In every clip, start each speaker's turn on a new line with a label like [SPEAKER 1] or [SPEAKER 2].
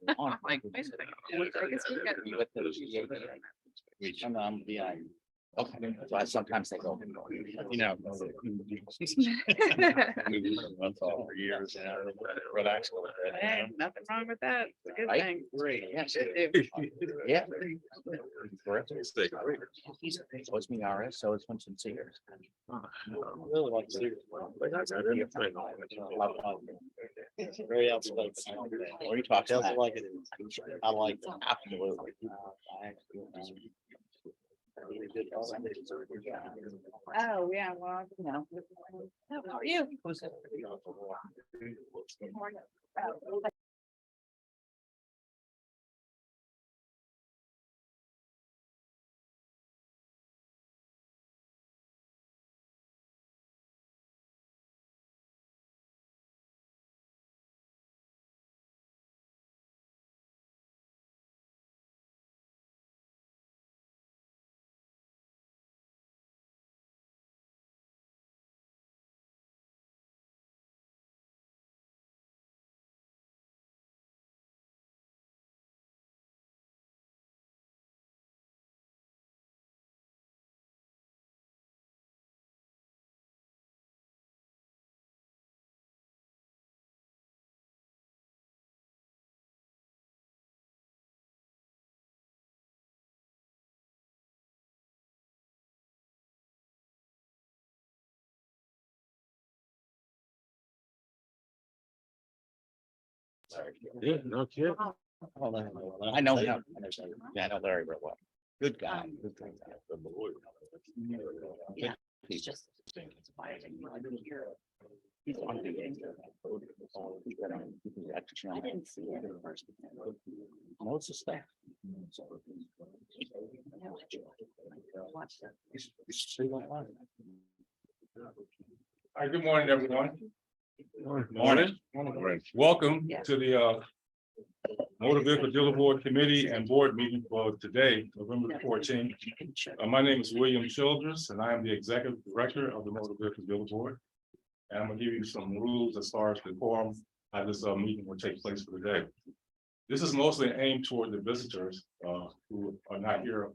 [SPEAKER 1] I'm like, wait a second. I guess we got.
[SPEAKER 2] You with the I'm behind. Okay, so I sometimes they go. You know. Once all for years and relax a little bit.
[SPEAKER 1] Hey, nothing wrong with that. It's a good
[SPEAKER 2] Right?
[SPEAKER 1] thing.
[SPEAKER 2] Great, yes.
[SPEAKER 1] Yeah.
[SPEAKER 2] Yeah. He's supposed to be RS, so it's Winston Sears. Really like Sears. Very outspoken. Or he talks like it. I like it. Absolutely.
[SPEAKER 1] Oh, yeah, well, you know. How are you?
[SPEAKER 2] Yeah, no kidding. I know him. Yeah, I know Larry real well. Good guy. Good guy. Yeah, he's just. He's on the end. I didn't see it at first. No, it's a staff.
[SPEAKER 3] All right, good morning, everyone. Morning. Welcome
[SPEAKER 1] Yeah.
[SPEAKER 3] to the Motor Vehicle Dealer Board Committee and Board meeting for today, November 14th. My name is William Childress, and I am the Executive Director of the Motor Vehicle Dealer Board. And I'm gonna give you some rules as far as the quorum, how this meeting will take place for the day. This is mostly aimed toward the visitors who are not here,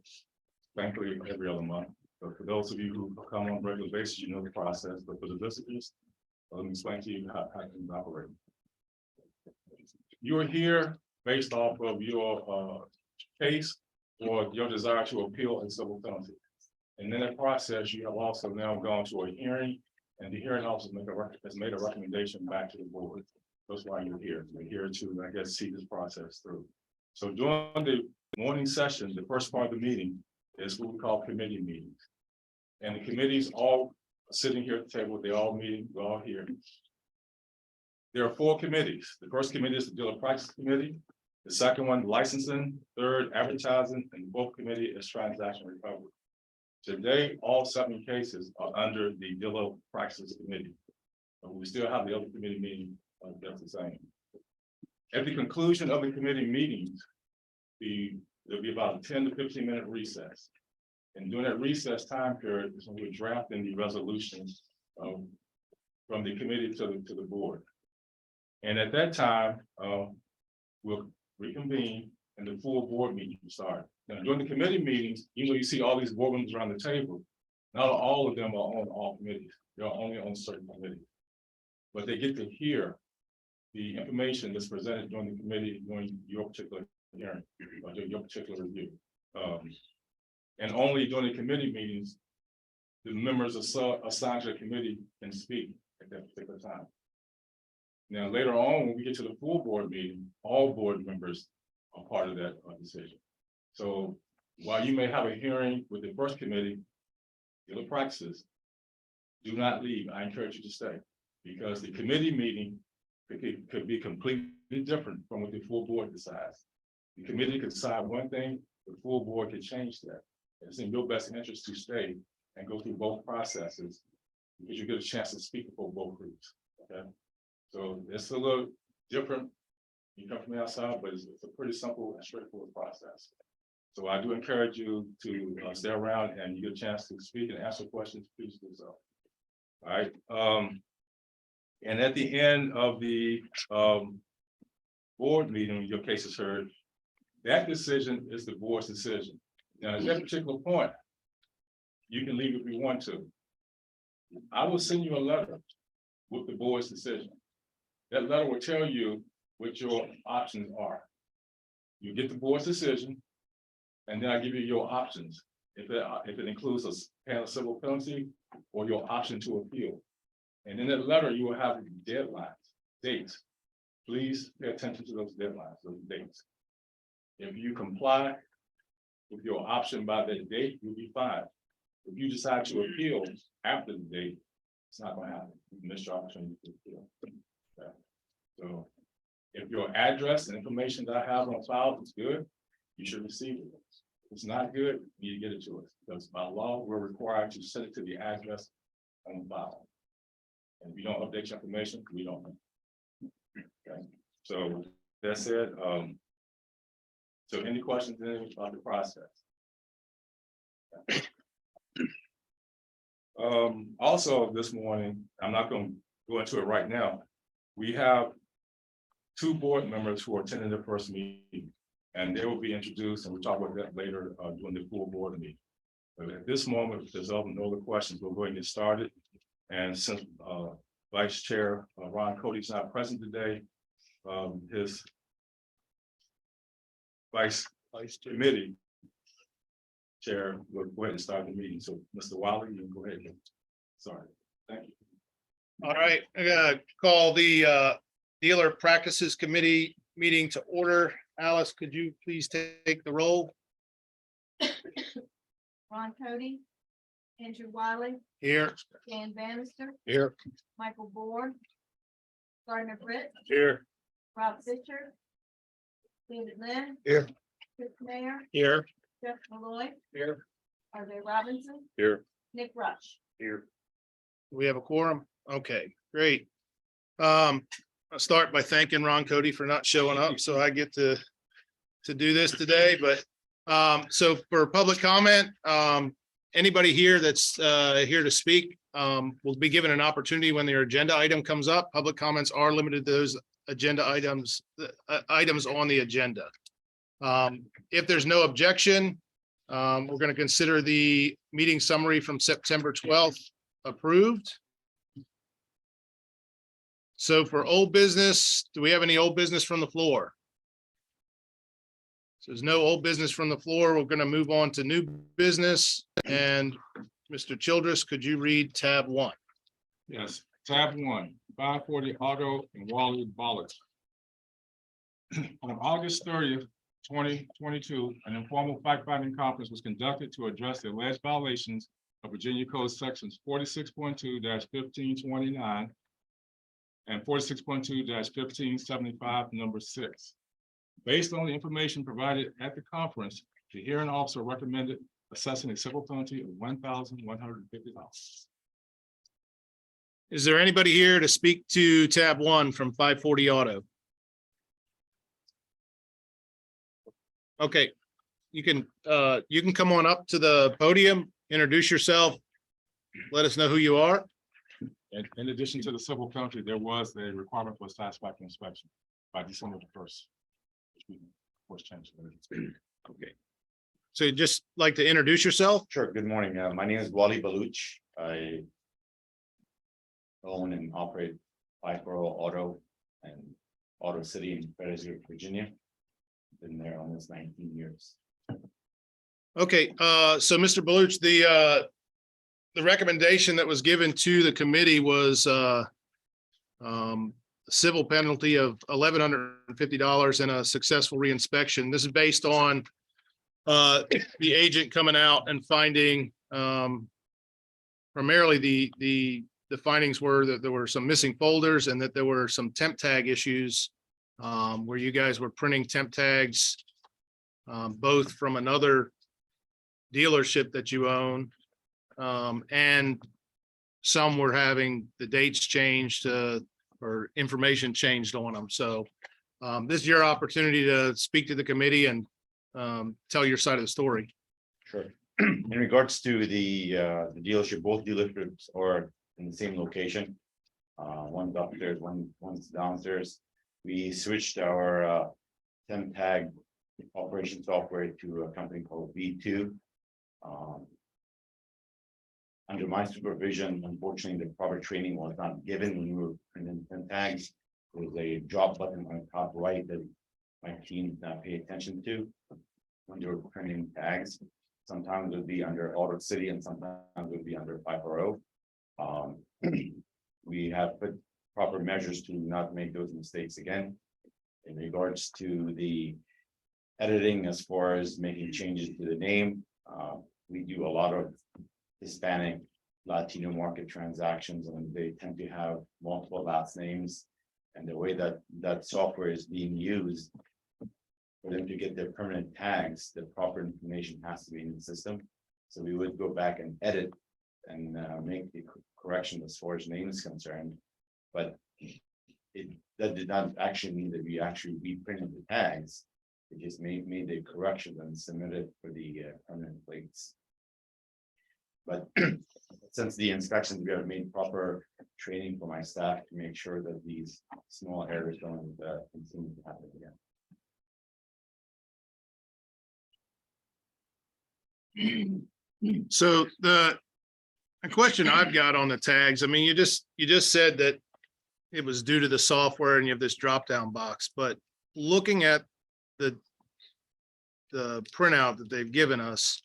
[SPEAKER 3] thankfully, every other month. But for those of you who come on a regular basis, you know the process, but for the visitors, let me explain to you how things operate. You are here based off of your case or your desire to appeal a civil penalty. And in that process, you have also now gone to a hearing, and the hearing officer has made a recommendation back to the board. That's why you're here. You're here to, I guess, see this process through. So during the morning session, the first part of the meeting is what we call committee meetings. And the committees all sitting here at the table, they all meeting, we're all here. There are 4 committees. The first committee is the Dealer Practice Committee. The second one, licensing. Third, advertising. And the fourth committee is transaction recovery. Today, all 7 cases are under the Dealer Practice Committee. But we still have the other committee meeting that's the same. At the conclusion of the committee meetings, there'll be about a 10 to 15 minute recess. And during that recess time period is when we're drafting the resolutions from the committee to the board. And at that time, we'll reconvene and the full board meeting will start. Now, during the committee meetings, you see all these board members around the table. Not all of them are on all committees. They're only on certain committees. But they get to hear the information that's presented during the committee, during your particular hearing, or your particular review. And only during the committee meetings, the members assigned to the committee can speak at that particular time. Now, later on, when we get to the full board meeting, all board members are part of that decision. So while you may have a hearing with the first committee, Dealer Practices, do not leave. I encourage you to stay, because the committee meeting could be completely different from what the full board decides. The committee could decide one thing, the full board could change that. It's in your best interest to stay and go through both processes, because you get a chance to speak before both groups. Okay, so it's a little different. You come from the outside, but it's a pretty simple and straightforward process. So I do encourage you to stay around, and you get a chance to speak and answer questions. Please do so. All right. And at the end of the board meeting, when your case is heard, that decision is the board's decision. Now, at that particular point, you can leave if you want to. I will send you a letter with the board's decision. That letter will tell you what your options are. You get the board's decision, and then I give you your options. If it includes a civil penalty or your option to appeal. And in that letter, you will have deadlines, dates. Please pay attention to those deadlines, those dates. If you comply with your option by that date, you'll be fine. If you decide to appeal after the date, it's not gonna happen. You missed your opportunity to appeal. Okay. So if your address and information that I have on file is good, you should receive it. If it's not good, you need to get it to us, because by law, we're required to send it to the address on file. And if you don't update your information, we don't know. Okay, so that said, so any questions then about the process? Also this morning, I'm not going to go into it right now. We have 2 board members who are attending the first meeting, and they will be introduced, and we'll talk about that later during the full board meeting. But at this moment, if there's no other questions, we'll go ahead and get started. And since Vice Chair Ron Cody's not present today, his Vice Committee Chair will go ahead and start the meeting. So, Mr. Wiley, you can go ahead. Sorry, thank you.
[SPEAKER 4] All right, I gotta call the Dealer Practices Committee meeting to order. Alice, could you please take the roll?
[SPEAKER 5] Ron Cody, Andrew Wiley,
[SPEAKER 4] Here.
[SPEAKER 5] Dan Bannister,
[SPEAKER 4] Here.
[SPEAKER 5] Michael Board, Gardner Britt,
[SPEAKER 4] Here.
[SPEAKER 5] Rob Fisher, David Lynn.
[SPEAKER 4] Here.
[SPEAKER 5] Chris Mayor,
[SPEAKER 4] Here.
[SPEAKER 5] Jeff Malloy,
[SPEAKER 4] Here.
[SPEAKER 5] RJ Robinson,
[SPEAKER 4] Here.
[SPEAKER 5] Nick Rush.
[SPEAKER 4] Here. We have a quorum. Okay, great. I'll start by thanking Ron Cody for not showing up, so I get to do this today, but so for public comment, anybody here that's here to speak will be given an opportunity when their agenda item comes up. Public comments are limited to those agenda items, items on the agenda. If there's no objection, we're going to consider the meeting summary from September 12th approved. So for old business, do we have any old business from the floor? So there's no old business from the floor. We're going to move on to new business. And Mr. Childress, could you read tab 1?
[SPEAKER 3] Yes, tab 1, 540 Auto and Wally Bollard. On August 30th, 2022, an informal fact-finding conference was conducted to address the alleged violations of Virginia Code sections 46.2-1529 and 46.2-1575, number 6. Based on the information provided at the conference, the hearing officer recommended assessing a civil penalty of $1,150.
[SPEAKER 4] Is there anybody here to speak to tab 1 from 540 Auto? Okay, you can come on up to the podium, introduce yourself, let us know who you are.
[SPEAKER 3] And in addition to the civil penalty, there was a requirement for a satisfactory inspection by December 1st. Which we, of course, changed.
[SPEAKER 4] Okay. So you'd just like to introduce yourself?
[SPEAKER 6] Sure. Good morning. My name is Wally Baluch. I own and operate 540 Auto and Auto City in Fredericksburg, Virginia. Been there almost 19 years.
[SPEAKER 4] Okay, so Mr. Baluch, the recommendation that was given to the committee was civil penalty of $1,150 and a successful reinspection. This is based on the agent coming out and finding primarily the findings were that there were some missing folders and that there were some temp tag issues where you guys were printing temp tags both from another dealership that you own and some were having the dates changed or information changed on them. So this is your opportunity to speak to the committee and tell your side of the story.
[SPEAKER 6] Sure. In regards to the dealership, both dealerships are in the same location. One's upstairs, one's downstairs. We switched our temp tag operation software to a company called V2. Under my supervision, unfortunately, the proper training was not given when we were printing temp tags. There was a drop button on the top right that my team did not pay attention to when they were printing tags. Sometimes it would be under Auto City and sometimes it would be under 540. We have put proper measures to not make those mistakes again. In regards to the editing, as far as making changes to the name, we do a lot of Hispanic, Latino market transactions, and they tend to have multiple last names. And the way that that software is being used, for them to get their permanent tags, the proper information has to be in the system. So we would go back and edit and make the correction as far as name is concerned. But that did not actually mean that we actually reprinted the tags. It just made the correction and submitted for the permanent plates. But since the inspections, we have made proper training for my staff to make sure that these small errors don't continue to happen again.
[SPEAKER 4] So the question I've got on the tags, I mean, you just said that it was due to the software and you have this drop down box, but looking at the printout that they've given us,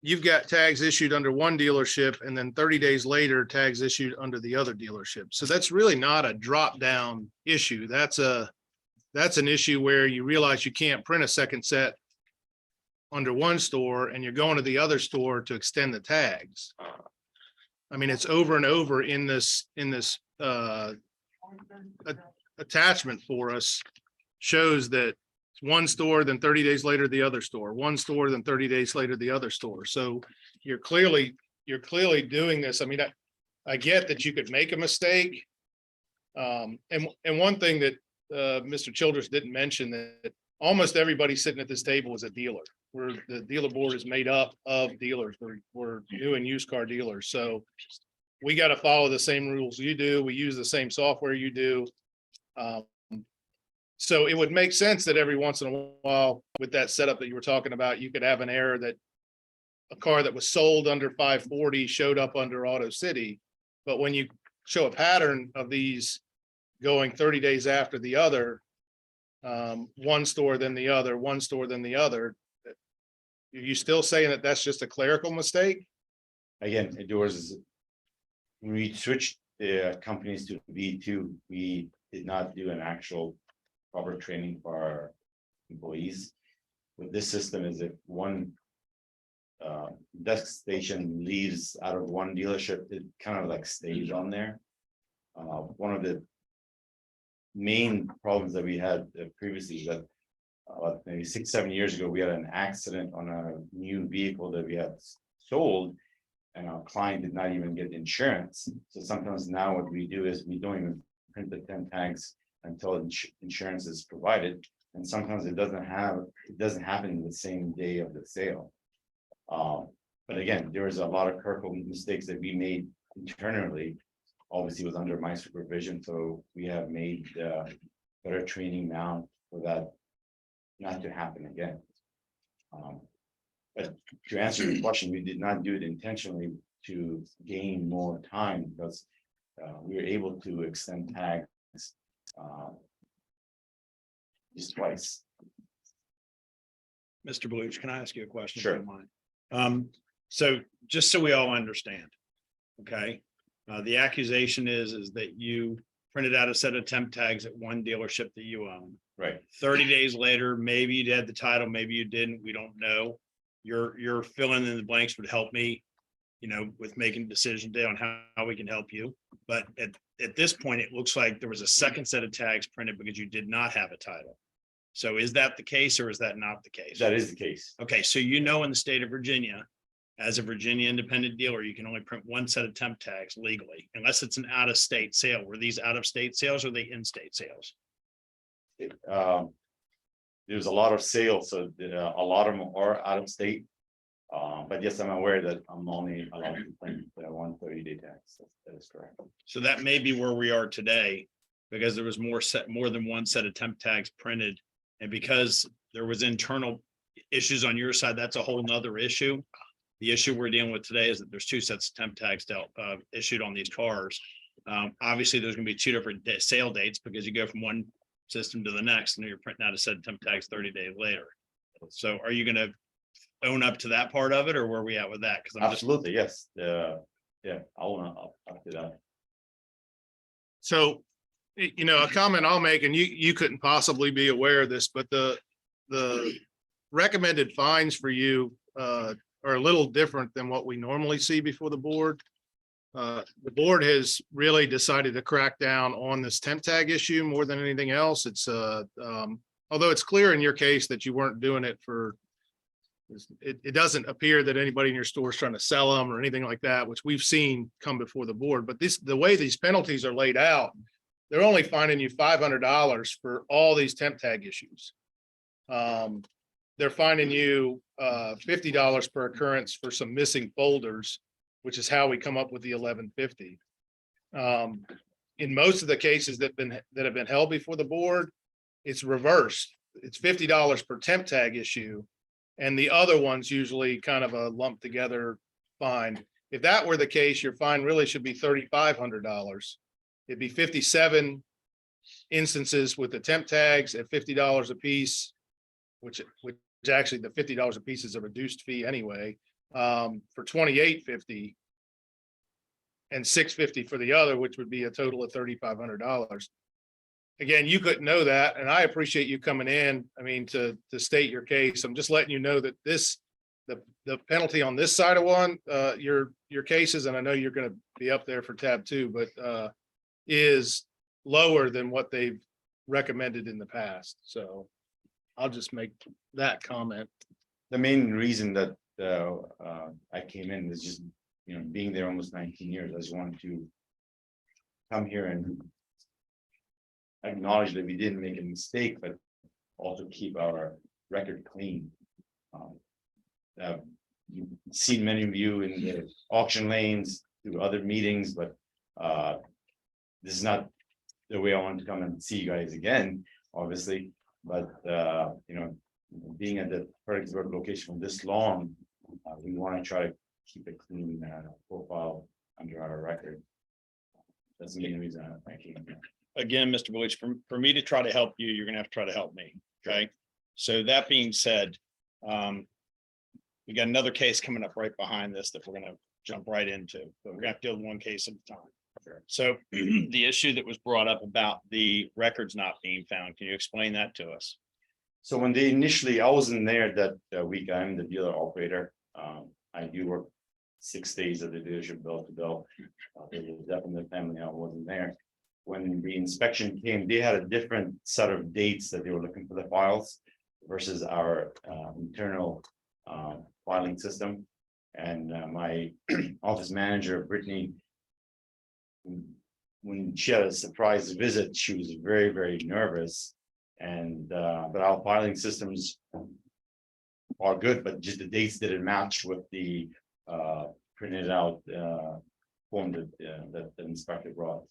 [SPEAKER 4] you've got tags issued under one dealership and then 30 days later, tags issued under the other dealership. So that's really not a drop down issue. That's an issue where you realize you can't print a second set under one store and you're going to the other store to extend the tags. I mean, it's over and over in this attachment for us, shows that one store, then 30 days later, the other store, one store, then 30 days later, the other store. So you're clearly doing this. I mean, I get that you could make a mistake. And one thing that Mr. Childress didn't mention, that almost everybody sitting at this table is a dealer. The dealer board is made up of dealers. We're new and used car dealers. So we got to follow the same rules you do. We use the same software you do. So it would make sense that every once in a while, with that setup that you were talking about, you could have an error that a car that was sold under 540 showed up under Auto City. But when you show a pattern of these going 30 days after the other, one store, then the other, one store, then the other, are you still saying that that's just a clerical mistake?
[SPEAKER 6] Again, it was, when we switched the companies to V2, we did not do an actual proper training for our employees. With this system, is if one desk station leaves out of one dealership, it kind of like stays on there. One of the main problems that we had previously is that maybe 6-7 years ago, we had an accident on a new vehicle that we had sold, and our client did not even get insurance. So sometimes now what we do is we don't even print the 10 tags until insurance is provided, and sometimes it doesn't happen the same day of the sale. But again, there was a lot of clerical mistakes that we made internally. Obviously, it was under my supervision, so we have made better training now for that not to happen again. But to answer your question, we did not do it intentionally to gain more time, because we were able to extend tags just twice.
[SPEAKER 7] Mr. Belush, can I ask you a question? if
[SPEAKER 6] Sure.
[SPEAKER 7] you don't mind? So just so we all understand, okay? The accusation is that you printed out a set of temp tags at one dealership that you own.
[SPEAKER 6] Right.
[SPEAKER 7] 30 days later, maybe you had the title, maybe you didn't, we don't know. You're filling in the blanks would help me, with making a decision today on how we can help you. But at this point, it looks like there was a second set of tags printed because you did not have a title. So is that the case, or is that not the case?
[SPEAKER 6] That is the case.
[SPEAKER 7] Okay, so in the state of Virginia, as a Virginia independent dealer, you can only print one set of temp tags legally, unless it's an out-of-state sale. Were these out-of-state sales or they in-state sales?
[SPEAKER 6] There's a lot of sales, so a lot of them are out of state. But yes, I'm aware that I'm only allowed to print 1 30-day tax. That is correct.
[SPEAKER 7] So that may be where we are today, because there was more than one set of temp tags printed. And because there was internal issues on your side, that's a whole nother issue. The issue we're dealing with today is that there's two sets of temp tags issued on these cars. Obviously, there's gonna be two different sale dates because you go from one system to the next, and you're printing out a set of temp tags 30 days later. So are you gonna own up to that part of it, or where are we at with that? Because I'm just,
[SPEAKER 6] Absolutely, yes. Yeah, I'll do that.
[SPEAKER 4] So, a comment I'll make, and you couldn't possibly be aware of this, but the recommended fines for you are a little different than what we normally see before the board. The board has really decided to crack down on this temp tag issue more than anything else. It's although it's clear in your case that you weren't doing it for, it doesn't appear that anybody in your store is trying to sell them or anything like that, which we've seen come before the board. But the way these penalties are laid out, they're only fining you $500 for all these temp tag issues. They're fining you $50 per occurrence for some missing folders, which is how we come up with the $11.50. In most of the cases that have been held before the board, it's reversed. It's $50 per temp tag issue. And the other one's usually kind of a lumped together fine. If that were the case, your fine really should be $3,500. It'd be 57 instances with the temp tags at $50 a piece, which actually the $50 a piece is a reduced fee anyway, for $28.50 and $6.50 for the other, which would be a total of $3,500. Again, you couldn't know that, and I appreciate you coming in. I mean, to state your case. I'm just letting you know that the penalty on this side of one, your cases, and I know you're going to be up there for tab 2, but is lower than what they've recommended in the past. So I'll just make that comment.
[SPEAKER 6] The main reason that I came in was just, being there almost 19 years, I just wanted to come here and acknowledge that we didn't make a mistake, but also keep our record clean. You've seen many of you in the auction lanes through other meetings, but this is not the way I want to come and see you guys again, obviously. But being at the Fredericksburg location for this long, we want to try to keep a clean profile under our record. That's the main reason I came here.
[SPEAKER 7] again, Mr. Belich, for me to try to help you, you're gonna have to try to help me, okay? So that being said, we got another case coming up right behind this that we're gonna jump right into, but we're gonna have to deal with one case at a time. So the issue that was brought up about the records not being found, can you explain that to us?
[SPEAKER 6] So when they initially, I wasn't there that week. I'm the dealer operator. I do work 6 days at the dealership bill to bill. There was definitely family, I wasn't there. When the inspection came, they had a different set of dates that they were looking for the files versus our internal filing system. And my office manager, Brittany, when she had a surprise visit, she was very, very nervous. And but our filing systems are good, but just the dates didn't match with the printed out form that the inspector brought.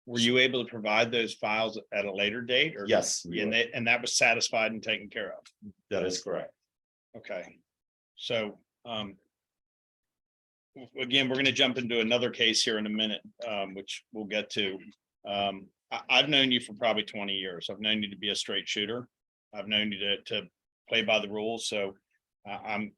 [SPEAKER 7] Were you able to provide those files at a later date or?
[SPEAKER 6] Yes, we
[SPEAKER 7] And
[SPEAKER 6] were.
[SPEAKER 7] and that was satisfied and taken care of?
[SPEAKER 6] That is correct.
[SPEAKER 7] Okay, so, again, we're gonna jump into another case here in a minute, which we'll get to. I've known you for probably 20 years. I've known you to be a straight shooter. I've known you to play by the rules, so I'm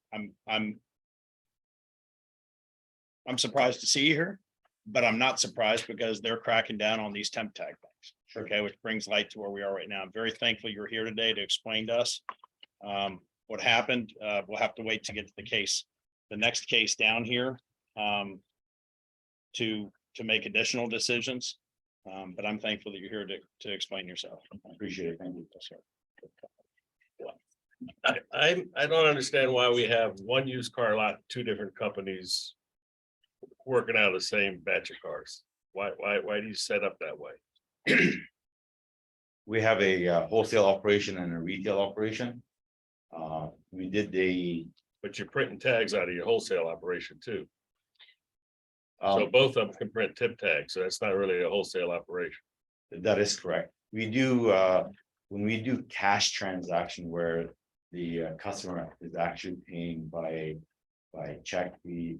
[SPEAKER 7] surprised to see you here, but I'm not surprised because they're cracking down on these temp tag things. Okay, which brings light to where we are right now. I'm very thankful you're here today to explain to us what happened. We'll have to wait to get to the next case down here to make additional decisions. But I'm thankful that you're here to explain yourself.
[SPEAKER 6] I appreciate it. Thank you.
[SPEAKER 8] I don't understand why we have one used car lot, two different companies working out of the same batch of cars. Why do you set up that way?
[SPEAKER 6] We have a wholesale operation and a retail operation. We did
[SPEAKER 8] But you're printing tags out of your wholesale operation too. So
[SPEAKER 6] um,
[SPEAKER 8] both of them can print tip tags, so that's not really a wholesale operation.
[SPEAKER 6] That is correct. We do, when we do cash transaction where the customer is actually paying by check, we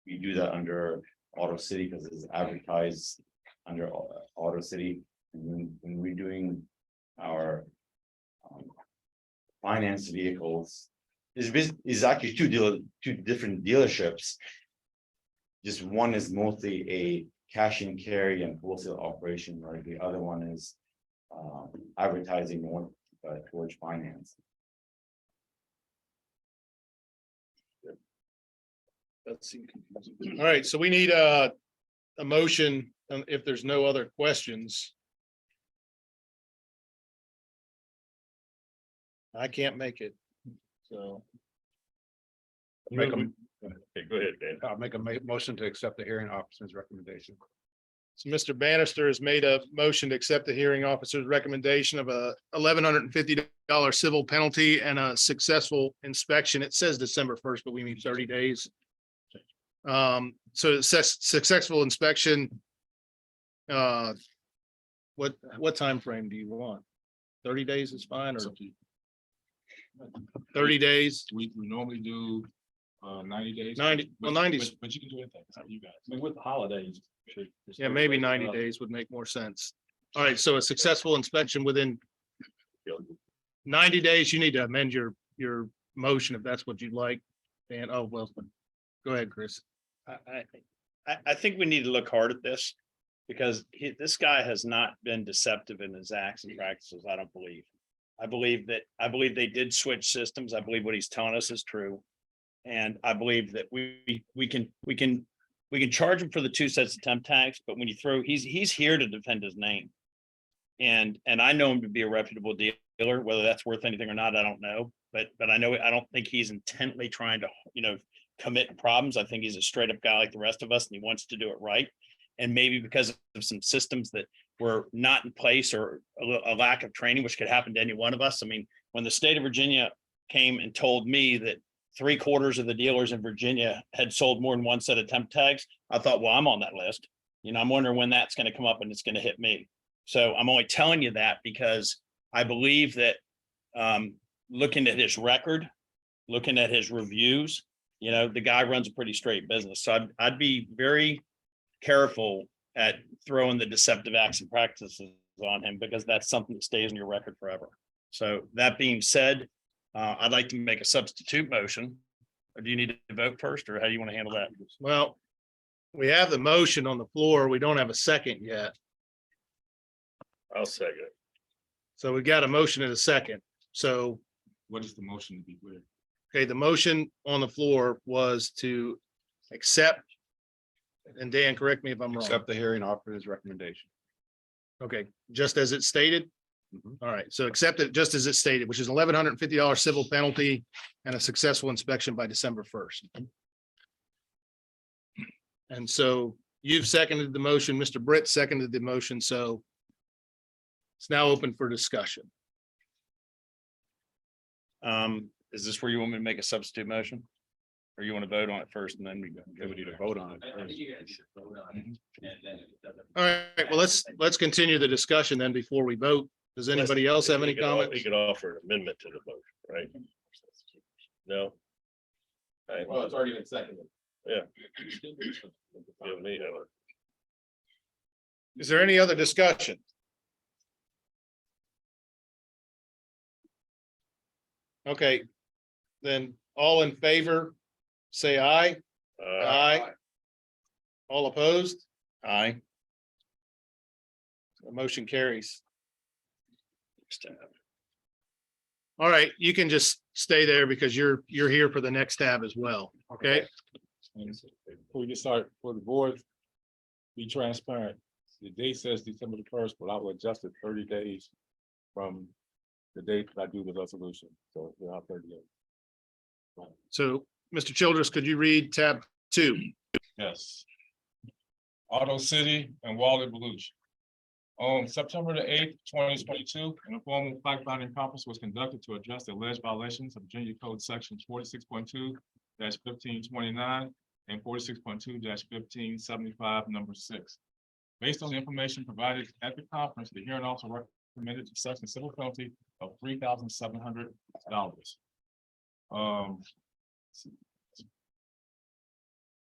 [SPEAKER 6] do that under Auto City because it's advertised under Auto City. And when we're doing our finance vehicles, is actually two different dealerships. Just one is mostly a cash and carry and wholesale operation, where the other one is advertising more towards finance.
[SPEAKER 4] All right, so we need a motion, if there's no other questions. I can't make it, so.
[SPEAKER 8] Okay, go ahead, Dan.
[SPEAKER 9] I'll make a motion to accept the hearing officer's recommendation.
[SPEAKER 4] So Mr. Bannister has made a motion to accept the hearing officer's recommendation of a $1,150 civil penalty and a successful inspection. It says December 1st, but we mean 30 days. So successful inspection. What time frame do you want? 30 days is fine, or 30 days?
[SPEAKER 3] We normally do 90 days.
[SPEAKER 4] 90, well, 90 's-
[SPEAKER 3] But you can do anything, it's up to you guys. I mean, with the holidays.
[SPEAKER 4] Yeah, maybe 90 days would make more sense. All right, so a successful inspection within 90 days, you need to amend your motion if that's what you'd like. And, oh, well, go ahead, Chris.
[SPEAKER 7] I think we need to look hard at this. Because this guy has not been deceptive in his acts and practices, I don't believe. I believe they did switch systems. I believe what he's telling us is true. And I believe that we can charge him for the 2 sets of temp tags, but when you throw, he's here to defend his name. And I know him to be a reputable dealer, whether that's worth anything or not, I don't know. But I don't think he's intently trying to, commit problems. I think he's a straight up guy like the rest of us, and he wants to do it right. And maybe because of some systems that were not in place or a lack of training, which could happen to any one of us. I mean, when the state of Virginia came and told me that 3/4 of the dealers in Virginia had sold more than 1 set of temp tags, I thought, well, I'm on that list. I'm wondering when that's going to come up and it's going to hit me. So I'm only telling you that because I believe that looking at his record, looking at his reviews, the guy runs a pretty straight business. So I'd be very careful at throwing the deceptive acts and practices on him, because that's something that stays in your record forever. So that being said, I'd like to make a substitute motion. Or do you need to vote first, or how do you want to handle that?
[SPEAKER 4] Well, we have the motion on the floor. We don't have a second yet.
[SPEAKER 8] I'll second it.
[SPEAKER 4] So we got a motion and a second. So,
[SPEAKER 3] What is the motion to be clear?
[SPEAKER 4] okay, the motion on the floor was to accept. And Dan, correct me if I'm wrong.
[SPEAKER 9] Accept the hearing officer's recommendation.
[SPEAKER 4] Okay, just as it's stated? All right, so accept it just as it stated, which is $1,150 civil penalty and a successful inspection by December 1st. And so you've seconded the motion, Mr. Britt seconded the motion, so it's now open for discussion.
[SPEAKER 7] Is this where you want me to make a substitute motion? Or you want to vote on it first and then we go?
[SPEAKER 9] We need to vote on it.
[SPEAKER 4] All right, well, let's continue the discussion then before we vote. Does anybody else have any
[SPEAKER 8] We
[SPEAKER 4] comments?
[SPEAKER 8] could offer an amendment to the motion, right? No?
[SPEAKER 3] Well, it's already been seconded.
[SPEAKER 8] Yeah. Give me a-
[SPEAKER 4] Is there any other discussion? Okay, then all in favor, say aye. Aye. All opposed?
[SPEAKER 7] Aye.
[SPEAKER 4] The motion carries. All right, you can just stay there because you're here for the next tab as well, okay?
[SPEAKER 3] Before we get started, for the board, be transparent. The date says December the 1st, but I will adjust it 30 days from the date that I do the resolution. So we'll have 30 days.
[SPEAKER 4] So, Mr. Childress, could you read tab 2?
[SPEAKER 3] Yes. Auto City and Wally Belushi. On September the 8th, 2022, an informal fact-finding conference was conducted to address the alleged violations of Virginia Code Section 46.2-1529 and 46.2-1575, number 6. Based on the information provided at the conference, the hearing officer recommended to assess a civil penalty of $3,700.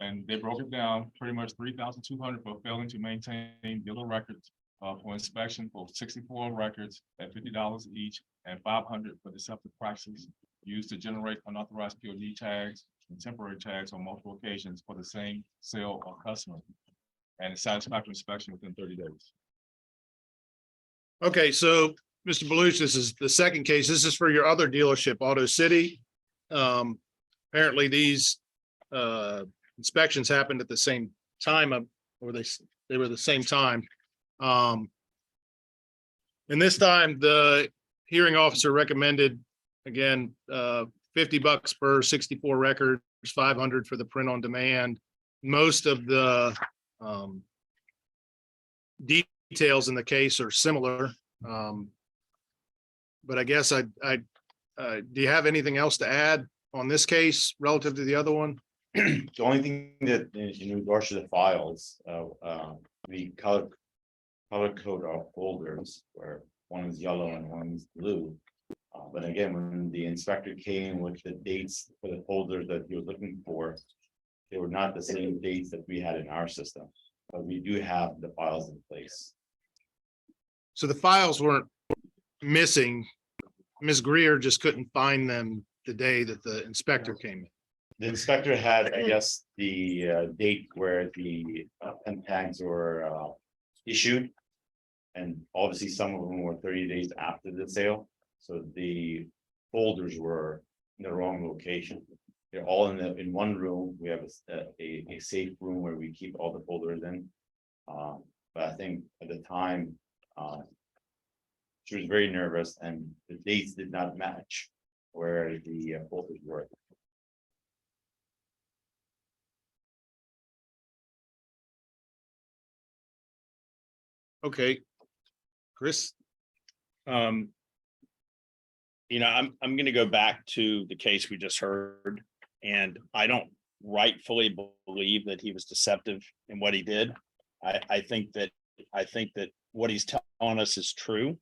[SPEAKER 3] And they broke it down, pretty much 3,200 for failing to maintain dealer records for inspection for 64 records at $50 each, and 500 for deceptive practices used to generate unauthorized POD tags and temporary tags on multiple occasions for the same sale or customer, and a satisfactory inspection within 30 days.
[SPEAKER 4] Okay, so Mr. Belush, this is the second case. This is for your other dealership, Auto City. Apparently these inspections happened at the same time, or they were the same time. And this time the hearing officer recommended, again, $50 per 64 records, 500 for the print on demand. Most of the details in the case are similar. But I guess do you have anything else to add on this case relative to the other one?
[SPEAKER 6] The only thing that in regards to the files, we color code our folders where one is yellow and one is blue. But again, when the inspector came with the dates for the folders that he was looking for, they were not the same dates that we had in our system, but we do have the files in place.
[SPEAKER 4] So the files weren't missing. Ms. Greer just couldn't find them the day that the inspector came in.
[SPEAKER 6] The inspector had, I guess, the date where the pen tags were issued. And obviously, some of them were 30 days after the sale. So the folders were in the wrong location. They're all in one room. We have a safe room where we keep all the folders in. But I think at the time, she was very nervous and the dates did not match where the folders were.
[SPEAKER 4] Okay. Chris?
[SPEAKER 7] I'm gonna go back to the case we just heard, and I don't rightfully believe that he was deceptive in what he did. I think that what he's telling us is true.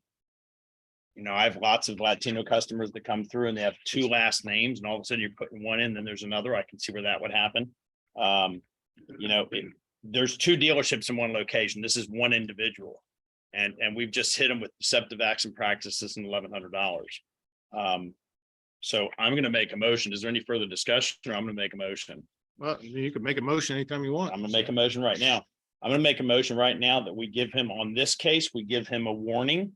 [SPEAKER 7] I have lots of Latino customers that come through and they have two last names, and all of a sudden you're putting one in, then there's another. I can see where that would happen. There's two dealerships in one location. This is one individual. And we've just hit them with deceptive acts and practices and $1,100. So I'm going to make a motion. Is there any further discussion, or I'm going to make a motion?
[SPEAKER 4] Well, you can make a motion anytime you want.
[SPEAKER 7] I'm going to make a motion right now. I'm going to make a motion right now that we give him, on this case, we give him a warning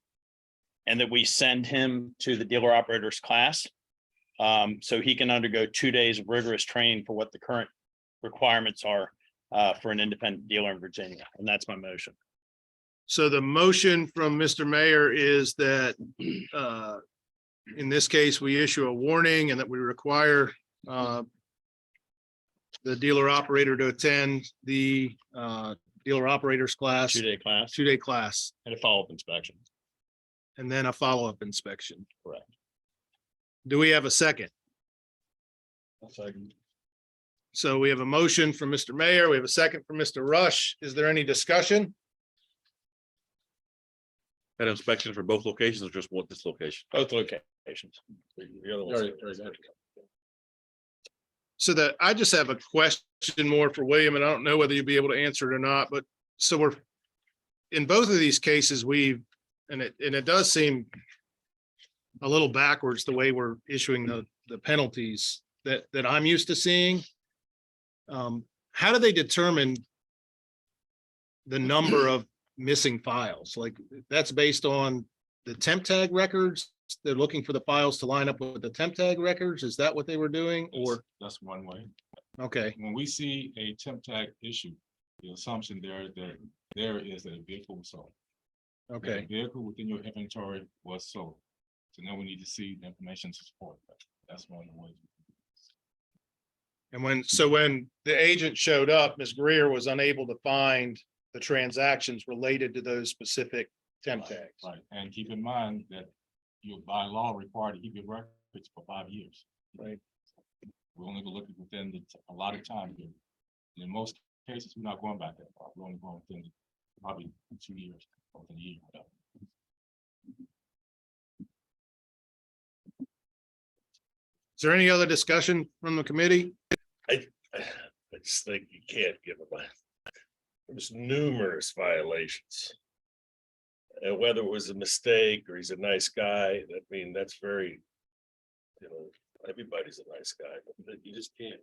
[SPEAKER 7] and that we send him to the dealer operators class. So he can undergo 2 days of rigorous training for what the current requirements are for an independent dealer in Virginia. And that's my motion.
[SPEAKER 4] So the motion from Mr. Mayor is that in this case, we issue a warning and that we require the dealer operator to attend the dealer operators class,
[SPEAKER 7] 2-day class
[SPEAKER 4] 2-day class,
[SPEAKER 7] and a follow-up inspection.
[SPEAKER 4] and then a follow-up inspection.
[SPEAKER 7] Correct.
[SPEAKER 4] Do we have a second? So we have a motion from Mr. Mayor. We have a second from Mr. Rush. Is there any discussion?
[SPEAKER 2] That inspection for both locations or just this location?
[SPEAKER 7] Both locations. The other one's-
[SPEAKER 4] So that I just have a question more for William, and I don't know whether you'll be able to answer it or not, but so we're in both of these cases, and it does seem a little backwards the way we're issuing the penalties that I'm used to seeing. How do they determine the number of missing files? Like, that's based on the temp tag records? They're looking for the files to line up with the temp tag records? Is that what they were doing? Or,
[SPEAKER 3] That's one way.
[SPEAKER 4] okay,
[SPEAKER 3] When we see a temp tag issue, the assumption there is that a vehicle was sold. That
[SPEAKER 4] okay.
[SPEAKER 3] a vehicle within your inventory was sold. So now we need to see the information to support that. That's one of the ways.
[SPEAKER 4] And when the agent showed up, Ms. Greer was unable to find the transactions related to those specific temp tags.
[SPEAKER 3] Right, and keep in mind that you're by law required to keep your records for 5 years.
[SPEAKER 4] Right.
[SPEAKER 3] We're only gonna look at within a lot of time here. In most cases, we're not going back that far. We're only going within probably 2 years, or a year.
[SPEAKER 4] Is there any other discussion from the committee?
[SPEAKER 8] I just think you can't give him there's numerous violations. And whether it was a mistake or he's a nice guy, I mean, that's very, you know, everybody's a nice guy, but you just can't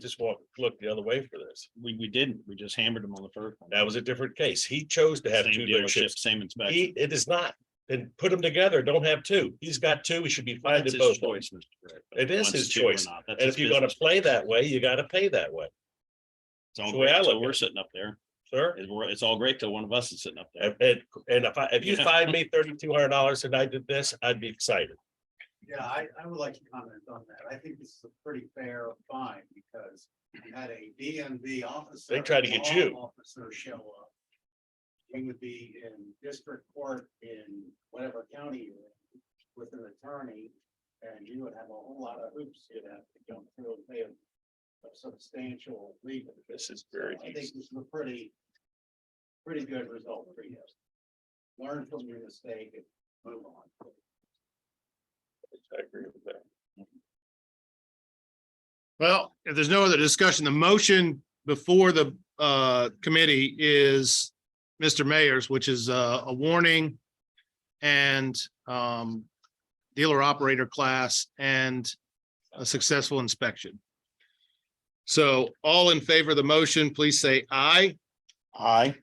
[SPEAKER 8] just look the other way for this.
[SPEAKER 7] We didn't, we just hammered him on the first one.
[SPEAKER 8] That was a different case. He chose to have
[SPEAKER 7] Same
[SPEAKER 8] two
[SPEAKER 7] dealership,
[SPEAKER 8] dealerships.
[SPEAKER 7] same inspection.
[SPEAKER 8] It is not. Then put them together. Don't have two. He's got two. He should be fined
[SPEAKER 7] That's
[SPEAKER 8] in
[SPEAKER 7] his
[SPEAKER 8] both.
[SPEAKER 7] choice, Mr. Gregg.
[SPEAKER 8] It is
[SPEAKER 7] Wants
[SPEAKER 8] his
[SPEAKER 7] to or
[SPEAKER 8] choice.
[SPEAKER 7] not. That's
[SPEAKER 8] And
[SPEAKER 7] his
[SPEAKER 8] if you're gonna
[SPEAKER 7] business.
[SPEAKER 8] play that way, you gotta pay that way,
[SPEAKER 7] It's all
[SPEAKER 8] That's the way I
[SPEAKER 7] great till
[SPEAKER 8] look
[SPEAKER 7] we're
[SPEAKER 8] at it.
[SPEAKER 7] sitting up there.
[SPEAKER 8] sir.
[SPEAKER 7] It's all great till one of us is sitting up there.
[SPEAKER 8] And if you fined me $3,200 and I did this, I'd be excited.
[SPEAKER 10] Yeah, I would like to comment on that. I think this is a pretty fair fine because you had a DMV officer.
[SPEAKER 8] They tried to get you.
[SPEAKER 10] law Officer show up. You would be in district court in whatever county you're in with an attorney. And you would have a whole lot of hoops you'd have to jump through and pay a substantial legal.
[SPEAKER 8] This is very
[SPEAKER 10] So I think
[SPEAKER 8] easy.
[SPEAKER 10] this is a pretty good result for you. Learn from your mistake and move on.
[SPEAKER 8] I agree with that.
[SPEAKER 4] Well, if there's no other discussion, the motion before the committee is Mr. Mayor's, which is a warning and dealer operator class and a successful inspection. So all in favor of the motion, please say aye.
[SPEAKER 7] Aye.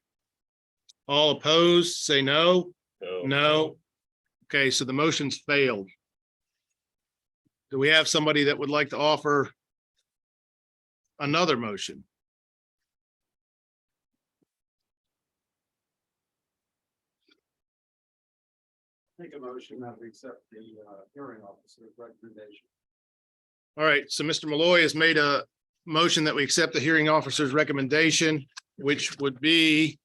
[SPEAKER 4] All opposed, say no.
[SPEAKER 8] So,
[SPEAKER 4] No. Okay, so the motion's failed. Do we have somebody that would like to offer another motion?
[SPEAKER 10] Make a motion that we accept the hearing officer's recommendation.
[SPEAKER 4] All right, so Mr. Malloy has made a motion that we accept the hearing officer's recommendation, which would be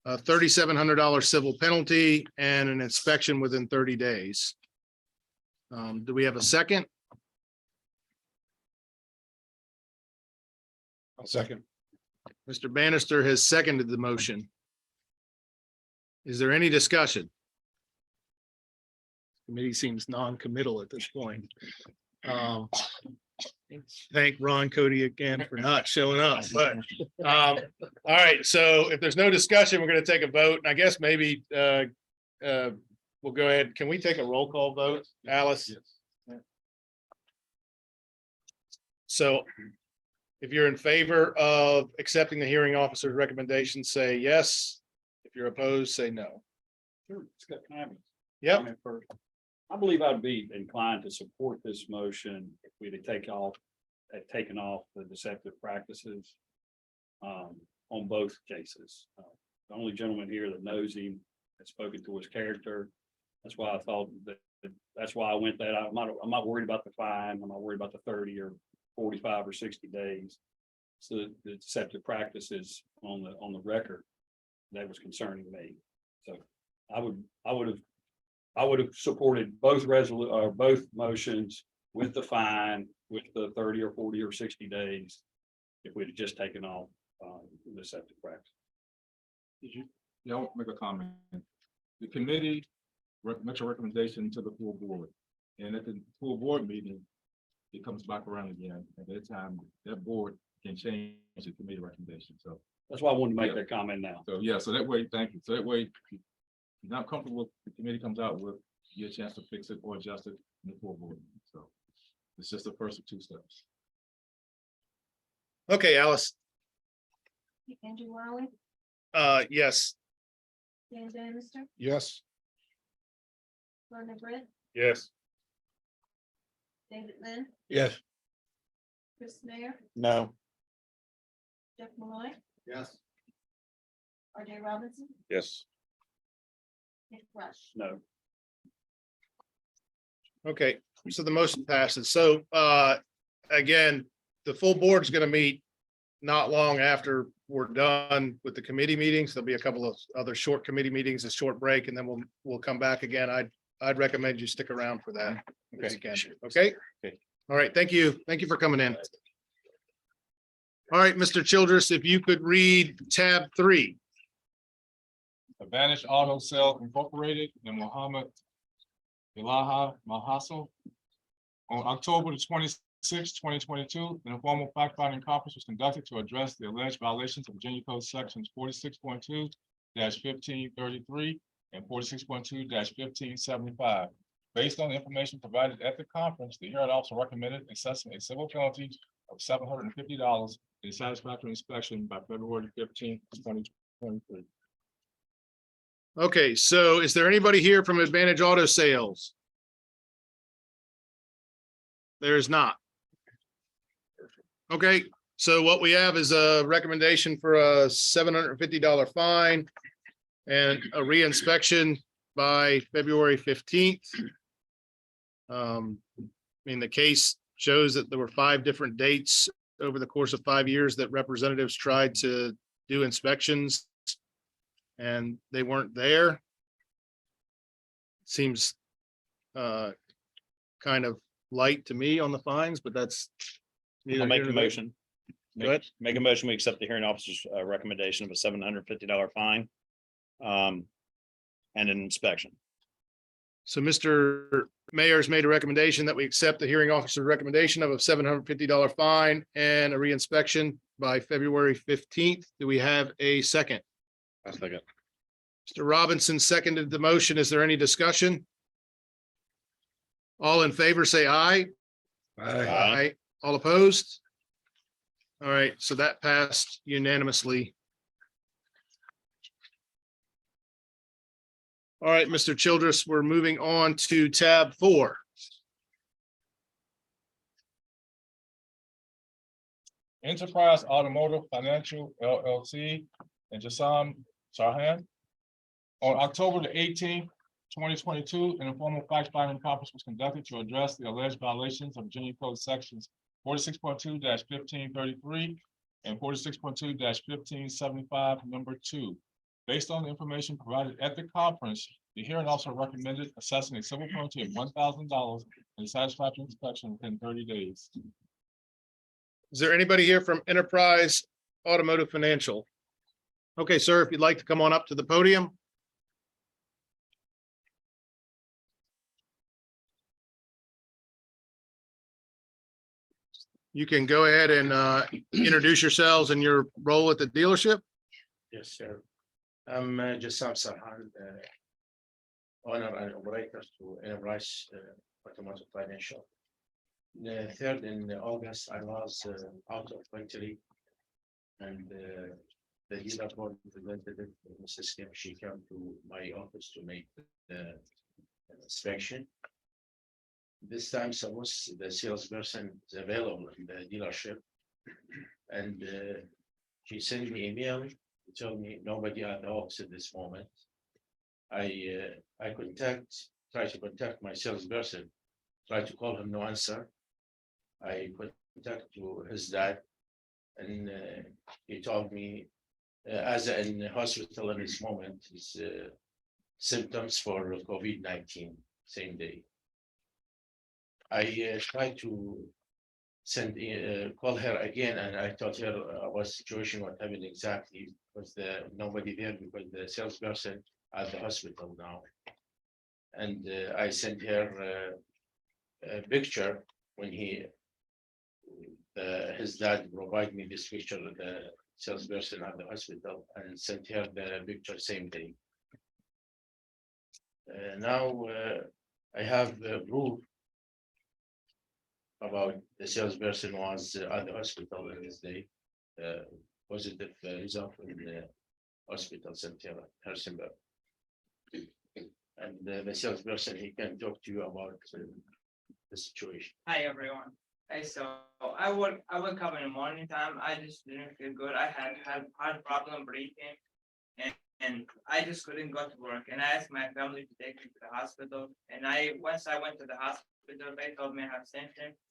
[SPEAKER 4] a $3,700 civil penalty and an inspection within 30 days. Do we have a second?
[SPEAKER 9] I'll second.
[SPEAKER 4] Mr. Bannister has seconded the motion. Is there any discussion? Committee seems non-committal at this point. Thank Ron Cody again for not showing up, but, all right, so if there's no discussion, we're gonna take a vote, and I guess maybe, we'll go ahead. Can we take a roll call vote, Alice? So if you're in favor of accepting the hearing officer's recommendation, say yes. If you're opposed, say no.
[SPEAKER 11] Sure, Scott, can I have a
[SPEAKER 4] Yep,
[SPEAKER 11] comment first? I believe I'd be inclined to support this motion if we'd have taken off the deceptive practices on both cases. The only gentleman here that knows him has spoken to his character. That's why I thought that's why I went that. I'm not worried about the fine. I'm not worried about the 30 or 45 or 60 days. So the deceptive practices on the record, that was concerning me. So I would have supported both both motions with the fine, with the 30 or 40 or 60 days. If we'd have just taken off the deceptive practice.
[SPEAKER 3] Yeah, I'll make a comment. The committee makes a recommendation to the full board. And at the full board meeting, it comes back around again. At that time, that board can change the committee recommendation. So,
[SPEAKER 11] That's why I wanted to make that comment now.
[SPEAKER 3] yeah, so that way, thank you. So that way, if you're not comfortable, the committee comes out with, you get a chance to fix it or adjust it in the full board. So it's just the first of two steps.
[SPEAKER 4] okay, Alice,
[SPEAKER 5] Andrew Wiley,
[SPEAKER 4] yes,
[SPEAKER 5] Dan Bannister,
[SPEAKER 9] Yes.
[SPEAKER 5] Vernon Britt,
[SPEAKER 8] Yes.
[SPEAKER 5] David Lynn,
[SPEAKER 7] Yes.
[SPEAKER 5] Chris Mayer,
[SPEAKER 7] No.
[SPEAKER 5] Jeff Malloy,
[SPEAKER 10] Yes.
[SPEAKER 5] RJ Robinson,
[SPEAKER 8] Yes.
[SPEAKER 5] Nick Rush.
[SPEAKER 11] No.
[SPEAKER 4] okay, so the motion passes. So again, the full board is gonna meet not long after we're done with the committee meetings. There'll be a couple of other short committee meetings, a short break, and then we'll come back again. I'd recommend you stick around for that. if you can. Okay?
[SPEAKER 6] Okay.
[SPEAKER 4] All right, thank you. Thank you for coming in. All right, Mr. Childress, if you could read tab 3.
[SPEAKER 3] Advantage Auto Sales Incorporated and Muhammad Elaha Mahaso. On October the 26th, 2022, an informal fact-finding conference was conducted to address the alleged violations of Virginia Code sections 46.2-1533 and 46.2-1575. Based on the information provided at the conference, the hearing officer recommended assessing a civil penalty of $750 in satisfactory inspection by February 15th, 2023.
[SPEAKER 4] Okay, so is there anybody here from Advantage Auto Sales? There is not. Okay, so what we have is a recommendation for a $750 fine and a reinspection by February 15th. I mean, the case shows that there were 5 different dates over the course of 5 years that representatives tried to do inspections and they weren't there. Seems kind of light to me on the fines, but that's. neither
[SPEAKER 7] I'll make
[SPEAKER 4] here
[SPEAKER 7] a
[SPEAKER 4] nor there.
[SPEAKER 7] motion.
[SPEAKER 4] Go ahead.
[SPEAKER 7] Make a motion, we accept the hearing officer's recommendation of a $750 fine. And an inspection.
[SPEAKER 4] So Mr. Mayor's made a recommendation that we accept the hearing officer's recommendation of a $750 fine and a reinspection by February 15th. Do we have a second?
[SPEAKER 9] I second.
[SPEAKER 4] Mr. Robinson seconded the motion. Is there any discussion? All in favor, say aye.
[SPEAKER 7] Aye.
[SPEAKER 4] All opposed? All right, so that passed unanimously. All right, Mr. Childress, we're moving on to tab 4.
[SPEAKER 3] Enterprise Automotive Financial LLC and Jasam Sarhan. On October the 18th, 2022, an informal fact-finding conference was conducted to address the alleged violations of Virginia Code sections 46.2-1533 and 46.2-1575, number 2. Based on the information provided at the conference, the hearing also recommended assessing a civil penalty of $1,000 and satisfactory inspection within 30 days.
[SPEAKER 4] Is there anybody here from Enterprise Automotive Financial? Okay, sir, if you'd like to come on up to the podium. You can go ahead and introduce yourselves and your role at the dealership.
[SPEAKER 10] Yes, sir. I'm Jassam Sarhan, owner and operator to Enterprise Automotive Financial. The 3rd in August, I was out of country and the dealer board representative, Mrs. Kim, she came to my office to make the inspection. This time, suppose the salesperson is available in the dealership and she sent me email. Told me nobody at the office at this moment. I try to contact my salesperson, try to call him, no answer. I contact to his dad, and he told me as in the hospital in this moment, his symptoms for COVID-19 same day. I tried to call her again, and I told her what situation, what happened exactly. Was nobody there because the salesperson at the hospital now, and I sent her a picture when his dad provided me this picture of the salesperson at the hospital, and sent her the picture same day. Now I have proof about the salesperson was at the hospital in this day. Positive result in the hospital center, Harrisonburg. And the salesperson, he can talk to you about the situation.
[SPEAKER 12] Hi everyone. Hey, so I woke up in the morning time. I just didn't feel good. I had problem breathing, and I just couldn't go to work. And I asked my family to take me to the hospital. And once I went to the hospital, they told me I have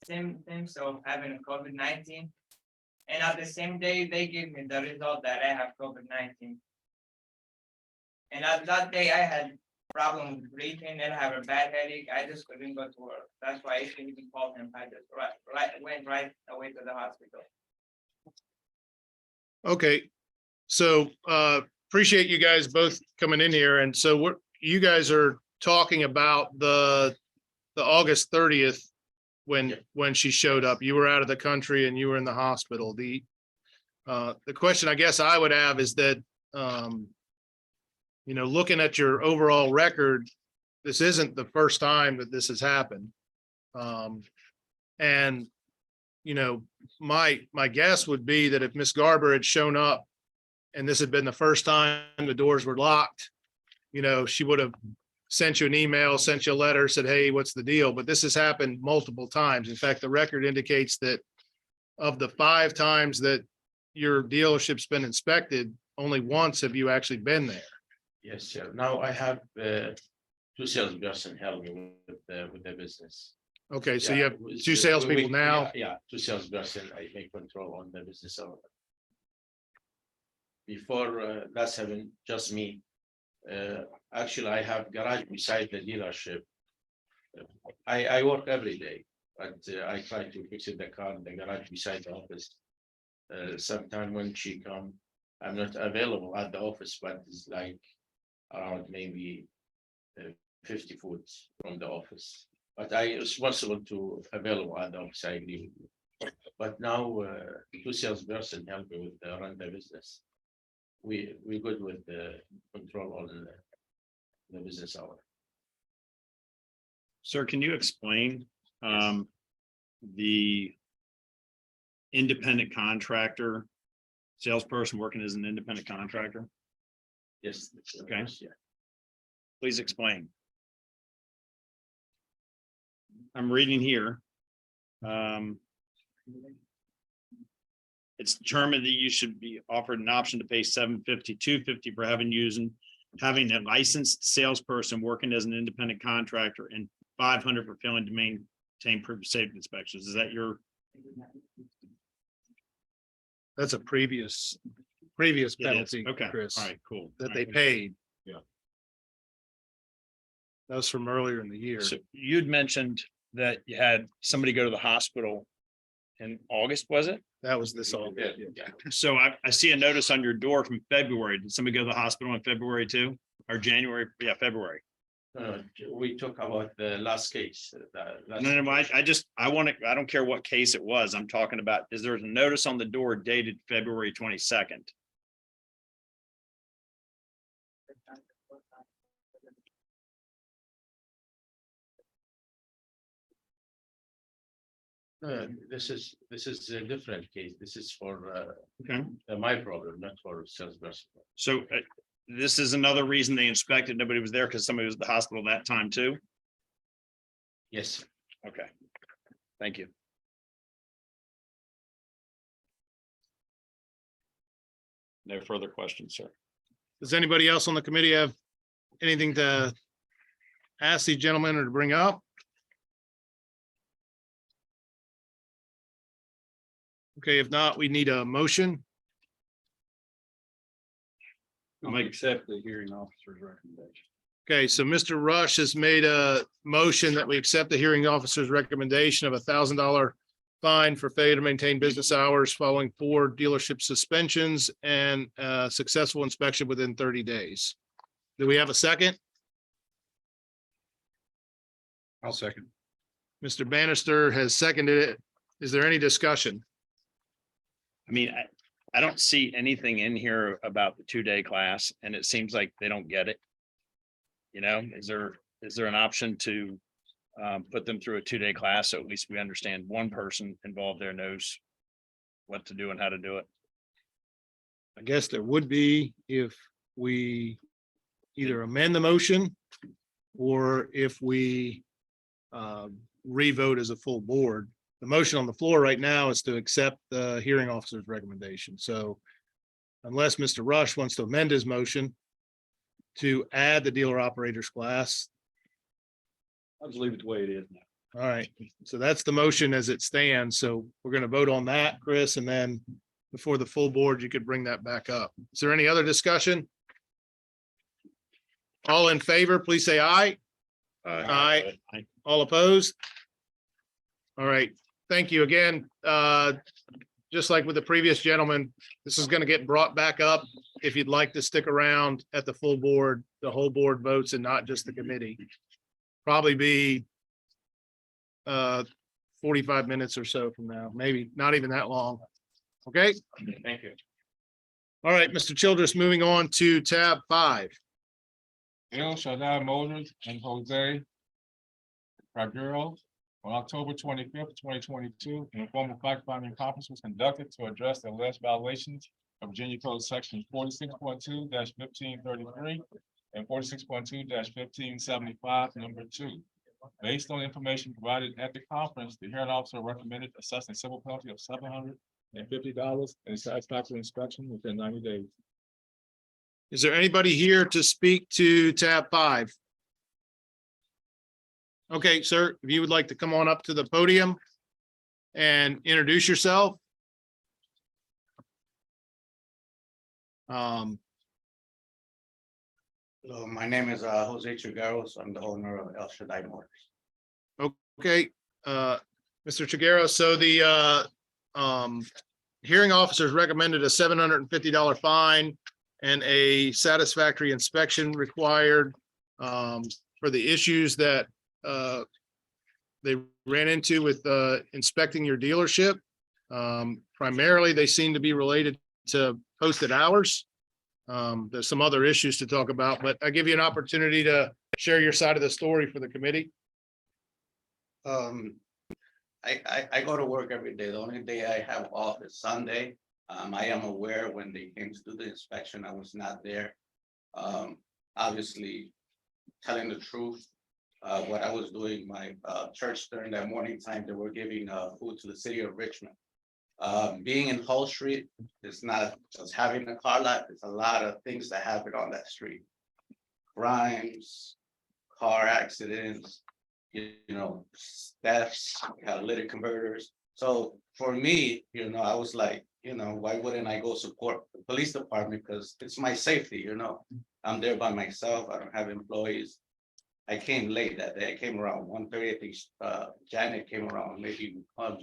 [SPEAKER 12] symptoms of having COVID-19. And at the same day, they gave me the result that I have COVID-19. And at that day, I had problem with breathing and I have a bad headache. I just couldn't go to work. That's why I didn't even call him. I just went right away to the hospital.
[SPEAKER 4] Okay, so appreciate you guys both coming in here. And so you guys are talking about the August 30th when she showed up. You were out of the country and you were in the hospital. The question I guess I would have is that, looking at your overall record, this isn't the first time that this has happened. And, my guess would be that if Miss Garber had shown up and this had been the first time the doors were locked, she would have sent you an email, sent you a letter, said, hey, what's the deal? But this has happened multiple times. In fact, the record indicates that of the 5 times that your dealership's been inspected, only once have you actually been there.
[SPEAKER 6] Yes, sir. Now I have 2 salesperson help me with the business.
[SPEAKER 4] Okay, so you
[SPEAKER 6] Yeah,
[SPEAKER 4] have
[SPEAKER 6] it's,
[SPEAKER 4] 2 salespeople now.
[SPEAKER 6] Yeah, 2 salesperson. I make control on the business owner. Before that's having just me. Actually, I have garage beside the dealership. I work every day, but I try to fix the car in the garage beside the office. Sometime when she come, I'm not available at the office, but it's like around maybe 50 foot from the office. But I responsible to available at the office. I agree with you. But now 2 salesperson help me with run the business. We good with the control on the business hour.
[SPEAKER 7] Sir, can you explain the independent contractor, salesperson working as an independent contractor?
[SPEAKER 6] Yes.
[SPEAKER 7] Okay.
[SPEAKER 6] Yeah.
[SPEAKER 7] Please explain. I'm reading here. It's determined that you should be offered an option to pay $750, $250 for having a licensed salesperson working as an independent contractor and $500 for failing to maintain proof of safety inspections. Is that your?
[SPEAKER 4] That's a previous
[SPEAKER 7] It is.
[SPEAKER 4] penalty,
[SPEAKER 7] Okay,
[SPEAKER 4] Chris,
[SPEAKER 7] all right, cool.
[SPEAKER 4] that
[SPEAKER 7] All
[SPEAKER 4] they
[SPEAKER 7] right.
[SPEAKER 4] paid.
[SPEAKER 3] Yeah.
[SPEAKER 4] That was from earlier in the year.
[SPEAKER 7] So you'd mentioned that you had somebody go to the hospital in August, was it?
[SPEAKER 4] That was this all.
[SPEAKER 6] Yeah, yeah.
[SPEAKER 7] So I see a notice on your door from February. Did somebody go to the hospital in February too? Or January? Yeah, February.
[SPEAKER 6] We talk about the last case.
[SPEAKER 7] No, I don't care what case it was. I'm talking about, is there a notice on the door dated February 22nd?
[SPEAKER 6] This is a different case. This is for
[SPEAKER 7] Okay.
[SPEAKER 6] my problem, not for salesperson.
[SPEAKER 7] So this is another reason they inspected. Nobody was there because somebody was at the hospital that time too?
[SPEAKER 6] Yes.
[SPEAKER 7] Okay. Thank you. No further questions, sir.
[SPEAKER 4] Does anybody else on the committee have anything to ask these gentlemen or to bring up? Okay, if not, we need a motion.
[SPEAKER 11] I'll accept the hearing officer's recommendation.
[SPEAKER 4] Okay, so Mr. Rush has made a motion that we accept the hearing officer's recommendation of $1,000 fine for failure to maintain business hours following 4 dealership suspensions and successful inspection within 30 days. Do we have a second?
[SPEAKER 9] I'll second.
[SPEAKER 4] Mr. Bannister has seconded it. Is there any discussion?
[SPEAKER 7] I mean, I don't see anything in here about the 2-day class, and it seems like they don't get it. You know, is there an option to put them through a 2-day class, so at least we understand one person involved there knows what to do and how to do it?
[SPEAKER 4] I guess there would be if we either amend the motion or if we re-vote as a full board. The motion on the floor right now is to accept the hearing officer's recommendation. So unless Mr. Rush wants to amend his motion to add the dealer operators class.
[SPEAKER 11] I'll just leave it the way it is now.
[SPEAKER 4] All right, so that's the motion as it stands. So we're going to vote on that, Chris, and then before the full board, you could bring that back up. Is there any other discussion? All in favor, please say aye. Aye. All opposed? All right, thank you again. just like with the previous gentleman, this is gonna get brought back up. If you'd like to stick around at the full board, the whole board votes and not just the committee. Probably be 45 minutes or so from now, maybe not even that long. Okay,
[SPEAKER 3] Thank you.
[SPEAKER 4] all right, Mr. Childress, moving on to tab 5.
[SPEAKER 3] El Shaddai Motors and Jose Figueroa on October 25th, 2022, an informal fact-finding conference was conducted to address the alleged violations of Virginia Code Section 46.2-1533 and 46.2-1575, number 2. Based on information provided at the conference, the hearing officer recommended assessing a civil penalty of $750 and satisfactory inspection within 90 days.
[SPEAKER 4] Is there anybody here to speak to tab 5? Okay, sir, if you would like to come on up to the podium and introduce yourself.
[SPEAKER 10] Hello, my name is Jose Trigueros. I'm the owner of El Shaddai Motors.
[SPEAKER 4] Okay, Mr. Chiguero, so the hearing officers recommended a $750 fine and a satisfactory inspection required for the issues that they ran into with inspecting your dealership. Primarily, they seem to be related to posted hours. There's some other issues to talk about, but I give you an opportunity to share your side of the story for the committee.
[SPEAKER 10] I go to work every day. The only day I have off is Sunday. I am aware when they came to do the inspection, I was not there. Obviously, telling the truth, what I was doing, my church during that morning time, they were giving food to the city of Richmond. Being in Hull Street is not just having a car lot, there's a lot of things that happen on that street. Crimes, car accidents, you know, thefts, catalytic converters. So for me, you know, I was like, you know, why wouldn't I go support the police department? Because it's my safety, you know. I'm there by myself, I don't have employees. I came late that day, I came around 1:30, I think Janet came around maybe 1.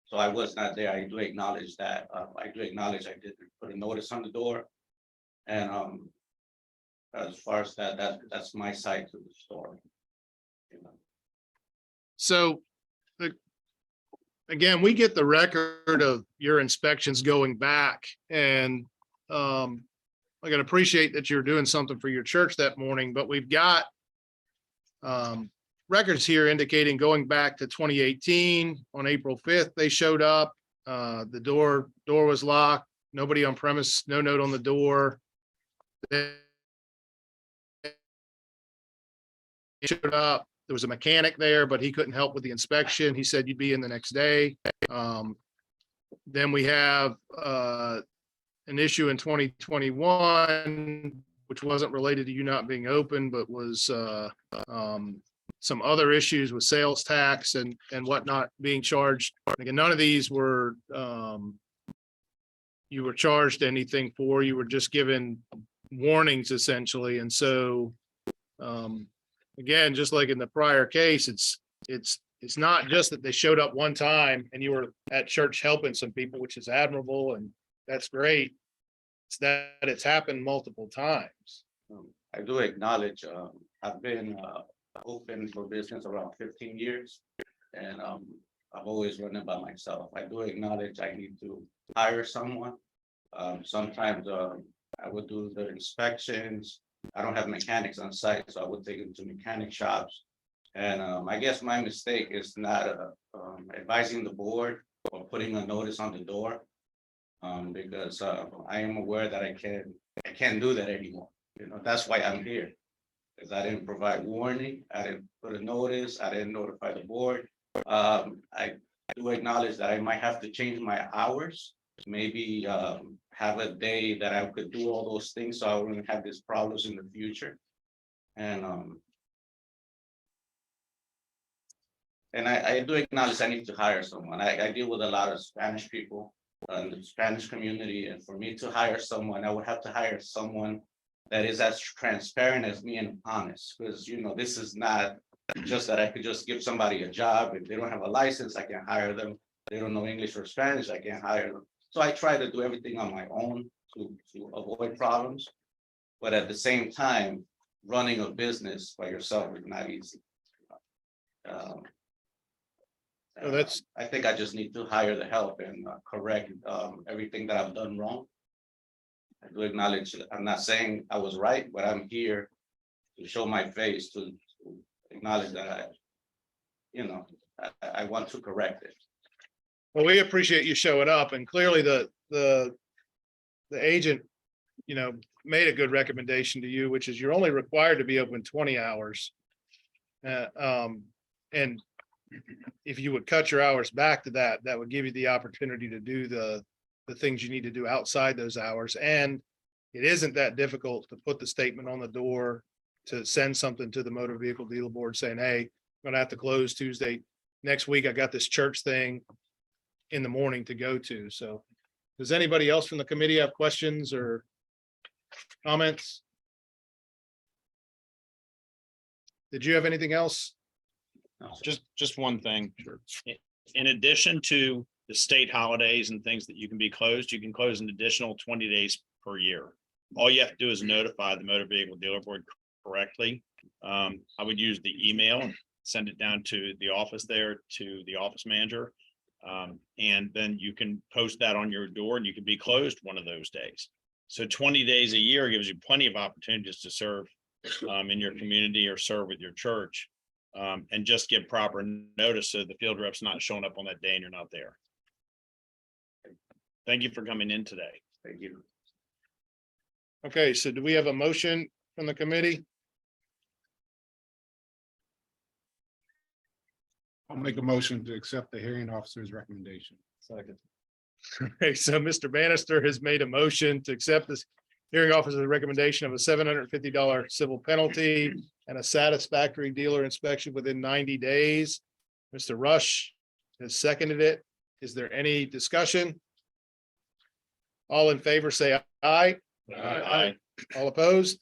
[SPEAKER 10] So I was not there. I do acknowledge that. I do acknowledge I did put a notice on the door. And as far as that's my side to the story. You know.
[SPEAKER 4] So again, we get the record of your inspections going back, and I can appreciate that you're doing something for your church that morning, but we've got records here indicating going back to 2018, on April 5th, they showed up. The door was locked, nobody on premise, no note on the door. They showed up, there was a mechanic there, but he couldn't help with the inspection. He said you'd be in the next day. Then we have an issue in 2021, which wasn't related to you not being open, but was some other issues with sales tax and whatnot being charged. Again, none of these were you were charged anything for. You were just given warnings essentially. And so again, just like in the prior case, it's not just that they showed up one time and you were at church helping some people, which is admirable and that's great. It's that it's happened multiple times.
[SPEAKER 10] I do acknowledge I've been open for business around 15 years, and I've always run it by myself. I do acknowledge I need to hire someone. Sometimes I would do the inspections. I don't have mechanics on site, so I would take them to mechanic shops. And I guess my mistake is not advising the board or putting a notice on the door, because I am aware that I can't do that anymore. You know, that's why I'm here. Because I didn't provide warning, I didn't put a notice, I didn't notify the board. I do acknowledge that I might have to change my hours, maybe have a day that I could do all those things so I wouldn't have these problems in the future. And I do acknowledge I need to hire someone. I deal with a lot of Spanish people in the Spanish community, and for me to hire someone, I would have to hire someone that is as transparent as me and honest, because you know, this is not just that I could just give somebody a job. If they don't have a license, I can hire them. they don't know English or Spanish, I can't hire them. So I try to do everything on my own to avoid problems. But at the same time, running a business by yourself is not easy.
[SPEAKER 4] Oh, that's-
[SPEAKER 10] I think I just need to hire the help and correct everything that I've done wrong. I do acknowledge, that I'm not saying I was right, but I'm here to show my face, to acknowledge that I want to correct it.
[SPEAKER 4] Well, we appreciate you showing up, and clearly the agent, made a good recommendation to you, which is you're only required to be open 20 hours. And if you would cut your hours back to that, that would give you the opportunity to do the things you need to do outside those hours. And it isn't that difficult to put the statement on the door, to send something to the motor vehicle dealer board saying, hey, I'm gonna have to close Tuesday. Next week, I got this church thing in the morning to go to. So does anybody else from the committee have questions or comments? Did you have anything else?
[SPEAKER 7] Just one thing. In addition to the state holidays and things that you can be closed, you can close an additional 20 days per year. All you have to do is notify the motor vehicle dealer board correctly. I would use the email, send it down to the office there, to the office manager. And then you can post that on your door and you can be closed one of those days. So 20 days a year gives you plenty of opportunities to serve in your community or serve with your church. And just give proper notice so the field rep's not showing up on that day and you're not there. Thank you for coming in today.
[SPEAKER 10] Thank you.
[SPEAKER 4] Okay, so do we have a motion from the committee?
[SPEAKER 9] I'll make a motion to accept the hearing officer's recommendation.
[SPEAKER 11] Second.
[SPEAKER 4] Okay, so Mr. Bannister has made a motion to accept this hearing officer's recommendation of a $750 civil penalty and a satisfactory dealer inspection within 90 days. Mr. Rush has seconded it. Is there any discussion? All in favor, say aye.
[SPEAKER 7] Aye.
[SPEAKER 4] All opposed?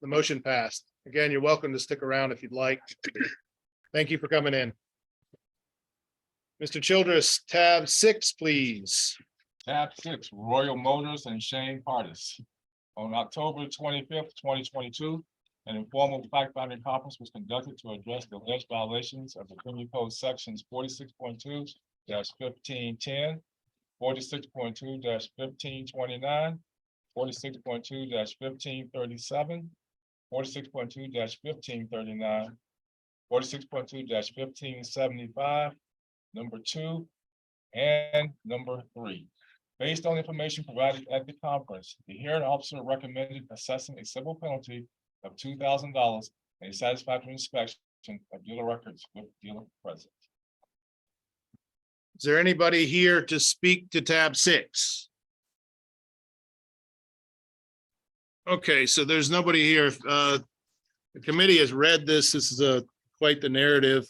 [SPEAKER 4] The motion passed. Again, you're welcome to stick around if you'd like. Thank you for coming in. Mr. Childress, tab 6, please.
[SPEAKER 3] Tab 6, Royal Motors and Shane Partis. On October 25th, 2022, an informal fact-finding conference was conducted to address the alleged violations of the Criminal Code sections 46.2-1510, 46.2-1529, 46.2-1537, 46.2-1539, 46.2-1575, number 2, and number 3. Based on information provided at the conference, the hearing officer recommended assessing a civil penalty of $2,000 and a satisfactory inspection of dealer records with dealer present.
[SPEAKER 4] Is there anybody here to speak to tab 6? Okay, so there's nobody here. The committee has read this. This is quite the narrative.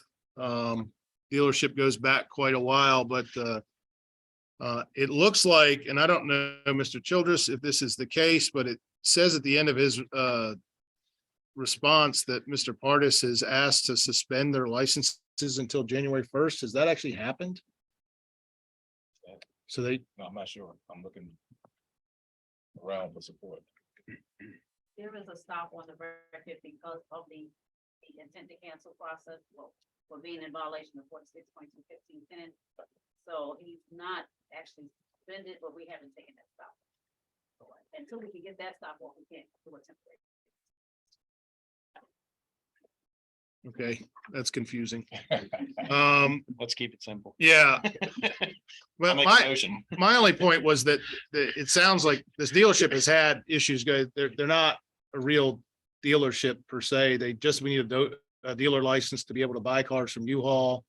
[SPEAKER 4] Dealership goes back quite a while, but it looks like, and I don't know, Mr. Childress, if this is the case, but it says at the end of his response that Mr. Partis has asked to suspend their licenses until January 1st. Has that actually happened? So they,
[SPEAKER 3] No, I'm not sure. I'm looking around for support.
[SPEAKER 1] There is a stop on the record because of the intent to cancel process for being in violation of 46.21510. So he's not actually suspended, but we haven't taken that stop. So until we can get that stop, what we can't do a temporary.
[SPEAKER 4] okay, that's confusing.
[SPEAKER 7] Let's keep it simple.
[SPEAKER 4] Yeah. Well,
[SPEAKER 7] I'll make a motion.
[SPEAKER 4] my only point was that it sounds like this dealership has had issues, guys. They're not a real dealership per se. They just, we need a dealer license to be able to buy cars from U-Haul.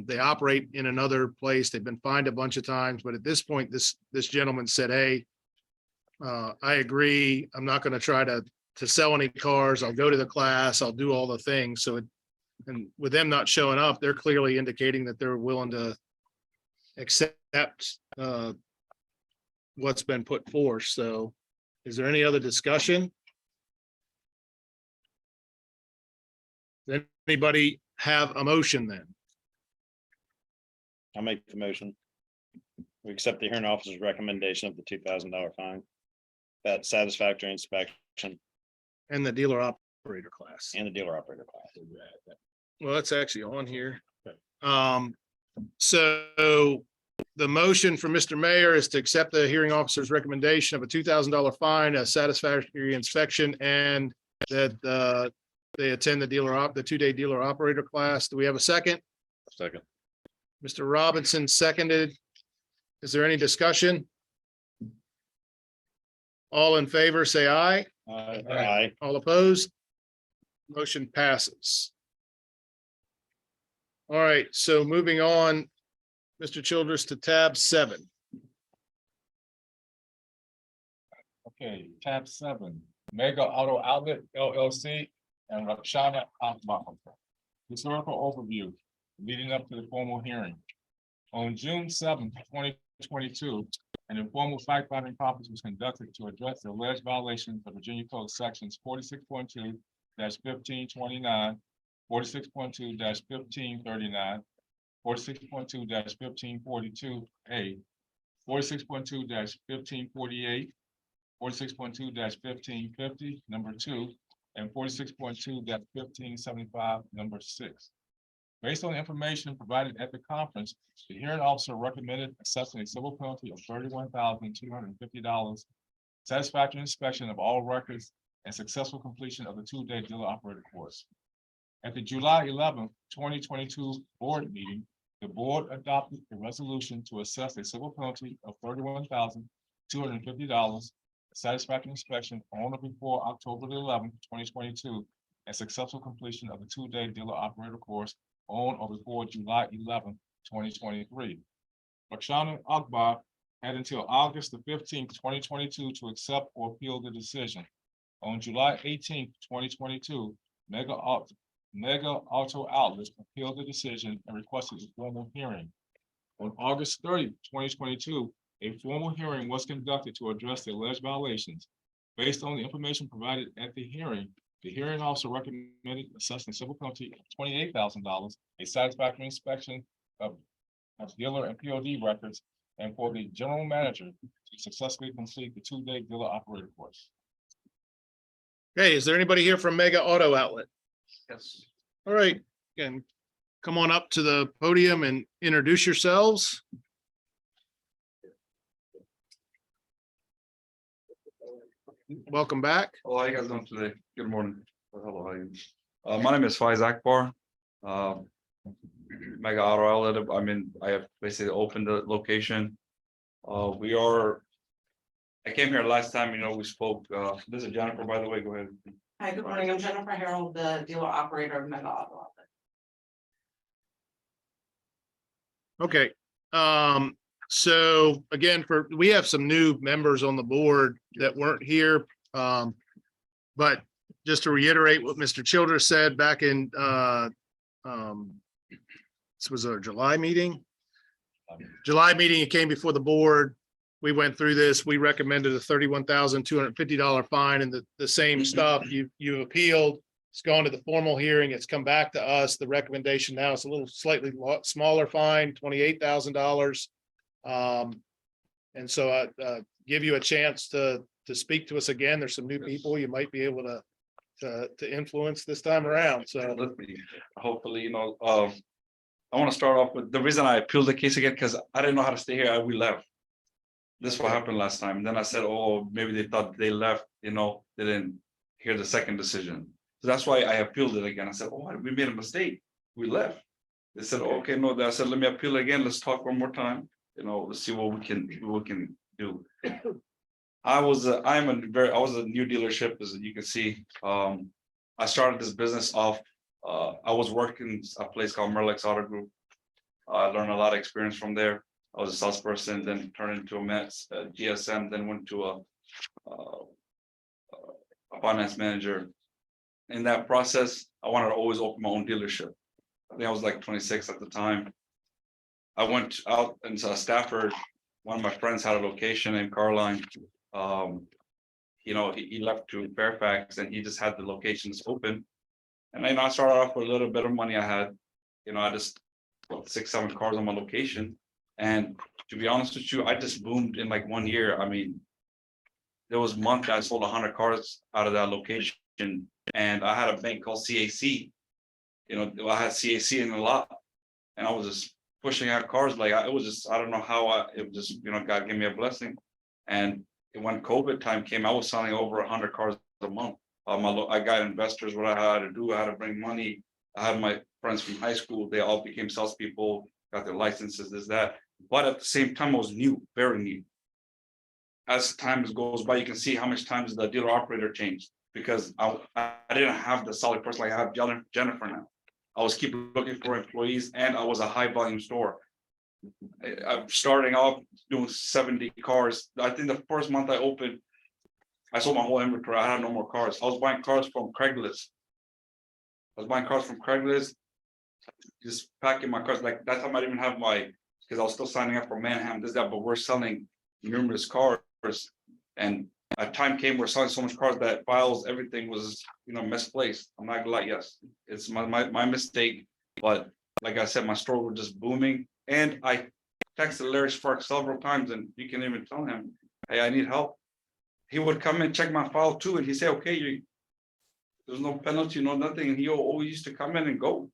[SPEAKER 4] They operate in another place. They've been fined a bunch of times, but at this point, this gentleman said, hey, I agree. I'm not going to try to sell any cars. I'll go to the class. I'll do all the things. So and with them not showing up, they're clearly indicating that they're willing to accept what's been put forth. So is there any other discussion? Does anybody have a motion then?
[SPEAKER 7] I'll make the motion. We accept the hearing officer's recommendation of the $2,000 fine. That satisfactory inspection
[SPEAKER 4] And the dealer operator class.
[SPEAKER 7] and the dealer operator class.
[SPEAKER 4] Well, that's actually on here. So the motion for Mr. Mayor is to accept the hearing officer's recommendation of a $2,000 fine, a satisfactory inspection, and that they attend the the 2-day dealer operator class. Do we have a second?
[SPEAKER 8] Second.
[SPEAKER 4] Mr. Robinson seconded. Is there any discussion? All in favor, say aye.
[SPEAKER 7] Aye.
[SPEAKER 4] All opposed? Motion passes. All right, so moving on, Mr. Childress, to tab 7.
[SPEAKER 3] Okay, tab 7, Mega Auto Outlet LLC and Rakshana Akbar. Historical overview leading up to the formal hearing. On June 7th, 2022, an informal fact-finding conference was conducted to address the alleged violations of Virginia Code sections 46.2-1529, 46.2-1539, 46.2-1542A, 46.2-1548, 46.2-1550, number 2, and 46.2-1575, number 6. Based on the information provided at the conference, the hearing officer recommended assessing a civil penalty of $31,250, satisfactory inspection of all records, and successful completion of the 2-day dealer operator course. At the July 11th, 2022 board meeting, the board adopted a resolution to assess a civil penalty of $31,250, satisfactory inspection on or before October 11th, 2022, and successful completion of the 2-day dealer operator course on or before July 11th, 2023. Rakshana Akbar had until August the 15th, 2022 to accept or appeal the decision. On July 18th, 2022, Mega Auto Outlet appealed the decision and requested a formal hearing. On August 30th, 2022, a formal hearing was conducted to address the alleged violations. Based on the information provided at the hearing officer recommended assessing a civil penalty of $28,000, a satisfactory inspection of dealer and POD records, and for the general manager to successfully complete the 2-day dealer operator course.
[SPEAKER 4] Okay, is there anybody here from Mega Auto Outlet?
[SPEAKER 3] Yes.
[SPEAKER 4] All right, again, come on up to the podium and introduce yourselves. Welcome back.
[SPEAKER 13] Hello, how you guys doing today? Good morning. Hello, how are you? My name is Faiz Akbar. Mega Auto Outlet. I have basically opened the location. I came here last time, we spoke. This is Jennifer, by the way. Go ahead.
[SPEAKER 14] Hi, good morning. I'm Jennifer Harold, the dealer operator of Mega Auto Outlet.
[SPEAKER 4] Okay, so again, we have some new members on the board that weren't here. But just to reiterate what Mr. Childress said back in, this was our July meeting. It came before the board. We went through this. We recommended a $31,250 fine and the same stuff. You appealed. It's gone to the formal hearing. It's come back to us. The recommendation now is a little slightly smaller fine, $28,000. And so I give you a chance to speak to us again. There's some new people you might be able to influence this time around. So
[SPEAKER 13] Hopefully, I want to start off with the reason I appealed the case again, because I didn't know how to stay here. We left. This is what happened last time. And then I said, oh, maybe they thought they left, they didn't hear the second decision. So that's why I appealed it again. I said, oh, we made a mistake. We left. They said, okay, no. I said, let me appeal again. Let's talk one more time. Let's see what we can do. I was a new dealership, as you can see. I started this business off. I was working a place called Merlex Auto Group. I learned a lot of experience from there. I was a salesperson, then turned into a GSM, then went to a finance manager. In that process, I wanted to always open my own dealership. I think I was like 26 at the time. I went out into Stafford. One of my friends had a location named Carline. He left to Fairfax and he just had the locations open. And I started off with a little bit of money I had. I just 6, 7 cars on my location. And to be honest with you, I just boomed in like 1 year. I mean, there was a month that I sold 100 cars out of that location, and I had a bank called CAC. You know, I had CAC in a lot, and I was just pushing out cars like it was just, I don't know how it was just, you know, God gave me a blessing. And when COVID time came, I was selling over 100 cars a month. I got investors, what I had to do, I had to bring money. I had my friends from high school, they all became salespeople, got their licenses, this, that. But at the same time, I was new, very new. As time goes by, you can see how much times the dealer operator changed, because I didn't have the solid person like I have Jennifer now. I was keep looking for employees, and I was a high volume store. I'm starting off doing 70 cars. I think the first month I opened, I sold my whole inventory. I had no more cars. I was buying cars from Craigslist. Just packing my cars. Like that time I didn't even have because I was still signing up for Manham, this, that, but we're selling numerous cars. And a time came we're selling so much cars that files, everything was, you know, misplaced. I'm not gonna lie, yes, it's my mistake. But like I said, my store was just booming. And I texted Larry Sparks several times, and you can even tell him, hey, I need help. He would come and check my file too, and he said, okay, there's no penalty, no nothing. And he always used to come in and go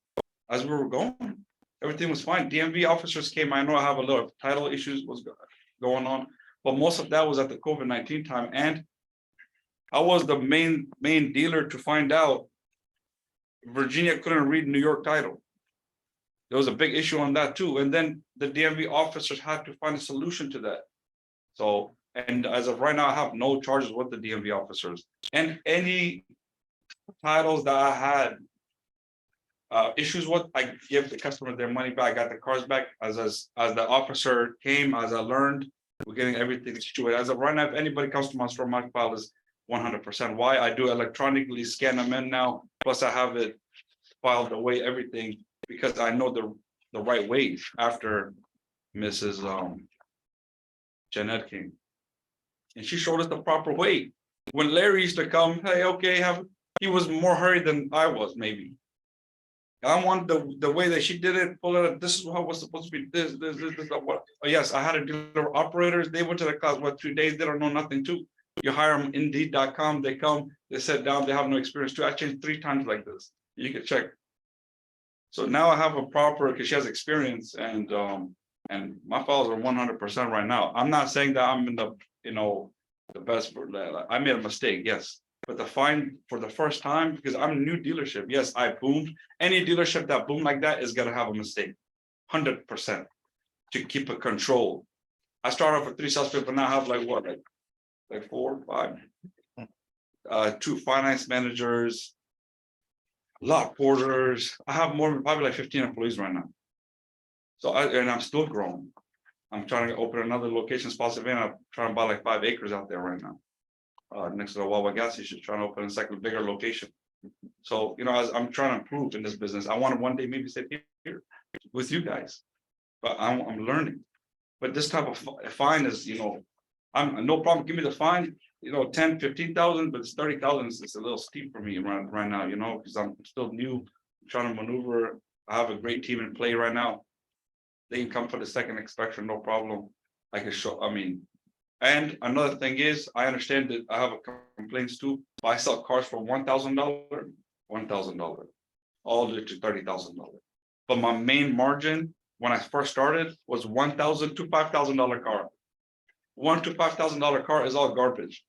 [SPEAKER 13] as we were going. Everything was fine. DMV officers came. I know I have a lot of title issues was going on, but most of that was at the COVID-19 time. And I was the main dealer to find out Virginia couldn't read New York title. There was a big issue on that too. And then the DMV officers had to find a solution to that. So, and as of right now, I have no charges with the DMV officers. And any titles that I had issues with, I give the customer their money back. I got the cars back as the officer came, as I learned, we're getting everything situated. As of right now, if anybody comes to my store, my file is 100%. Why? I do electronically scan them in now. Plus I have it filed away, everything, because I know the right way after Mrs. Jeanette came. And she showed us the proper way. When Larry used to come, hey, okay, he was more hurried than I was, maybe. I want the way that she did it, pull it up. This is how it was supposed to be. This, what? Oh, yes, I had to do operators. They went to the class, 2 days, they don't know nothing too. You hire them, Indeed.com, they come, they sit down, they have no experience too. I changed 3 times like this. You can check. So now I have a proper, because she has experience, and my files are 100% right now. I'm not saying that I'm in the, you know, the best for that. I made a mistake, yes. But to find for the first time, because I'm a new dealership, yes, I boomed. Any dealership that boomed like that is gonna have a mistake, 100%, to keep it controlled. I started off with 3 salespeople, now I have like what, like 4 or 5, 2 finance managers, lot porters. I have probably like 15 employees right now. So and I'm still growing. I'm trying to open another location, Spotsylvania. I'm trying to buy like 5 acres out there right now. Next to the Wawa gas station, trying to open a second bigger location. So, you know, as I'm trying to improve in this business, I want to one day maybe sit here with you guys, but I'm learning. But this type of fine is, you know, I'm no problem. Give me the fine, you know, 10, 15,000, but it's 30,000. It's a little steep for me right now, you know, because I'm still new, trying to maneuver. I have a great team in play right now. They can come for the second inspection, no problem. I can show, I mean, and another thing is, I understand that I have complaints too. I sell cars for $1,000, all the way to $30,000. But my main margin when I first started was $1,000 to $5,000 car. $1,000 to $5,000 car is all garbage.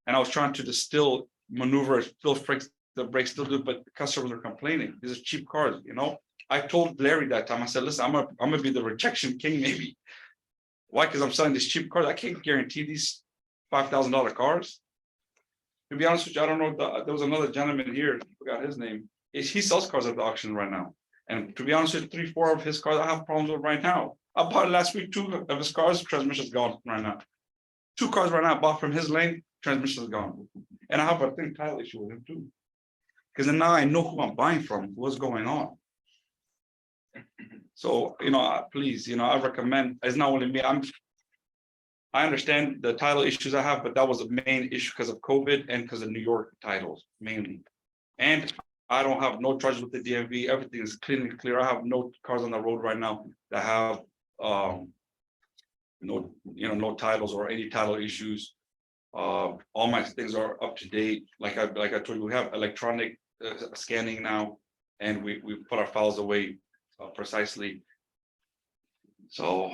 [SPEAKER 13] And I was trying to still maneuver, still fix the brakes, still do, but customers are complaining. These are cheap cars, you know. I told Larry that time, I said, listen, I'm gonna be the rejection king, maybe. Why? Because I'm selling these cheap cars. I can't guarantee these $5,000 cars. To be honest with you, I don't know. There was another gentleman here, I forgot his name. He sells cars at the auction right now. And to be honest with you, 3, 4 of his cars I have problems with right now. I bought last week 2 of his cars, transmission's gone right now. 2 cars right now I bought from his lane, transmission's gone. And I have a title issue with him too. Because now I know who I'm buying from, what's going on. So, you know, please, you know, I recommend, it's not only me, I understand the title issues I have, but that was a main issue because of COVID and because of New York titles mainly. And I don't have no charges with the DMV. Everything is clean and clear. I have no cars on the road right now that have no titles or any title issues. All my things are up to date. Like I told you, we have electronic scanning now, and we put our files away precisely. So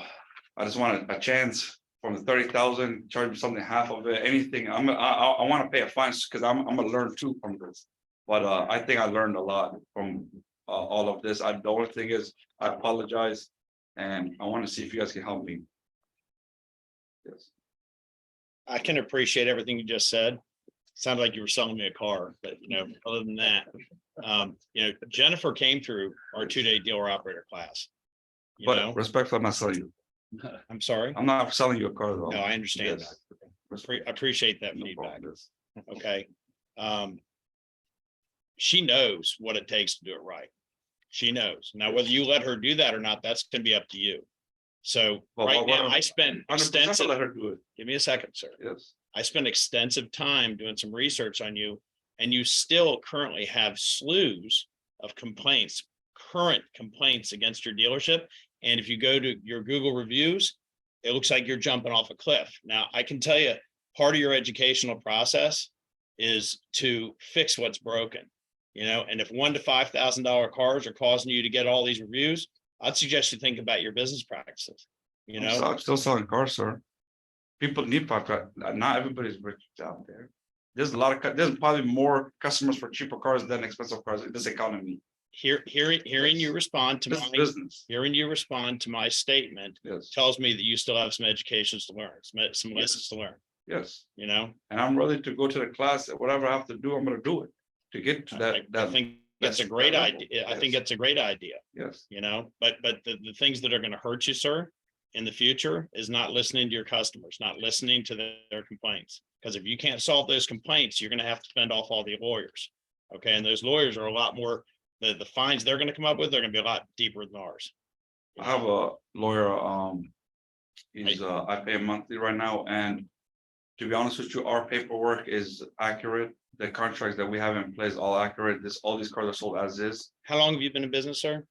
[SPEAKER 13] I just want a chance from the 30,000, charge me something half of it, anything. I want to pay a fine because I'm gonna learn too from this. But I think I learned a lot from all of this. The only thing is I apologize, and I want to see if you guys can help me. Yes.
[SPEAKER 7] I can appreciate everything you just said. Sounded like you were selling me a car, but other than that, Jennifer came through our 2-day dealer operator class.
[SPEAKER 13] But respectfully, I'm not selling you.
[SPEAKER 7] I'm sorry.
[SPEAKER 13] I'm not selling you a car though.
[SPEAKER 7] No, I understand
[SPEAKER 13] Yes.
[SPEAKER 7] that. I appreciate that
[SPEAKER 13] No
[SPEAKER 7] feedback.
[SPEAKER 13] problem. Yes.
[SPEAKER 7] Okay. She knows what it takes to do it right. She knows. Now, whether you let her do that or not, that's gonna be up to you. So right now, I spent
[SPEAKER 13] 100%
[SPEAKER 7] extensive,
[SPEAKER 13] let her do it.
[SPEAKER 7] give me a second, sir.
[SPEAKER 13] Yes.
[SPEAKER 7] I spent extensive time doing some research on you, and you still currently have slews of complaints, current complaints against your dealership. And if you go to your Google reviews, it looks like you're jumping off a cliff. Now, I can tell you, part of your educational process is to fix what's broken, and if $1,000 to $5,000 cars are causing you to get all these reviews, I'd suggest you think about your business practices,
[SPEAKER 13] I'm still selling cars, sir. People need podcast. Not everybody's rich out there. There's there's probably more customers for cheaper cars than expensive cars in this economy.
[SPEAKER 7] Hearing you respond to
[SPEAKER 13] This is
[SPEAKER 7] my
[SPEAKER 13] business.
[SPEAKER 7] hearing you respond to my statement
[SPEAKER 13] Yes,
[SPEAKER 7] tells me that you still have some educations to learn, some lessons to learn,
[SPEAKER 13] yes.
[SPEAKER 7] you know?
[SPEAKER 13] And I'm ready to go to the class. Whatever I have to do, I'm gonna do it to get to that.
[SPEAKER 7] I think that's a great
[SPEAKER 13] that level.
[SPEAKER 7] idea. I think
[SPEAKER 13] Yes.
[SPEAKER 7] it's a great idea,
[SPEAKER 13] Yes,
[SPEAKER 7] but the things that are gonna hurt you, sir, in the future is not listening to your customers, not listening to their complaints. Because if you can't solve those complaints, you're gonna have to fend off all the lawyers. Okay, and those lawyers are a lot more, the fines they're gonna come up with, they're gonna be a lot deeper than ours.
[SPEAKER 13] I have a lawyer. He's I pay him monthly right now, and to be honest with you, our paperwork is accurate. The contracts that we have in place all accurate. All these cars are sold as is.
[SPEAKER 7] How long have you been in business, sir?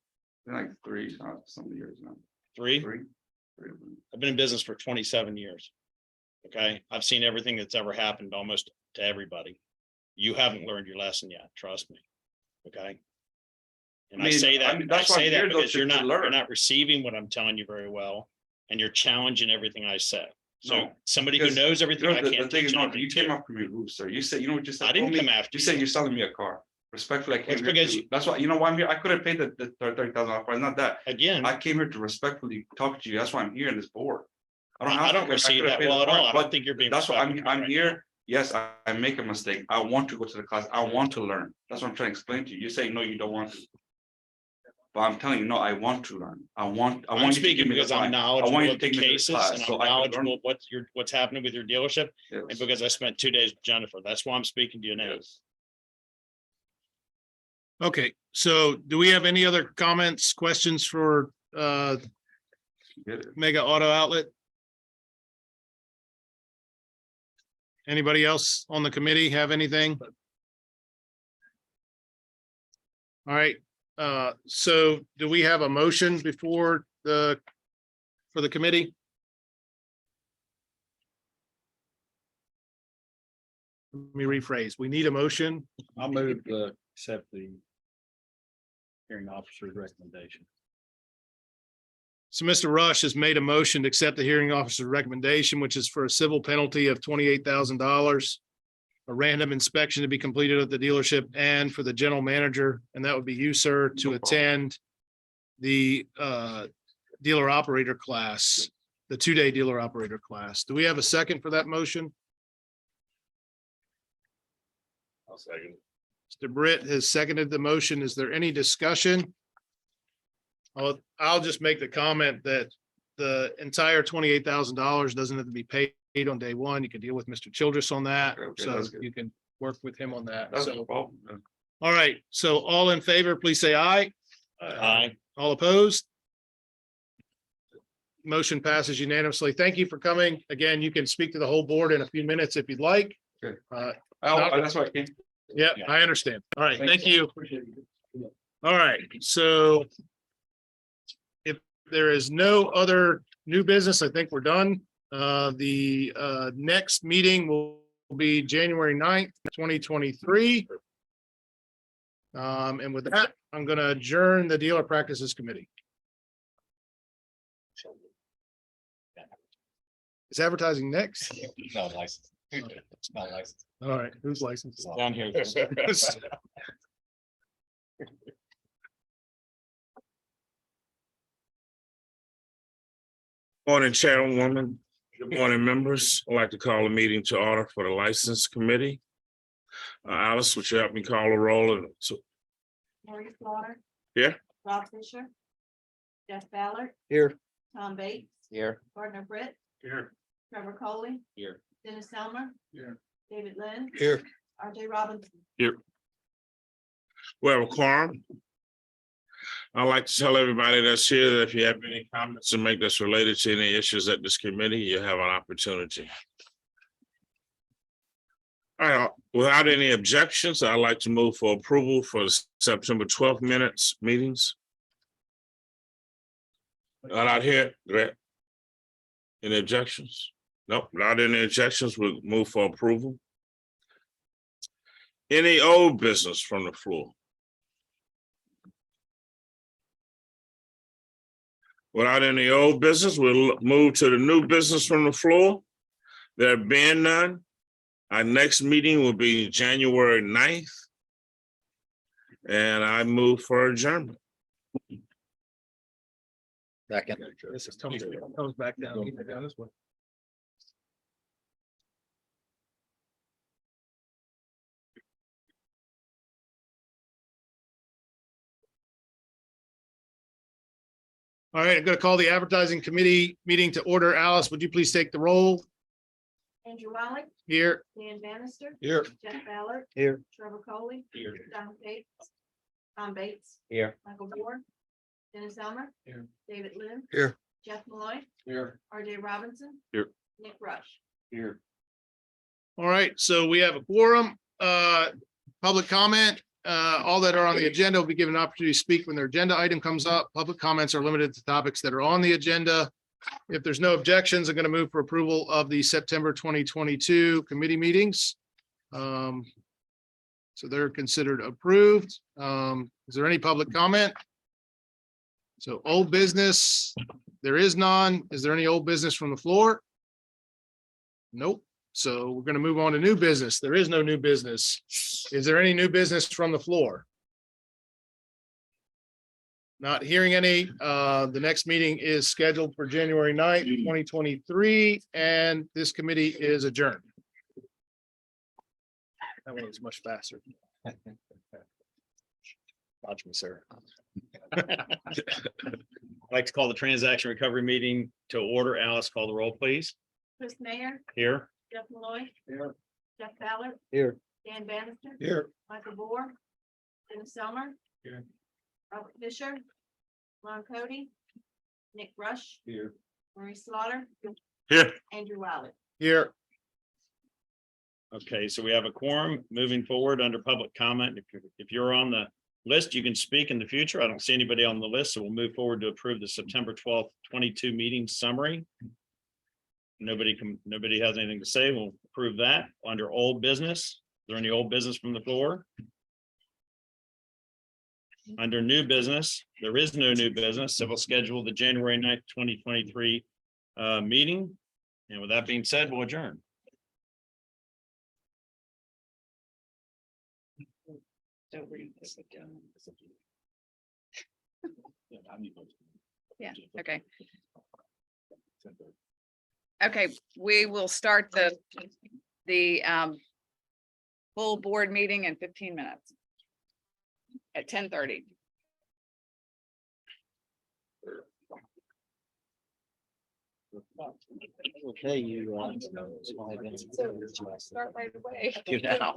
[SPEAKER 13] Like 3 some years now.
[SPEAKER 7] 3?
[SPEAKER 13] 3.
[SPEAKER 7] I've been in business for 27 years. Okay, I've seen everything that's ever happened almost to everybody. You haven't learned your lesson yet, trust me. Okay. And I say that, I
[SPEAKER 13] that's why I'm
[SPEAKER 7] say that
[SPEAKER 13] here, though,
[SPEAKER 7] because
[SPEAKER 13] to
[SPEAKER 7] you're
[SPEAKER 13] learn.
[SPEAKER 7] not receiving what I'm telling you very well, and you're challenging everything I say. So
[SPEAKER 13] No,
[SPEAKER 7] somebody who
[SPEAKER 13] because,
[SPEAKER 7] knows everything I
[SPEAKER 13] The
[SPEAKER 7] can't
[SPEAKER 13] thing is,
[SPEAKER 7] teach
[SPEAKER 13] no,
[SPEAKER 7] anything
[SPEAKER 13] you came
[SPEAKER 7] to.
[SPEAKER 13] after me, rude, sir. You said, you know what you said?
[SPEAKER 7] I didn't
[SPEAKER 13] Told me-
[SPEAKER 7] come after
[SPEAKER 13] You
[SPEAKER 7] you.
[SPEAKER 13] said you're selling me a car. Respectfully, I came
[SPEAKER 7] That's
[SPEAKER 13] here
[SPEAKER 7] because
[SPEAKER 13] to- that's why, you know why I'm here. I could have paid the $30,000 price, not that.
[SPEAKER 7] Again,
[SPEAKER 13] I came here to respectfully talk to you. That's why I'm here in this board.
[SPEAKER 7] I don't receive that well at all. I don't think you're being.
[SPEAKER 13] That's why
[SPEAKER 7] respectful
[SPEAKER 13] I'm
[SPEAKER 7] right
[SPEAKER 13] here. Yes, I make a mistake. I want to go to the class. I want to learn. That's what I'm trying to explain to you. You say, no, you don't want to. But I'm telling you, no, I want to learn. I want
[SPEAKER 7] I'm
[SPEAKER 13] you to give
[SPEAKER 7] speaking
[SPEAKER 13] me the
[SPEAKER 7] because I'm
[SPEAKER 13] time. I
[SPEAKER 7] knowledgeable
[SPEAKER 13] want you to
[SPEAKER 7] of the
[SPEAKER 13] take me to the
[SPEAKER 7] cases
[SPEAKER 13] class
[SPEAKER 7] and
[SPEAKER 13] so
[SPEAKER 7] I'm
[SPEAKER 13] I can learn.
[SPEAKER 7] knowledgeable of what's happening with your dealership. And
[SPEAKER 13] Yes,
[SPEAKER 7] because I spent 2 days with Jennifer, that's why I'm speaking to you now.
[SPEAKER 13] yes.
[SPEAKER 4] Okay, so do we have any other comments, questions for
[SPEAKER 13] Get it.
[SPEAKER 4] Mega Auto Outlet? Anybody else on the committee have anything? All right, so do we have a motion for the committee? Let me rephrase. We need a motion.
[SPEAKER 11] I'll move to accept the hearing officer's recommendation.
[SPEAKER 4] So Mr. Rush has made a motion to accept the hearing officer's recommendation, which is for a civil penalty of $28,000. A random inspection to be completed at the dealership and for the general manager, and that would be you, sir, to attend the dealer operator class, the 2-day dealer operator class. Do we have a second for that motion?
[SPEAKER 8] I'll second.
[SPEAKER 4] Mr. Britt has seconded the motion. Is there any discussion? I'll just make the comment that the entire $28,000 doesn't have to be paid on day one. You can deal with Mr. Childress on that.
[SPEAKER 13] Okay,
[SPEAKER 4] So
[SPEAKER 13] that's good.
[SPEAKER 4] you can work with him on that.
[SPEAKER 13] That's
[SPEAKER 4] So,
[SPEAKER 13] no problem.
[SPEAKER 4] all right. So all in favor, please say aye.
[SPEAKER 7] Aye.
[SPEAKER 4] All opposed? Motion passes unanimously. Thank you for coming. Again, you can speak to the whole board in a few minutes if you'd like.
[SPEAKER 13] Okay.
[SPEAKER 4] Uh,
[SPEAKER 13] That's why I came.
[SPEAKER 4] Yeah, I understand. All right, thank you. All right, so if there is no other new business, I think we're done. The next meeting will be January 9th, 2023. And with that, I'm gonna adjourn the Dealer Practices Committee. Is advertising next?
[SPEAKER 2] It's not licensed. It's not licensed.
[SPEAKER 4] All right, who's licensed?
[SPEAKER 2] Down here.
[SPEAKER 15] Morning, Chairwoman. Good morning, members. I'd like to call a meeting to order for the License Committee. Alice, would you help me call a roll? And so,
[SPEAKER 5] Maurice Slaughter.
[SPEAKER 15] Here.
[SPEAKER 5] Rob Fisher. Jeff Ballard.
[SPEAKER 2] Here.
[SPEAKER 5] Tom Bates.
[SPEAKER 2] Here.
[SPEAKER 5] Gardner Britt.
[SPEAKER 3] Here.
[SPEAKER 5] Trevor Coley.
[SPEAKER 2] Here.
[SPEAKER 5] Dennis Elmer.
[SPEAKER 3] Here.
[SPEAKER 5] David Lynn.
[SPEAKER 15] Here.
[SPEAKER 5] RJ Robinson.
[SPEAKER 15] We have a quorum. I'd like to tell everybody that's here that if you have any comments to make that's related to any issues at this committee, you have an opportunity. All right, without any objections, I'd like to move for approval for the September 12th meetings. Not here, Grant. Any objections? Nope, not any objections. We'll move for approval. Any old business from the floor? Without any old business, we'll move to the new business from the floor. There being none, our next meeting will be January 9th. And I move for adjournment.
[SPEAKER 2] Second.
[SPEAKER 4] This is Tony. Comes back down. Down this way. All right, I'm gonna call the advertising committee meeting to order. Alice, would you please take the roll?
[SPEAKER 5] Andrew Wiley.
[SPEAKER 4] Here.
[SPEAKER 5] Dan Bannister.
[SPEAKER 4] Here.
[SPEAKER 5] Jeff Ballard.
[SPEAKER 2] Here.
[SPEAKER 5] Trevor Coley.
[SPEAKER 2] Here.
[SPEAKER 5] Tom Bates.
[SPEAKER 2] Here.
[SPEAKER 5] Michael Moore. Dennis Elmer.
[SPEAKER 3] Here.
[SPEAKER 5] David Lynn.
[SPEAKER 15] Here.
[SPEAKER 5] Jeff Malloy.
[SPEAKER 3] Here.
[SPEAKER 5] RJ Robinson.
[SPEAKER 15] Here.
[SPEAKER 5] Nick Rush.
[SPEAKER 3] Here.
[SPEAKER 4] All right, so we have a quorum, public comment, all that are on the agenda will be given an opportunity to speak when their agenda item comes up. Public comments are limited to topics that are on the agenda. If there's no objections, I'm going to move for approval of the September 2022 committee meetings. So they're considered approved. Is there any public comment? So old business, there is none. Is there any old business from the floor? Nope. So we're going to move on to new business. There is no new business. Is there any new business from the floor? Not hearing any. The next meeting is scheduled for January 9th, 2023, and this committee is adjourned. That one was much faster.
[SPEAKER 7] Watch me, sir. I'd like to call the transaction recovery meeting to order. Alice, call the roll, please.
[SPEAKER 5] Chris Mayer.
[SPEAKER 7] Here.
[SPEAKER 5] Jeff Malloy.
[SPEAKER 3] Here.
[SPEAKER 5] Jeff Ballard.
[SPEAKER 2] Here.
[SPEAKER 5] Dan Bannister.
[SPEAKER 4] Here.
[SPEAKER 5] Michael Moore. Dennis Elmer.
[SPEAKER 3] Here.
[SPEAKER 5] Robert Fisher. Ron Cody. Nick Rush.
[SPEAKER 3] Here.
[SPEAKER 5] Maurice Slaughter.
[SPEAKER 15] Here.
[SPEAKER 5] Andrew Wiley.
[SPEAKER 4] Here.
[SPEAKER 7] Okay, so we have a quorum moving forward under public comment. If you're on the list, you can speak in the future. I don't see anybody on the list, so we'll move forward to approve the September 12th, 22 meeting summary. Nobody has anything to say. We'll approve that under old business. Is there any old business from the floor? Under new business, there is no new business, so we'll schedule the January 9th, 2023 meeting. And with that being said, we'll adjourn.
[SPEAKER 14] Don't read this again.
[SPEAKER 16] Yeah, okay. Okay, we will start the full board meeting in 15 minutes. At 10:30.
[SPEAKER 2] Okay, you.
[SPEAKER 16] Start right away.
[SPEAKER 2] Do now.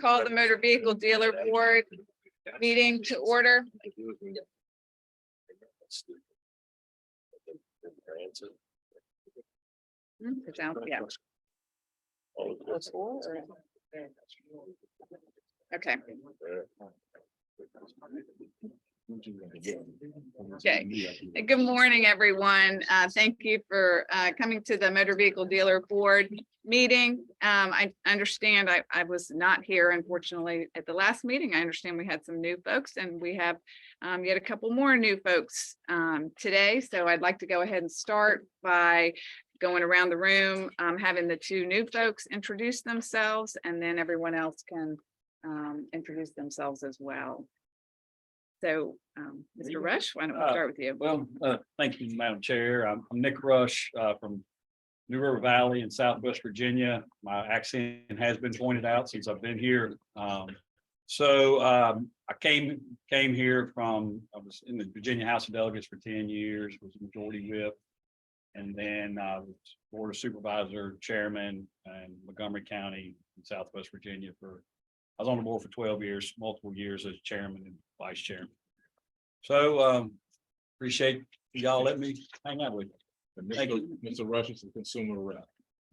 [SPEAKER 16] Call the Motor Vehicle Dealer Board meeting to order. It's out, yeah. Okay. Okay. Good morning, everyone. Thank you for coming to the Motor Vehicle Dealer Board meeting. I understand I was not here, unfortunately, at the last meeting. I understand we had some new folks, and we have yet a couple more new folks today. So I'd like to go ahead and start by going around the room, having the two new folks introduce themselves, and then everyone else can introduce themselves as well. So, Mr. Rush, why don't we start with you?
[SPEAKER 11] Well, thank you, Madam Chair. I'm Nick Rush from New River Valley in Southwest Virginia. My accent has been pointed out since I've been here. I came here from, I was in the Virginia House of Delegates for 10 years, was a majority whip. And then I was Board of Supervisor, Chairman in Montgomery County in Southwest Virginia I was on the board for 12 years, multiple years as chairman and vice chairman. So appreciate y'all letting me hang out with you. Thank you.
[SPEAKER 3] Mr. Rush is a consumer rep.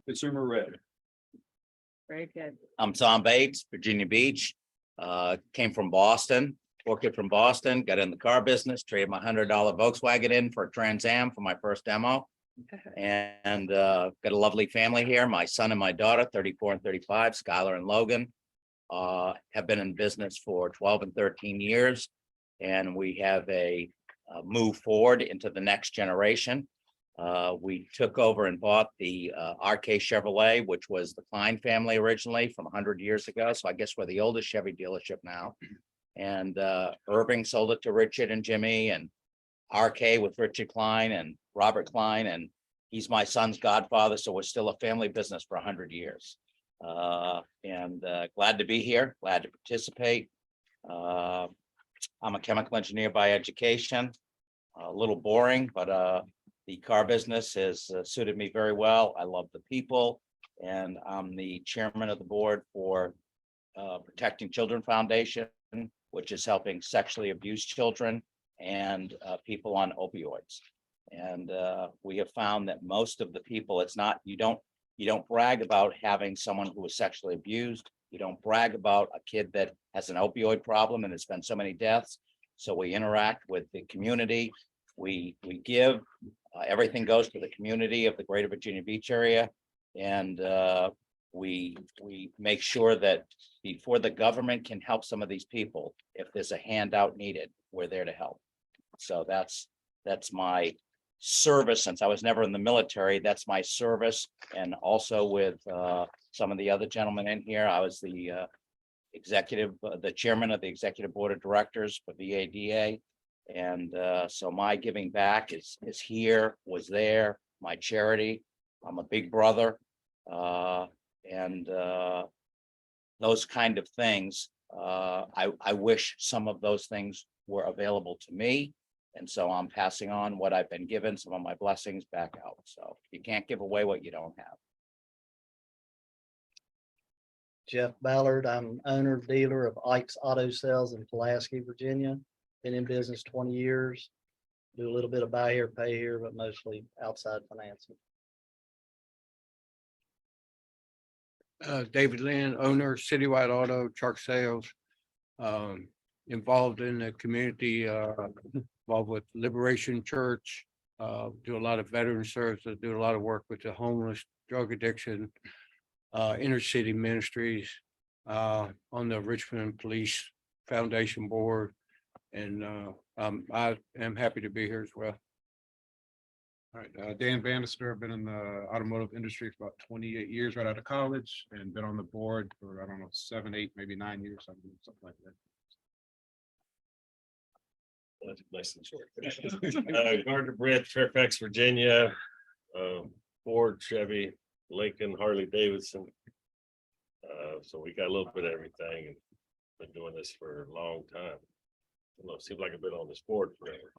[SPEAKER 11] Consumer rep.
[SPEAKER 16] Very good.
[SPEAKER 2] I'm Tom Bates, Virginia Beach. Came from Boston, worked from Boston, got in the car business, traded my $100 Volkswagen in for a Trans Am for my first demo. And got a lovely family here. My son and my daughter, 34 and 35, Skylar and Logan, have been in business for 12 and 13 years. And we have a move forward into the next generation. We took over and bought the RK Chevrolet, which was the Klein family originally from 100 years ago. So I guess we're the oldest Chevy dealership now. And Irving sold it to Richard and Jimmy, and RK with Richard Klein and Robert Klein. And he's my son's godfather. So we're still a family business for 100 years. Glad to be here, glad to participate. I'm a chemical engineer by education, a little boring, but the car business has suited me very well. I love the people, and I'm the chairman of the board for Protecting Children Foundation, which is helping sexually abused children and people on opioids. And we have found that most of the people, it's not, you don't brag about having someone who was sexually abused. You don't brag about a kid that has an opioid problem and there's been so many deaths. So we interact with the community. We give, everything goes to the community of the greater Virginia Beach area. And we make sure that before the government can help some of these people, if there's a handout needed, we're there to help. So that's my service. Since I was never in the military, that's my service. And also with some of the other gentlemen in here, I was the chairman of the executive board of directors for VADA. And so my giving back is here, was there, my charity. I'm a big brother. And those kind of things. I wish some of those things were available to me. And so I'm passing on what I've been given, some of my blessings back out. So you can't give away what you don't have.
[SPEAKER 17] Jeff Ballard, I'm owner dealer of Ike's Auto Sales in Pulaski, Virginia. Been in business 20 years. Do a little bit of buy here, pay here, but mostly outside financing.
[SPEAKER 18] David Lynn, owner, Citywide Auto, truck sales. Involved in the community, involved with Liberation Church, do a lot of veteran services, do a lot of work with the homeless, drug addiction, inner city ministries, on the Richmond Police Foundation Board. And I am happy to be here as well.
[SPEAKER 9] All right, Dan Bannister, I've been in the automotive industry for about 28 years right out of college and been on the board for, I don't know, 7, 8, maybe 9 years, something like that.
[SPEAKER 8] That's nice and short. Gardner Brett, Fairfax, Virginia, Ford, Chevy, Lincoln, Harley Davidson. So we got a little bit of everything and been doing this for a long time. I don't know, it seems like I've been on this board forever.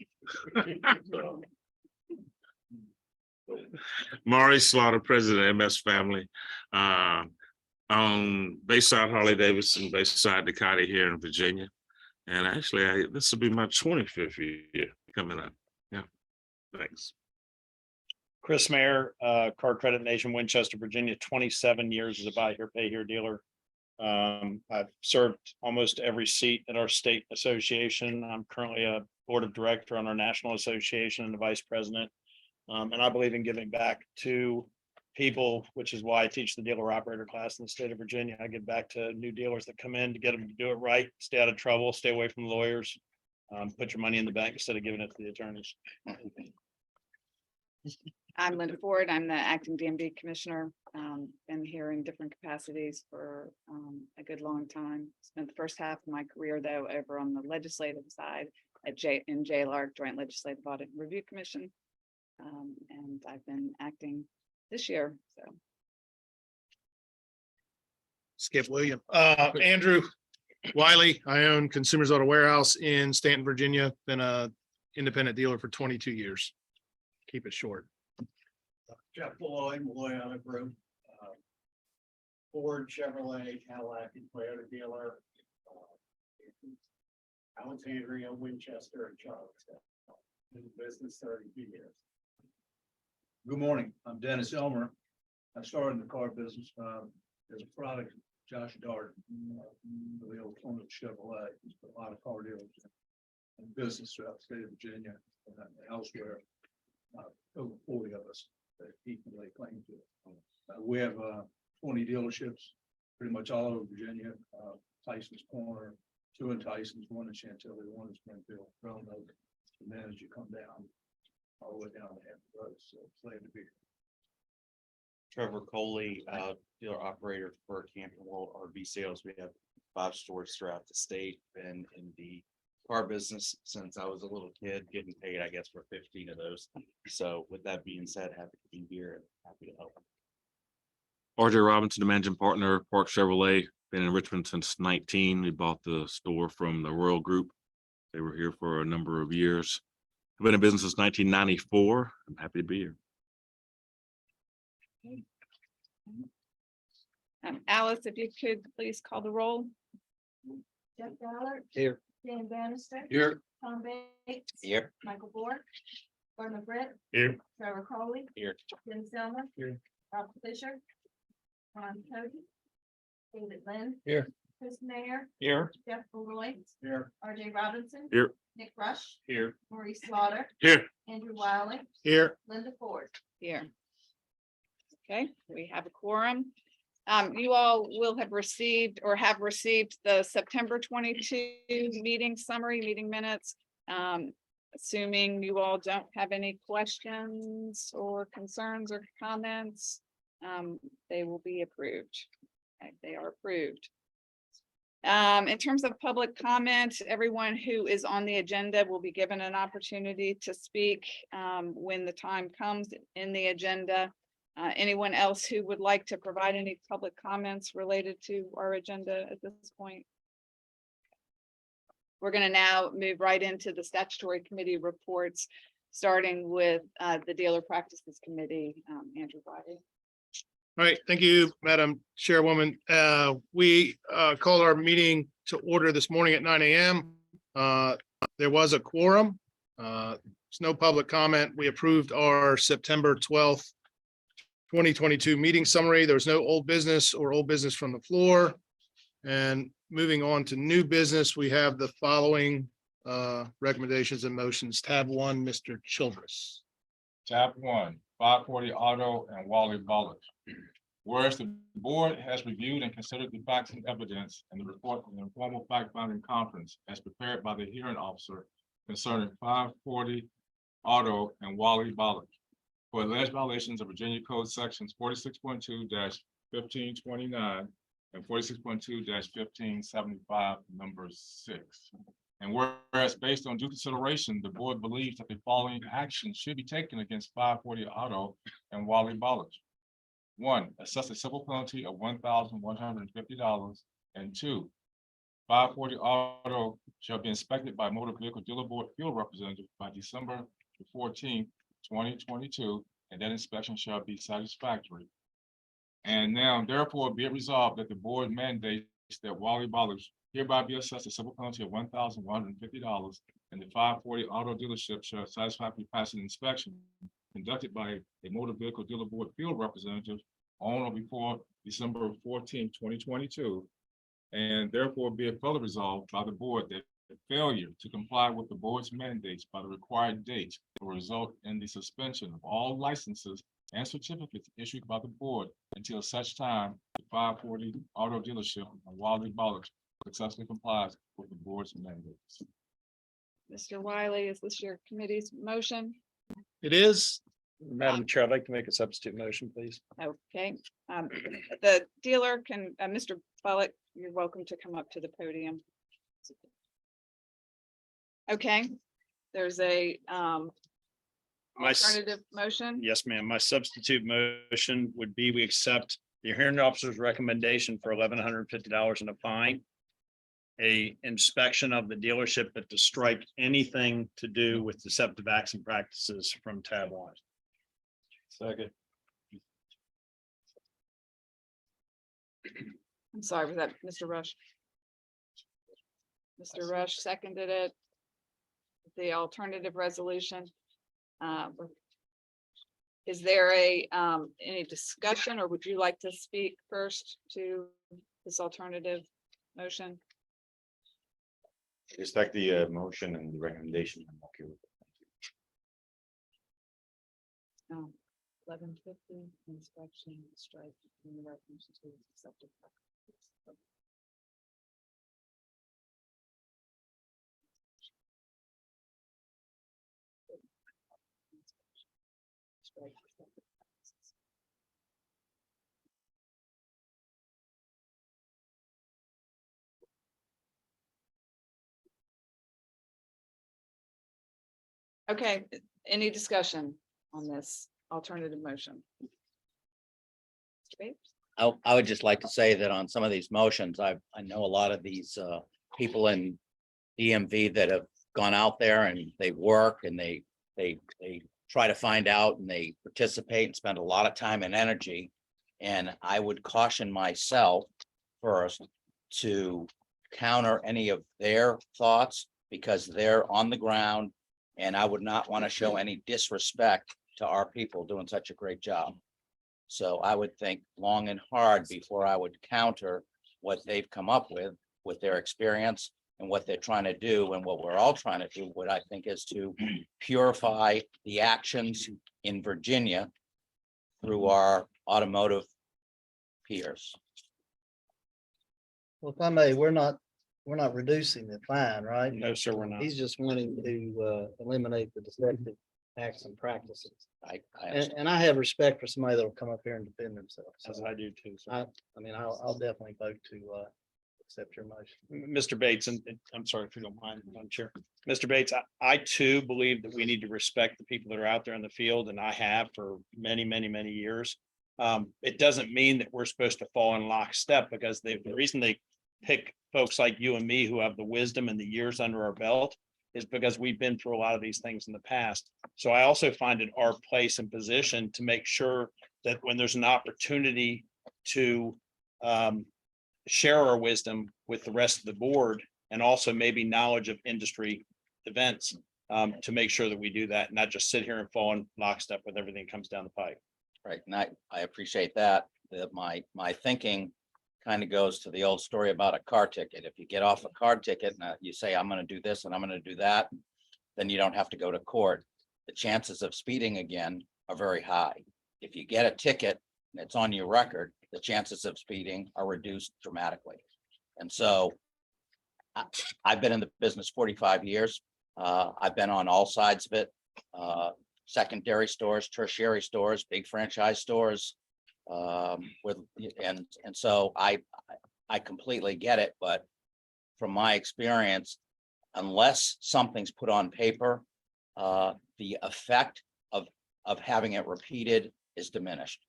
[SPEAKER 15] Maurice Slaughter, President of MS Family. Bayside Harley Davidson, Bayside Ducati here in Virginia. And actually, this will be my 25th year coming up. Yeah, thanks.
[SPEAKER 7] Chris Mayer, Car Credit Nation, Winchester, Virginia, 27 years as a buy here, pay here dealer. I've served almost every seat at our state association. I'm currently a board of director on our national association and the vice president. And I believe in giving back to people, which is why I teach the dealer operator class in the state of Virginia. I give back to new dealers that come in to get them to do it right, stay out of trouble, stay away from lawyers. Put your money in the bank instead of giving it to the attorneys.
[SPEAKER 16] I'm Linda Ford. I'm the acting DMV commissioner. Been here in different capacities for a good long time. Spent the first half of my career though over on the legislative side at JLARC, Joint Legislative Audit and Review Commission. And I've been acting this year, so.
[SPEAKER 4] Skip William. Andrew Wiley, I own Consumers Auto Warehouse in Stanton, Virginia. Been a independent dealer for 22 years. Keep it short.
[SPEAKER 10] Jeff Malloy, Malloy Auto Group. Ford, Chevrolet, Cadillac, and Toyota dealer. Alexandria, Winchester, and Charlottesville. In business 32 years.
[SPEAKER 19] Good morning. I'm Dennis Elmer. I started in the car business as a product of Josh Dart, the old owner of Chevrolet. He's put a lot of car dealers in business throughout the state of Virginia and elsewhere. Over 40 of us that he can lay claim to. We have 20 dealerships pretty much all over Virginia. Tyson's Corner, 2 in Tyson's, 1 in Chantilly, 1 in Springfield, Roanoke. And then as you come down, all the way down to Hampton Roads, so glad to be here.
[SPEAKER 2] Trevor Coley, dealer operator for Camping World RV Sales. We have 5 stores throughout the state. Been in the car business since I was a little kid, getting paid, I guess, for 15 of those. So with that being said, happy to be here and happy to help.
[SPEAKER 15] RJ Robinson, the managing partner, Park Chevrolet, been in Richmond since 19. We bought the store from the Royal Group. They were here for a number of years. I've been in business since 1994. I'm happy to be here.
[SPEAKER 16] Alice, if you could please call the roll.
[SPEAKER 5] Jeff Ballard.
[SPEAKER 17] Here.
[SPEAKER 5] Dan Bannister.
[SPEAKER 9] Here.
[SPEAKER 5] Tom Bates.
[SPEAKER 2] Here.
[SPEAKER 5] Michael Bork. Gardner Britt.
[SPEAKER 15] Here.
[SPEAKER 5] Trevor Coley.
[SPEAKER 2] Here.
[SPEAKER 5] Jim Selma.
[SPEAKER 9] Here.
[SPEAKER 5] Rob Fisher. Ron Cody. David Lynn.
[SPEAKER 9] Here.
[SPEAKER 5] Chris Mayer.
[SPEAKER 15] Here.
[SPEAKER 5] Jeff Malloy.
[SPEAKER 10] Here.
[SPEAKER 5] RJ Robinson.
[SPEAKER 15] Here.
[SPEAKER 5] Nick Rush.
[SPEAKER 15] Here.
[SPEAKER 5] Maurice Slaughter.
[SPEAKER 15] Here.
[SPEAKER 5] Andrew Wiley.
[SPEAKER 4] Here.
[SPEAKER 5] Linda Ford.
[SPEAKER 16] Here. Okay, we have a quorum. You all will have received or have received the September 22 meeting summary, meeting minutes. Assuming you all don't have any questions or concerns or comments, they will be approved. Okay, they are approved. In terms of public comment, everyone who is on the agenda will be given an opportunity to speak when the time comes in the agenda. Anyone else who would like to provide any public comments related to our agenda at this point? We're going to now move right into the statutory committee reports, starting with the Dealer Practices Committee. Andrew Wiley.
[SPEAKER 4] All right, thank you, Madam Chairwoman. We called our meeting to order this morning at 9 a.m. There was a quorum. There's no public comment. We approved our September 12th, 2022 meeting summary. There was no old business or old business from the floor. And moving on to new business, we have the following recommendations and motions. Tab 1, Mr. Childress.
[SPEAKER 3] Tab 1, 540 Auto and Wally Ballard. Whereas the board has reviewed and considered the facts and evidence in the report of the informal fact-finding conference as prepared by the hearing officer concerning 540 Auto and Wally Ballard for alleged violations of Virginia Code sections 46.2-1529 and 46.2-1575, number 6. And whereas based on due consideration, the board believes that the following actions should be taken against 540 Auto and Wally Ballard. 1, assess a civil penalty of $1,150, and 2, 540 Auto shall be inspected by Motor Vehicle Dealer Board field representative by December 14th, 2022, and that inspection shall be satisfactory. And now therefore be it resolved that the board mandates that Wally Ballers hereby be assessed a civil penalty of $1,150 and the 540 auto dealership shall satisfactorily pass an inspection conducted by a motor vehicle dealer board field representative on or before December 14, 2022. And therefore be it further resolved by the board that the failure to comply with the board's mandates by the required date will result in the suspension of all licenses and certificates issued by the board until such time the 540 auto dealership on Wally Ballers successfully complies with the board's mandates.
[SPEAKER 16] Mr. Wiley, is this your committee's motion?
[SPEAKER 4] It is.
[SPEAKER 7] Madam Chair, I'd like to make a substitute motion, please.
[SPEAKER 16] Okay, the dealer can, Mr. Follett, you're welcome to come up to the podium. Okay, there's a
[SPEAKER 7] My s-
[SPEAKER 16] alternative motion.
[SPEAKER 7] Yes, ma'am. My substitute motion would be we accept the hearing officer's recommendation for $1,150 and a fine. A inspection of the dealership, but to strike anything to do with deceptive acts and practices from tab 1.
[SPEAKER 11] Second.
[SPEAKER 16] I'm sorry, was that Mr. Rush? Mr. Rush seconded it. The alternative resolution. Is there any discussion, or would you like to speak first to this alternative motion?
[SPEAKER 6] Respect the motion and the recommendation. I'm okay with it.
[SPEAKER 16] 1150 inspection strike in reference to septic. Okay, any discussion on this alternative motion? Mr. Bates?
[SPEAKER 2] I would just like to say that on some of these motions, I know a lot of these people in DMV that have gone out there and they work and they try to find out and they participate and spend a lot of time and energy. And I would caution myself first to counter any of their thoughts because they're on the ground. And I would not want to show any disrespect to our people doing such a great job. So I would think long and hard before I would counter what they've come up with their experience and what they're trying to do and what we're all trying to do, what I think is to purify the actions in Virginia through our automotive peers.
[SPEAKER 17] Well, if I may, we're not reducing the fine, right?
[SPEAKER 7] No, sir, we're not.
[SPEAKER 17] He's just wanting to eliminate the deceptive acts and practices. And I have respect for somebody that will come up here and defend themselves.
[SPEAKER 7] As I do too. sir.
[SPEAKER 17] I mean, I'll definitely vote to accept your motion.
[SPEAKER 7] Mr. Bates, and I'm sorry if you don't mind, Madam Chair. Mr. Bates, I too believe that we need to respect the people that are out there in the field, and I have for many, many, many years. It doesn't mean that we're supposed to fall in lockstep because the reason they pick folks like you and me who have the wisdom and the years under our belt is because we've been through a lot of these things in the past. So I also find it our place and position to make sure that when there's an opportunity to share our wisdom with the rest of the board and also maybe knowledge of industry events, to make sure that we do that, and not just sit here and fall in lockstep with everything that comes down the pipe.
[SPEAKER 2] Right, and I appreciate that, my thinking kind of goes to the old story about a car ticket. If you get off a car ticket and you say, I'm gonna do this and I'm gonna do that, then you don't have to go to court. The chances of speeding again are very high. If you get a ticket and it's on your record, the chances of speeding are reduced dramatically. And so I've been in the business 45 years. I've been on all sides of it. Secondary stores, tertiary stores, big franchise stores. So I completely get it, but from my experience, unless something's put on paper, the effect of having it repeated is diminished.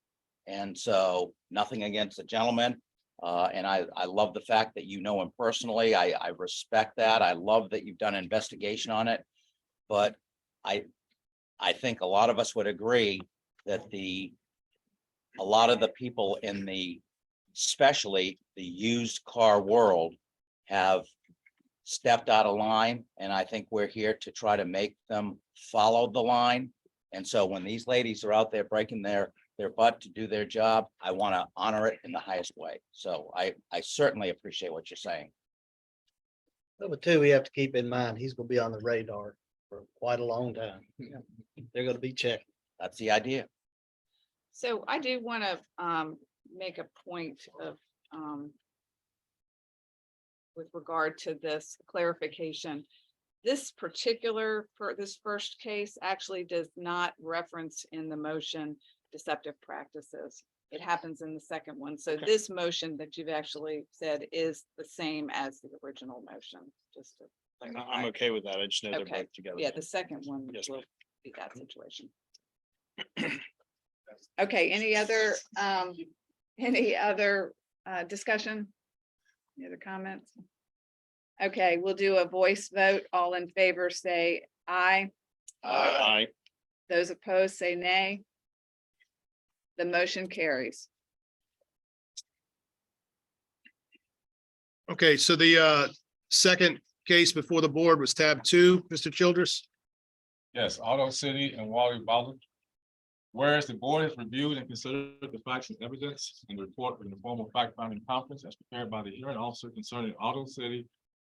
[SPEAKER 2] And so nothing against the gentleman. And I love the fact that you know him personally. I respect that. I love that you've done an investigation on it. But I think a lot of us would agree that the a lot of the people in the, especially the used car world, have stepped out of line, and I think we're here to try to make them follow the line. And so when these ladies are out there breaking their butt to do their job, I want to honor it in the highest way. So I certainly appreciate what you're saying.
[SPEAKER 17] Number two, we have to keep in mind, he's gonna be on the radar for quite a long time. They're gonna be checking.
[SPEAKER 2] That's the idea.
[SPEAKER 16] So I do want to make a point of with regard to this clarification. This particular, for this first case, actually does not reference in the motion deceptive practices. It happens in the second one. So this motion that you've actually said is the same as the original motion, just to clarify.
[SPEAKER 7] I'm okay with that. I just know they're
[SPEAKER 16] Okay.
[SPEAKER 7] both together.
[SPEAKER 16] Yeah, the second one
[SPEAKER 7] Yes,
[SPEAKER 16] will be that situation. Okay, any other discussion? Any other comments? Okay, we'll do a voice vote. All in favor, say aye.
[SPEAKER 7] Aye.
[SPEAKER 16] Those opposed, say nay. The motion carries.
[SPEAKER 4] Okay, so the second case before the board was tab 2, Mr. Childress.
[SPEAKER 3] Yes, Auto City and Wally Ballard. Whereas the board has reviewed and considered the facts and evidence in the report in the formal fact-finding conference as prepared by the hearing officer concerning Auto City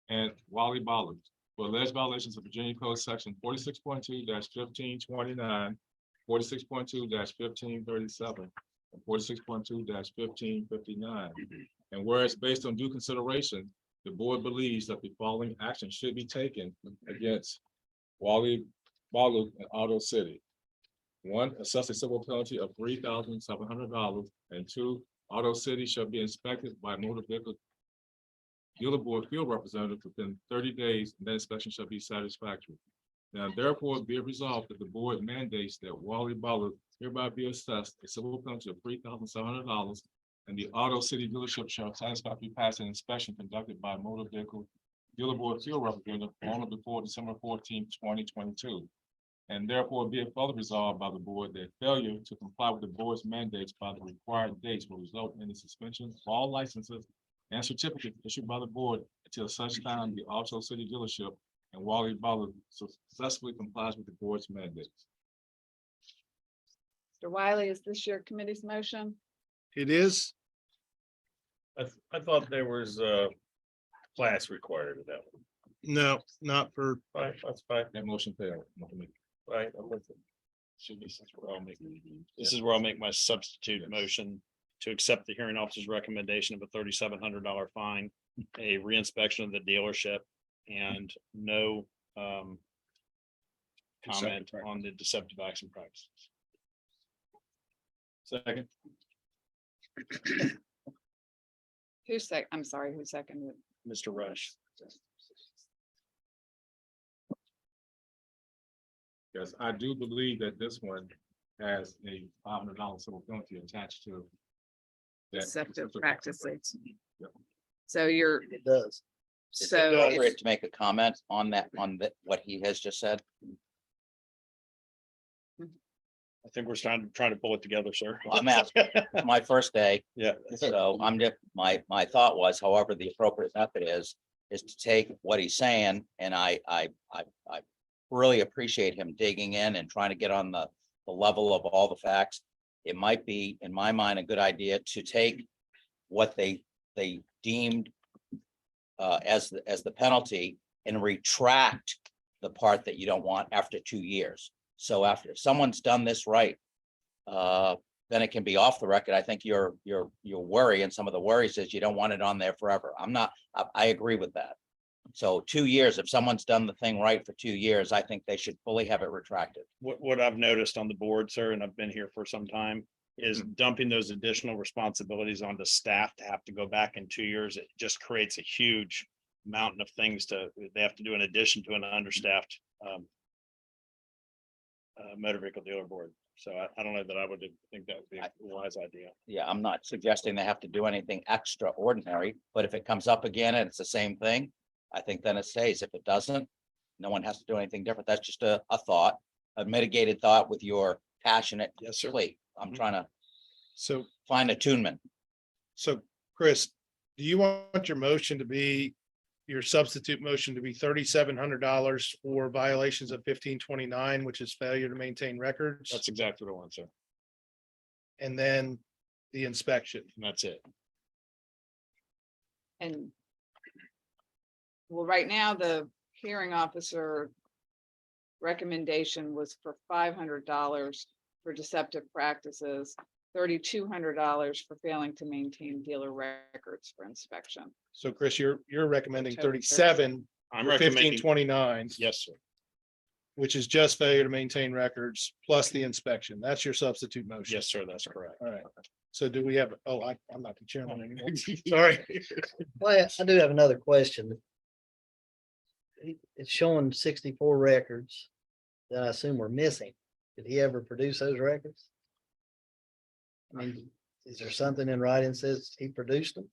[SPEAKER 3] and Wally Ballard for alleged violations of Virginia Code Section 46.2-1529, 46.2-1537, and 46.2-1559. And whereas based on due consideration, the board believes that the following action should be taken against Wally Ballard and Auto City. 1, assess a civil penalty of $3,700, and 2, Auto City shall be inspected by motor vehicle dealer board field representative within 30 days, and that inspection shall be satisfactory. Now therefore be it resolved that the board mandates that Wally Ballard hereby be assessed a civil penalty of $3,700, and the Auto City dealership shall satisfactorily pass an inspection conducted by motor vehicle dealer board field representative on or before December 14, 2022. And therefore be it further resolved by the board that failure to comply with the board's mandates by the required dates will result in the suspension of all licenses and certificates issued by the board until such time the Auto City dealership and Wally Ballard successfully complies with the board's mandates.
[SPEAKER 16] Mr. Wiley, is this your committee's motion?
[SPEAKER 4] It is.
[SPEAKER 8] I thought there was a class required of that one.
[SPEAKER 4] No, not for,
[SPEAKER 8] Fine, that's fine.
[SPEAKER 3] That motion failed.
[SPEAKER 8] Right, I'm with it.
[SPEAKER 7] This is where I'll make my substitute motion to accept the hearing officer's recommendation of a $3,700 fine, a reinspection of the dealership, and no comment on the deceptive action practices.
[SPEAKER 3] Second.
[SPEAKER 16] I'm sorry, who seconded?
[SPEAKER 7] Mr. Rush.
[SPEAKER 3] Yes, I do believe that this one has a $500 civil penalty attached to that.
[SPEAKER 16] Deceptive practices.
[SPEAKER 3] Yep.
[SPEAKER 16] So you're,
[SPEAKER 17] It does.
[SPEAKER 2] Is it
[SPEAKER 16] so
[SPEAKER 2] appropriate
[SPEAKER 16] it's-
[SPEAKER 2] to make a comment on that, what he has just said?
[SPEAKER 7] I think we're trying to pull it together, sir.
[SPEAKER 2] Well, I'm asking. It's my first day.
[SPEAKER 7] Yeah.
[SPEAKER 2] So I'm just, my thought was, however, the appropriate method is to take what he's saying, and I really appreciate him digging in and trying to get on the level of all the facts. It might be, in my mind, a good idea to take what they deemed as the penalty and retract the part that you don't want after 2 years. So after someone's done this right, then it can be off the record. I think your worry and some of the worries is you don't want it on there forever. I agree with that. So 2 years, if someone's done the thing right for 2 years, I think they should fully have it retracted.
[SPEAKER 7] What I've noticed on the board, sir, and I've been here for some time, is
[SPEAKER 3] Mm-hmm.
[SPEAKER 7] dumping those additional responsibilities onto staff to have to go back in 2 years. It just creates a huge mountain of things they have to do in addition to an understaffed motor vehicle dealer board. So I don't know that I would think that would be a wise idea.
[SPEAKER 2] Yeah, I'm not suggesting they have to do anything extraordinary, but if it comes up again and it's the same thing, I think then it stays. If it doesn't, no one has to do anything different. That's just a thought, a mitigated thought with your passionate plea. I'm trying to
[SPEAKER 4] So,
[SPEAKER 2] fine attunement.
[SPEAKER 4] so Chris, do you want your motion to be, your substitute motion to be $3,700 for violations of 1529, which is failure to maintain records?
[SPEAKER 7] That's exactly what I want, sir.
[SPEAKER 4] And then the inspection.
[SPEAKER 7] And that's it.
[SPEAKER 16] And well, right now, the hearing officer recommendation was for $500 for deceptive practices, $3,200 for failing to maintain dealer records for inspection.
[SPEAKER 4] So Chris, you're recommending
[SPEAKER 16] October
[SPEAKER 4] 37
[SPEAKER 7] I'm
[SPEAKER 4] for
[SPEAKER 7] recommending,
[SPEAKER 4] 1529,
[SPEAKER 7] yes, sir.
[SPEAKER 4] which is just failure to maintain records plus the inspection. That's your substitute motion.
[SPEAKER 7] Yes, sir, that's correct.
[SPEAKER 4] All right. So do we have, I'm not the chairman anymore. Sorry.
[SPEAKER 17] Well, I do have another question. It's showing 64 records that I assume were missing. Did he ever produce those records? I mean, is there something in writing says he produced them?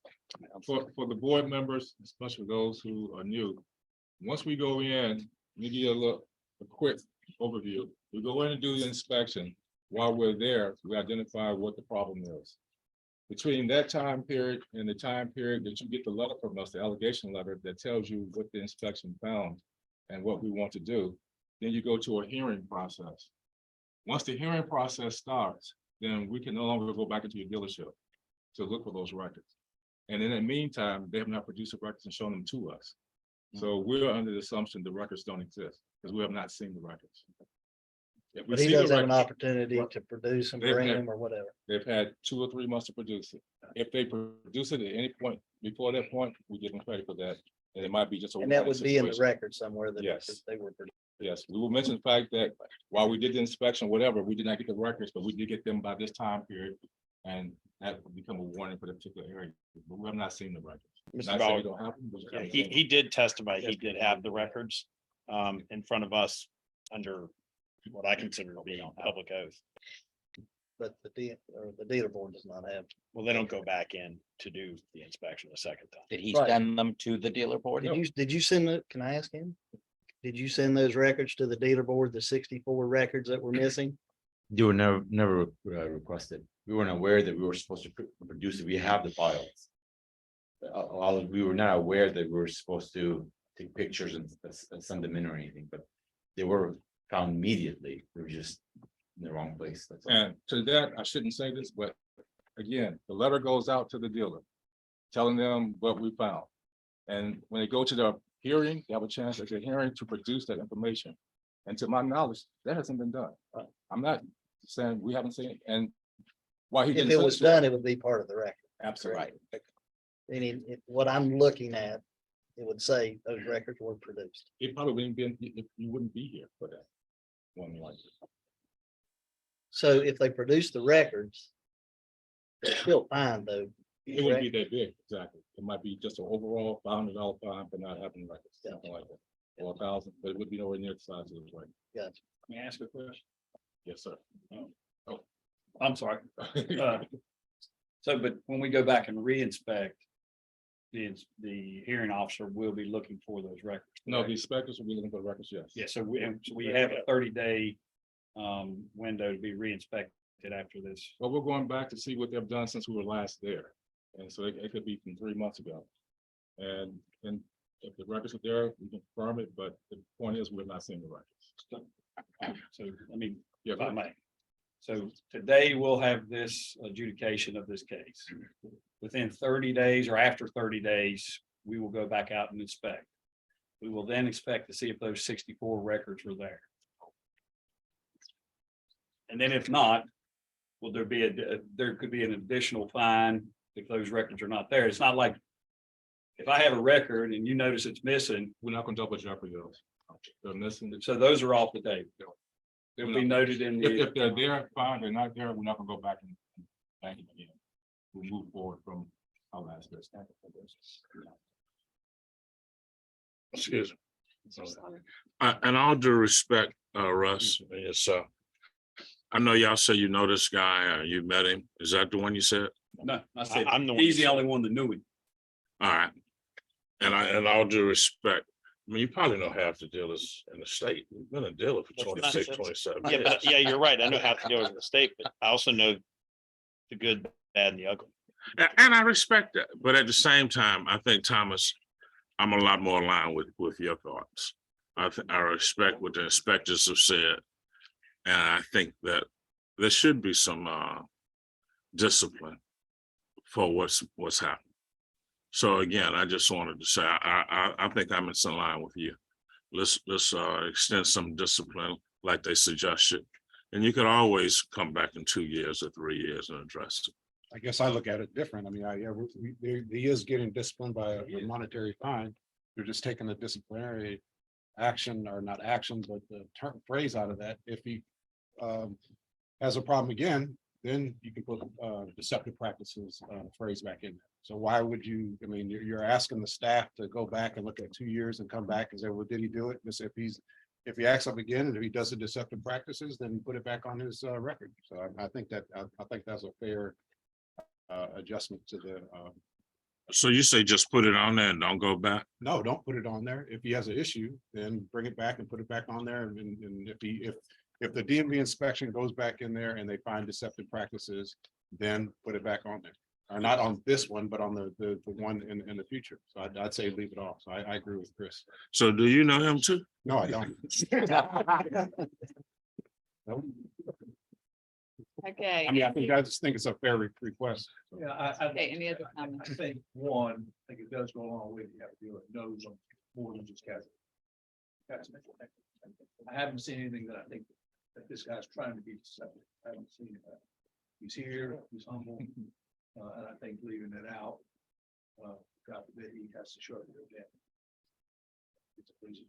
[SPEAKER 3] For the board members, especially those who are new, once we go in, we give you a quick overview. We go in and do the inspection. While we're there, we identify what the problem is. Between that time period and the time period that you get the letter from us, the allegation letter that tells you what the inspection found and what we want to do, then you go to a hearing process. Once the hearing process starts, then we can no longer go back into your dealership to look for those records. And in the meantime, they have not produced the records and shown them to us. So we're under the assumption the records don't exist because we have not seen the records. If we
[SPEAKER 17] But he
[SPEAKER 3] see the
[SPEAKER 17] does have an
[SPEAKER 3] records,
[SPEAKER 17] opportunity to produce and
[SPEAKER 3] They've
[SPEAKER 17] bring
[SPEAKER 3] had-
[SPEAKER 17] them or whatever.
[SPEAKER 3] they've had 2 or 3 months to produce it. If they produce it at any point before that point, we give them credit for that. And it might be just a.
[SPEAKER 17] And that would be in the
[SPEAKER 3] situation.
[SPEAKER 17] record somewhere that
[SPEAKER 3] Yes.
[SPEAKER 17] they were produced.
[SPEAKER 3] Yes, we will mention the fact that while we did the inspection, whatever, we did not get the records, but we did get them by this time period. And that would become a warning for the particular area, but we have not seen the records.
[SPEAKER 7] Mr.
[SPEAKER 3] Not saying we
[SPEAKER 7] Ballard,
[SPEAKER 3] don't have them, we just haven't
[SPEAKER 7] he,
[SPEAKER 3] seen them.
[SPEAKER 7] he did testify, he did have the records in front of us under what I consider to be public oath.
[SPEAKER 17] But the dealer board does not have.
[SPEAKER 7] Well, they don't go back in to do the inspection a second time.
[SPEAKER 2] Did he
[SPEAKER 17] Right.
[SPEAKER 2] send them to the dealer board?
[SPEAKER 17] Did you send the, can I ask him? Did you send those records to the dealer board, the 64 records that were missing?
[SPEAKER 6] They were never requested. We weren't aware that we were supposed to produce it. We have the files. We were not aware that we were supposed to take pictures and send them in or anything, but they were found immediately. They were just in the wrong place. That's all.
[SPEAKER 3] And to that, I shouldn't say this, but again, the letter goes out to the dealer, telling them what we found. And when they go to the hearing, they have a chance at the hearing to produce that information. And to my knowledge, that hasn't been done. I'm not saying we haven't seen it, and why he
[SPEAKER 17] If
[SPEAKER 3] didn't.
[SPEAKER 17] it
[SPEAKER 3] send
[SPEAKER 17] was
[SPEAKER 3] to us-
[SPEAKER 17] done, it would be part of the record.
[SPEAKER 3] Absolutely.
[SPEAKER 17] Meaning, what I'm looking at, it would say those records were produced.
[SPEAKER 3] It probably wouldn't be, if you wouldn't be here for that. One like this.
[SPEAKER 17] So if they produce the records, they're still fine though.
[SPEAKER 3] It wouldn't be that big, exactly. It might be just an overall $500 fine for not having records, something like that. Or 1,000, but it would be nowhere near the size of the record.
[SPEAKER 17] Gotcha.
[SPEAKER 11] May I ask a question?
[SPEAKER 3] Yes, sir.
[SPEAKER 11] I'm sorry. So, but when we go back and re-inspect, the hearing officer will be looking for those records.
[SPEAKER 3] No, the
[SPEAKER 11] correct?
[SPEAKER 3] inspectors will be looking for the records, yes.
[SPEAKER 11] Yeah, so we have a 30-day window to be re-inspected after this.
[SPEAKER 3] Well, we're going back to see what they've done since we were last there. And so it could be from 3 months ago. And if the records are there, we can confirm it, but the point is, we're not seeing the records.
[SPEAKER 11] So let me,
[SPEAKER 3] Yeah,
[SPEAKER 11] if I may. So today we'll have this adjudication of this case. Within 30 days or after 30 days, we will go back out and inspect. We will then expect to see if those 64 records were there. And then if not, will there be there could be an additional fine if those records are not there. It's not like if I have a record and you notice it's missing.
[SPEAKER 3] We're not gonna double jeopardy those. They're missing.
[SPEAKER 11] So those are off the table. It'll be noted in the.
[SPEAKER 3] If they're there, fine. They're not there, we're not gonna go back and bank it again. We'll move forward from our last best.
[SPEAKER 8] Excuse me. And all due respect, Russ, it's, I know y'all say you know this guy, you met him. Is that the one you said?
[SPEAKER 11] No, I said,
[SPEAKER 7] I'm the one
[SPEAKER 11] he's
[SPEAKER 7] who
[SPEAKER 11] the
[SPEAKER 7] said
[SPEAKER 11] only one that knew him.
[SPEAKER 8] All right. And all due respect, I mean, you probably know half the dealers in the state. We've been a dealer for 26, 27
[SPEAKER 7] Yeah,
[SPEAKER 8] years.
[SPEAKER 7] but yeah, you're right. I know how to deal with the state, but I also know the good, bad and the ugly.
[SPEAKER 8] And I respect that, but at the same time, I think, Thomas, I'm a lot more aligned with your thoughts. I respect what the inspectors have said. And I think that there should be some discipline for what's happened. So again, I just wanted to say, I think I'm in some line with you. Let's extend some discipline like they suggested. And you could always come back in 2 years or 3 years and address it.
[SPEAKER 9] I guess I look at it different. I mean, he is getting disciplined by a monetary fine. You're just taking the disciplinary action, or not action, but the term phrase out of that. If he has a problem again, then you can put deceptive practices phrase back in there. So why would you, I mean, you're asking the staff to go back and look at 2 years and come back and say, well, did he do it? Just if he acts up again, and if he does the deceptive practices, then put it back on his record. So I think that's a fair adjustment to the.
[SPEAKER 8] So you say just put it on there and don't go back?
[SPEAKER 9] No, don't put it on there. If he has an issue, then bring it back and put it back on there. And if the DMV inspection goes back in there and they find deceptive practices, then put it back on there. Or not on this one, but on the one in the future. So I'd say leave it off. So I agree with Chris.
[SPEAKER 8] So do you know him too?
[SPEAKER 9] No, I don't. Nope.
[SPEAKER 16] Okay.
[SPEAKER 9] I mean, I just think it's a fair request.
[SPEAKER 10] Yeah,
[SPEAKER 16] Okay, any other comments?
[SPEAKER 10] I think, one, I think it does go a long way. You have to do it, knows on more than just casual. I haven't seen anything that I think that this guy's trying to be deceptive. I haven't seen that. He's here, he's humble, and I think leaving it out, God forbid he has to show it again. It's a reason.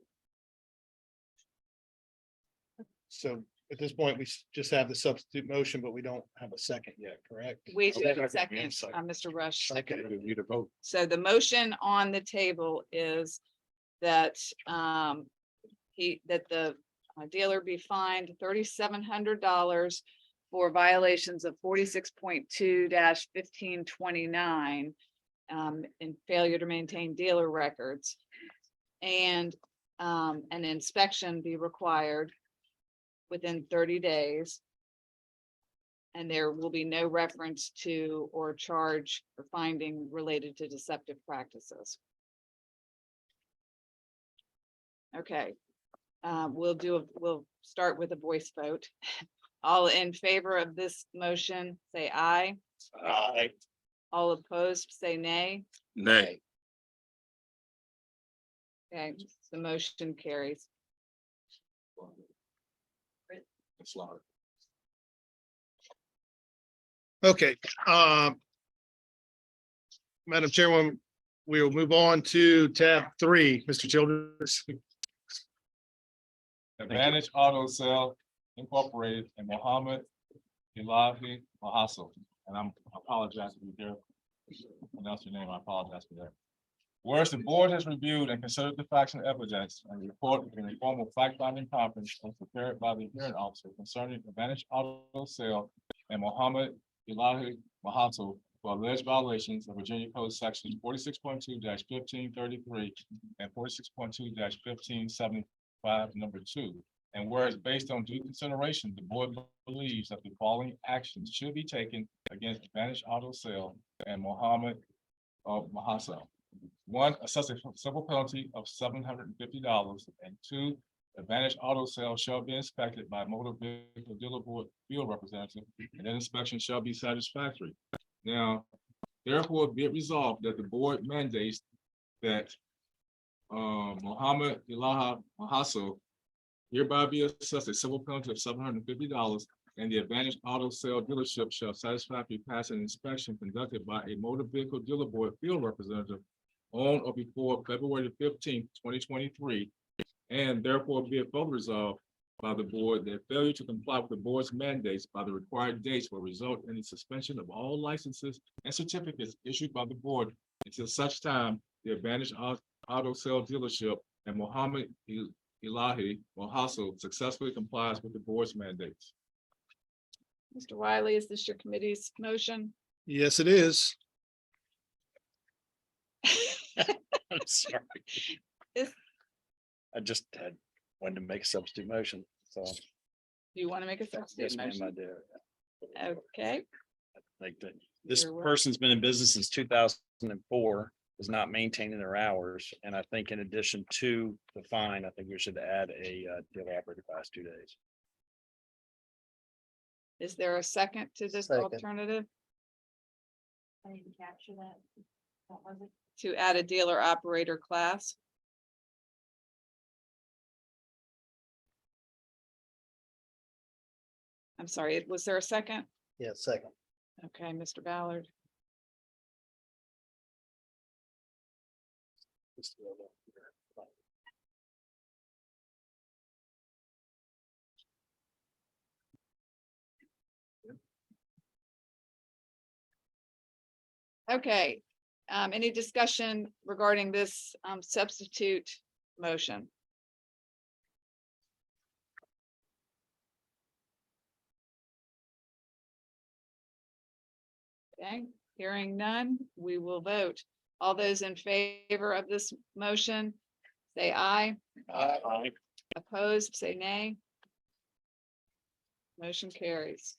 [SPEAKER 4] So at this point, we just have the substitute motion, but we don't have a second yet, correct?
[SPEAKER 16] We do have a second, Mr. Rush.
[SPEAKER 4] Okay.
[SPEAKER 9] We need a vote.
[SPEAKER 16] So the motion on the table is that that the dealer be fined $3,700 for violations of 46.2-1529 in failure to maintain dealer records. And an inspection be required within 30 days. And there will be no reference to or charge or finding related to deceptive practices. Okay, we'll start with a voice vote. All in favor of this motion, say aye.
[SPEAKER 7] Aye.
[SPEAKER 16] All opposed, say nay.
[SPEAKER 8] Nay.
[SPEAKER 16] Okay, the motion carries.
[SPEAKER 4] Okay, Madam Chairwoman, we will move on to tab 3, Mr. Childers.
[SPEAKER 3] Advantage Auto Sale Incorporated and Mohammed Elahi Mahassel. And I apologize if you dare pronounce your name. I apologize for that. Whereas the board has reviewed and considered the facts and evidence and report in a formal fact-finding conference was prepared by the hearing officer concerning Advantage Auto Sale and Mohammed Elahi Mahassel for alleged violations of Virginia Code Sections 46.2-1533 and 46.2-1575, number 2. And whereas based on due consideration, the board believes that the following actions should be taken against Advantage Auto Sale and Mohammed Mahassel. 1, assess a civil penalty of $750, and 2, Advantage Auto Sale shall be inspected by Motor Vehicle Dealer Board field representative, and that inspection shall be satisfactory. Now, therefore, be it resolved that the board mandates that Mohammed Elahi Mahassel hereby be assessed a civil penalty of $750, and the Advantage Auto Sale dealership shall satisfactorily pass an inspection conducted by a Motor Vehicle Dealer Board field representative on or before February 15th, 2023, and therefore be it further resolved by the board that failure to comply with the board's mandates by the required dates will result in the suspension of all licenses and certificates issued by the board until such time the Advantage Auto Sale dealership and Mohammed Elahi Mahassel successfully complies with the board's mandates.
[SPEAKER 16] Mr. Wiley, is this your committee's motion?
[SPEAKER 4] Yes, it is.
[SPEAKER 7] I'm sorry.
[SPEAKER 16] Is-
[SPEAKER 7] I just wanted to make a substitute motion, so.
[SPEAKER 16] Do you want to make a substitute
[SPEAKER 7] Yes, ma'am,
[SPEAKER 16] motion?
[SPEAKER 7] I do.
[SPEAKER 16] Okay,
[SPEAKER 7] Like that, this
[SPEAKER 16] You're welcome.
[SPEAKER 7] person's been in business since 2004, is not maintaining their hours. And I think in addition to the fine, I think we should add a dealer operator class 2 days.
[SPEAKER 16] Is there a second to this
[SPEAKER 17] Second.
[SPEAKER 16] alternative
[SPEAKER 5] I need to capture that. What was it?
[SPEAKER 16] to add a dealer operator class? I'm sorry, was there a second?
[SPEAKER 17] Yeah, second.
[SPEAKER 16] Okay, Mr. Ballard. Okay, any discussion regarding this substitute motion? Okay, hearing none, we will vote. All those in favor of this motion, say aye.
[SPEAKER 8] Aye.
[SPEAKER 16] Opposed, say nay. Motion carries.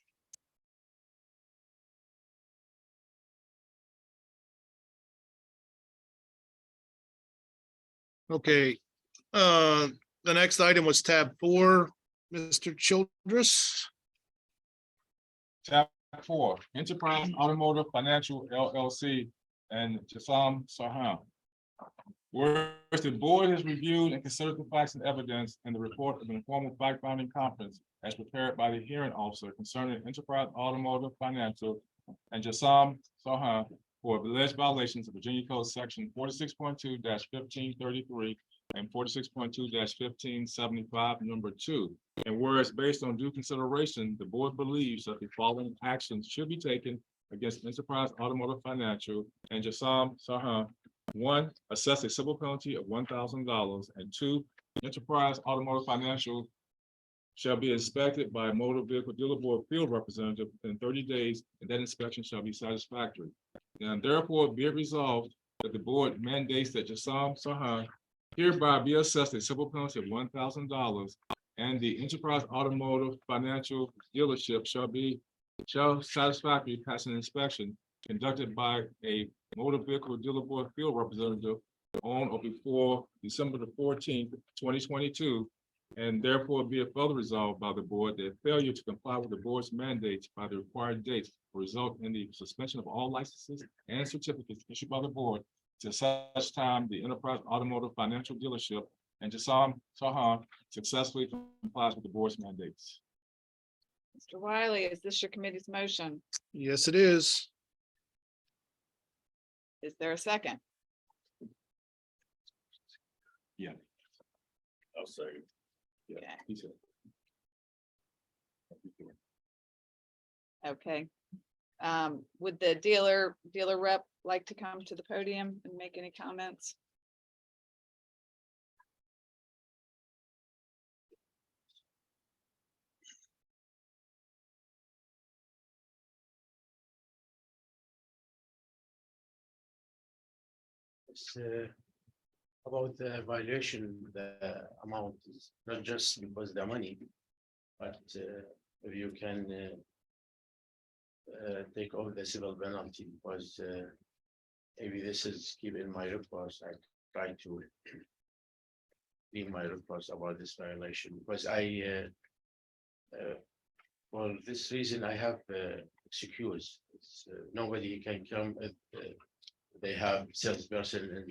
[SPEAKER 4] Okay, the next item was tab 4, Mr. Childress.
[SPEAKER 3] Tab 4, Enterprise Automotive Financial LLC and Jasam Sarham. Whereas the board has reviewed and considered the facts and evidence in the report of an informal fact-finding conference as prepared by the hearing officer concerning Enterprise Automotive Financial and Jasam Sarham for alleged violations of Virginia Code Section 46.2-1533 and 46.2-1575, number 2. And whereas based on due consideration, the board believes that the following actions should be taken against Enterprise Automotive Financial and Jasam Sarham. 1, assess a civil penalty of $1,000, and 2, Enterprise Automotive Financial shall be inspected by a motor vehicle dealer board field representative within 30 days, and that inspection shall be satisfactory. And therefore be it resolved that the board mandates that Jasam Sarham hereby be assessed a civil penalty of $1,000, and the Enterprise Automotive Financial dealership shall satisfactorily pass an inspection conducted by a motor vehicle dealer board field representative on or before December the 14th, 2022. And therefore be it further resolved by the board that failure to comply with the board's mandates by the required dates will result in the suspension of all licenses and certificates issued by the board to such time the Enterprise Automotive Financial dealership and Jasam Sarham successfully complies with the board's mandates.
[SPEAKER 16] Mr. Wiley, is this your committee's motion?
[SPEAKER 4] Yes, it is.
[SPEAKER 16] Is there a second?
[SPEAKER 3] Yeah.
[SPEAKER 8] I'll say.
[SPEAKER 3] Yeah,
[SPEAKER 16] Okay.
[SPEAKER 3] he said.
[SPEAKER 16] Okay. Would the dealer rep like to come to the podium and make any comments?
[SPEAKER 10] It's about the violation, the amount is not just because the money, but if you can take over the civil penalty, because maybe this is given my request, I try to leave my request about this violation, because for this reason, I have excuse. Nobody can come if they have salesperson and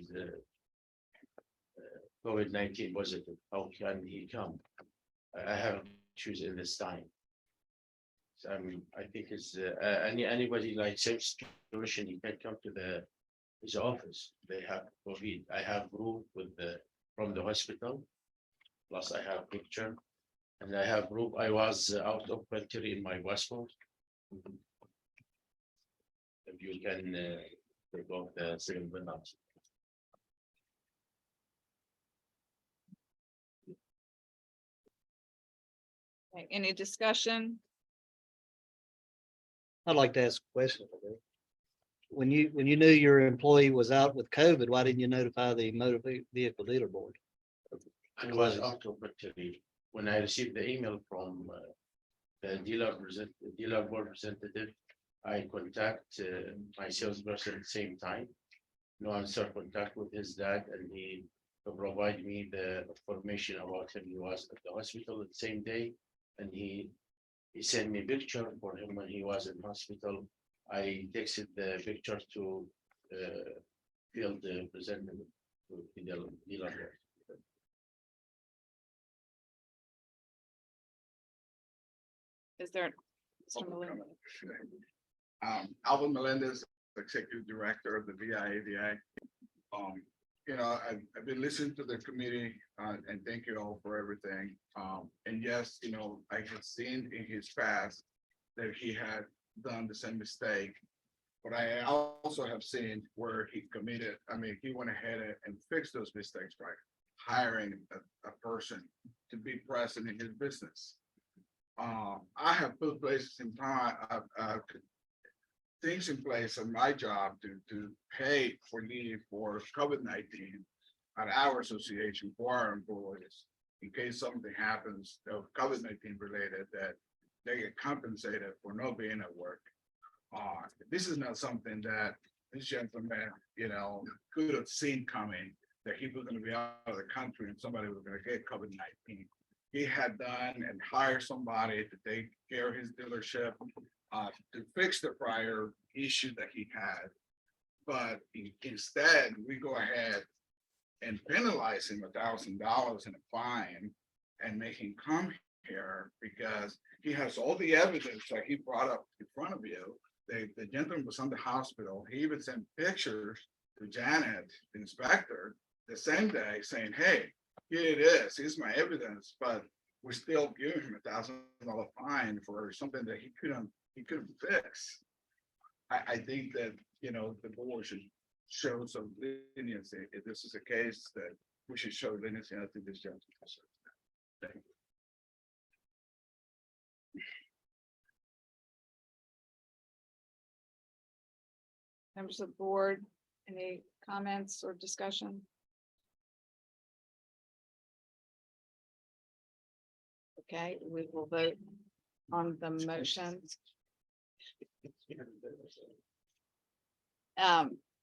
[SPEAKER 10] COVID-19 positive. How can he come? I have choose in this time. So I think it's anybody like same situation, you can come to his office. They have COVID. I have proof with from the hospital. Plus I have picture. And I have proof I was out of country in my passport. If you can take off the civil penalty.
[SPEAKER 16] Okay, any discussion?
[SPEAKER 17] I'd like to ask a question. When you knew your employee was out with COVID, why didn't you notify the motor vehicle dealer board?
[SPEAKER 10] I was out of country when I received the email from the dealer board representative. I contact my salesperson at the same time. No answer contact with his dad, and he provide me the information about him. He was at the hospital the same day, and he sent me picture for him when he was in hospital. I texted the picture to field representative to the dealer.
[SPEAKER 16] Is there? Mr. Malone?
[SPEAKER 19] Alvin Melendez, Executive Director of the VIAVI. I've been listening to the committee, and thank you all for everything. And yes, I have seen in his past that he had done the same mistake. But I also have seen where he he went ahead and fixed those mistakes by hiring a person to be present in his business. I have put places in time, things in place in my job to pay for leave for COVID-19 at our association for our employees, in case something happens of COVID-19 related, that they get compensated for not being at work. This is not something that this gentleman, could have seen coming, that he was going to be out of the country and somebody was going to get COVID-19. He had done and hired somebody to take care of his dealership, to fix the prior issue that he had. But instead, we go ahead and penalize him $1,000 in a fine and make him come here because he has all the evidence that he brought up in front of you. The gentleman was on the hospital. He even sent pictures to Janet, the inspector, the same day saying, hey, here it is, here's my evidence, but we're still giving him $1,000 fine for something that he couldn't fix. I think that, the board should show some leniency. If this is a case that we should show leniency, I think this gentleman. Thank you.
[SPEAKER 16] Members of the board, any comments or discussion? Okay, we will vote on the motion.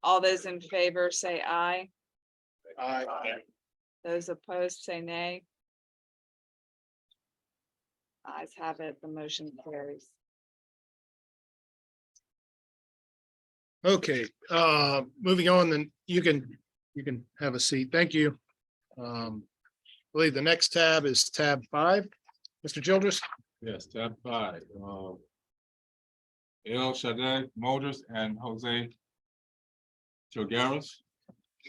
[SPEAKER 16] All those in favor say aye.
[SPEAKER 19] Aye.
[SPEAKER 16] Those opposed say nay. Ayes have it, the motion carries.
[SPEAKER 4] Okay, moving on, then you can have a seat. Thank you. I believe the next tab is tab 5. Mr. Childress?
[SPEAKER 3] Yes, tab 5. El Shaddai Motors and Jose Chilgaros.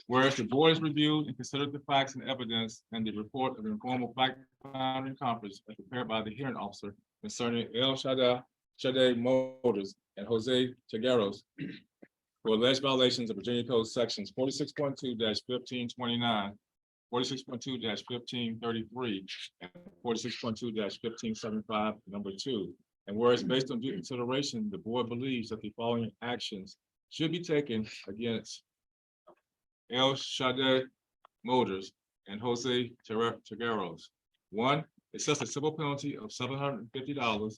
[SPEAKER 3] Whereas the board has reviewed and considered the facts and evidence and the report of the informal fact-finding conference as prepared by the hearing officer concerning El Shaddai Motors and Jose Chilgaros for alleged violations of Virginia Code sections 46.2-1529, 46.2-1533, and 46.2-1575, number 2. And whereas based on due consideration, the board believes that the following actions should be taken against El Shaddai Motors and Jose Chilgaros. 1, assess a civil penalty of $750.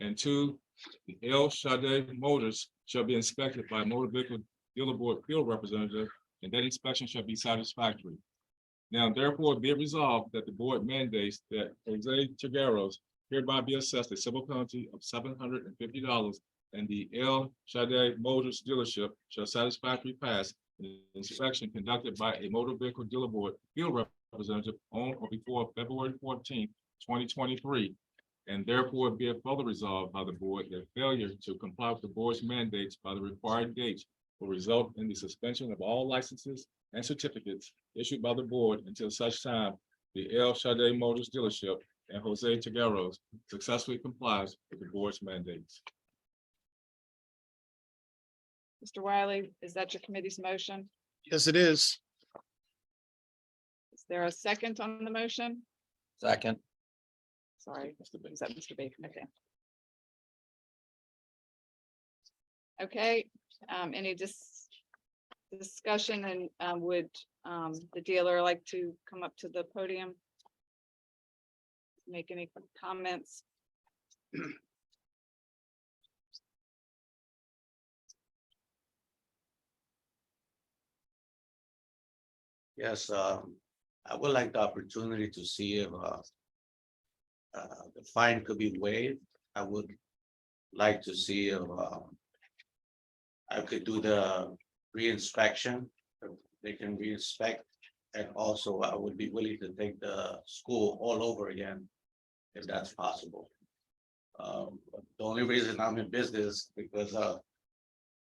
[SPEAKER 3] And 2, the El Shaddai Motors shall be inspected by a motor vehicle dealer board field representative, and that inspection shall be satisfactory. Now, therefore, be it resolved that the board mandates that Jose Chilgaros hereby be assessed a civil penalty of $750, and the El Shaddai Motors dealership shall satisfactorily pass an inspection conducted by a motor vehicle dealer board field representative on or before February 14th, 2023. And therefore be it further resolved by the board that failure to comply with the board's mandates by the required dates will result in the suspension of all licenses and certificates issued by the board until such time the El Shaddai Motors dealership and Jose Chilgaros successfully complies with the board's mandates.
[SPEAKER 16] Mr. Wiley, is that your committee's motion?
[SPEAKER 4] Yes, it is.
[SPEAKER 16] Is there a second on the motion?
[SPEAKER 2] Second.
[SPEAKER 16] Sorry, is that Mr. Bacon? Okay. Okay, any discussion, and would the dealer like to come up to the podium? Make any comments?
[SPEAKER 10] Yes, I would like the opportunity to see if the fine could be waived. I would like to see if I could do the re-inspection, if they can re-inspect. And also I would be willing to take the school all over again, if that's possible. The only reason I'm in business because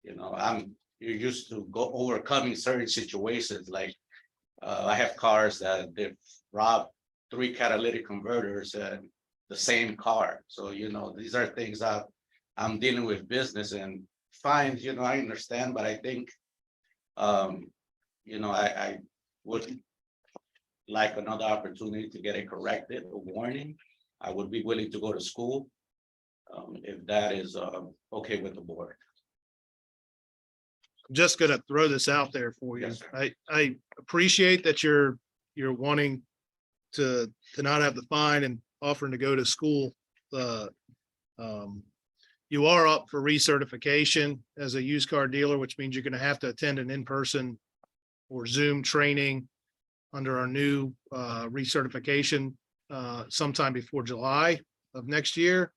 [SPEAKER 10] you're used to overcoming certain situations, like I have cars that they've robbed 3 catalytic converters and the same car. So, these are things I'm dealing with business and fines, I understand, but I think I would like another opportunity to get it corrected, a warning. I would be willing to go to school. If that is okay with the board.
[SPEAKER 4] I'm just gonna throw this out there for you.
[SPEAKER 10] Yes, sir.
[SPEAKER 4] I appreciate that you're wanting to not have the fine and offering to go to school. You are up for recertification as a used car dealer, which means you're gonna have to attend an in-person or Zoom training under our new recertification sometime before July of next year.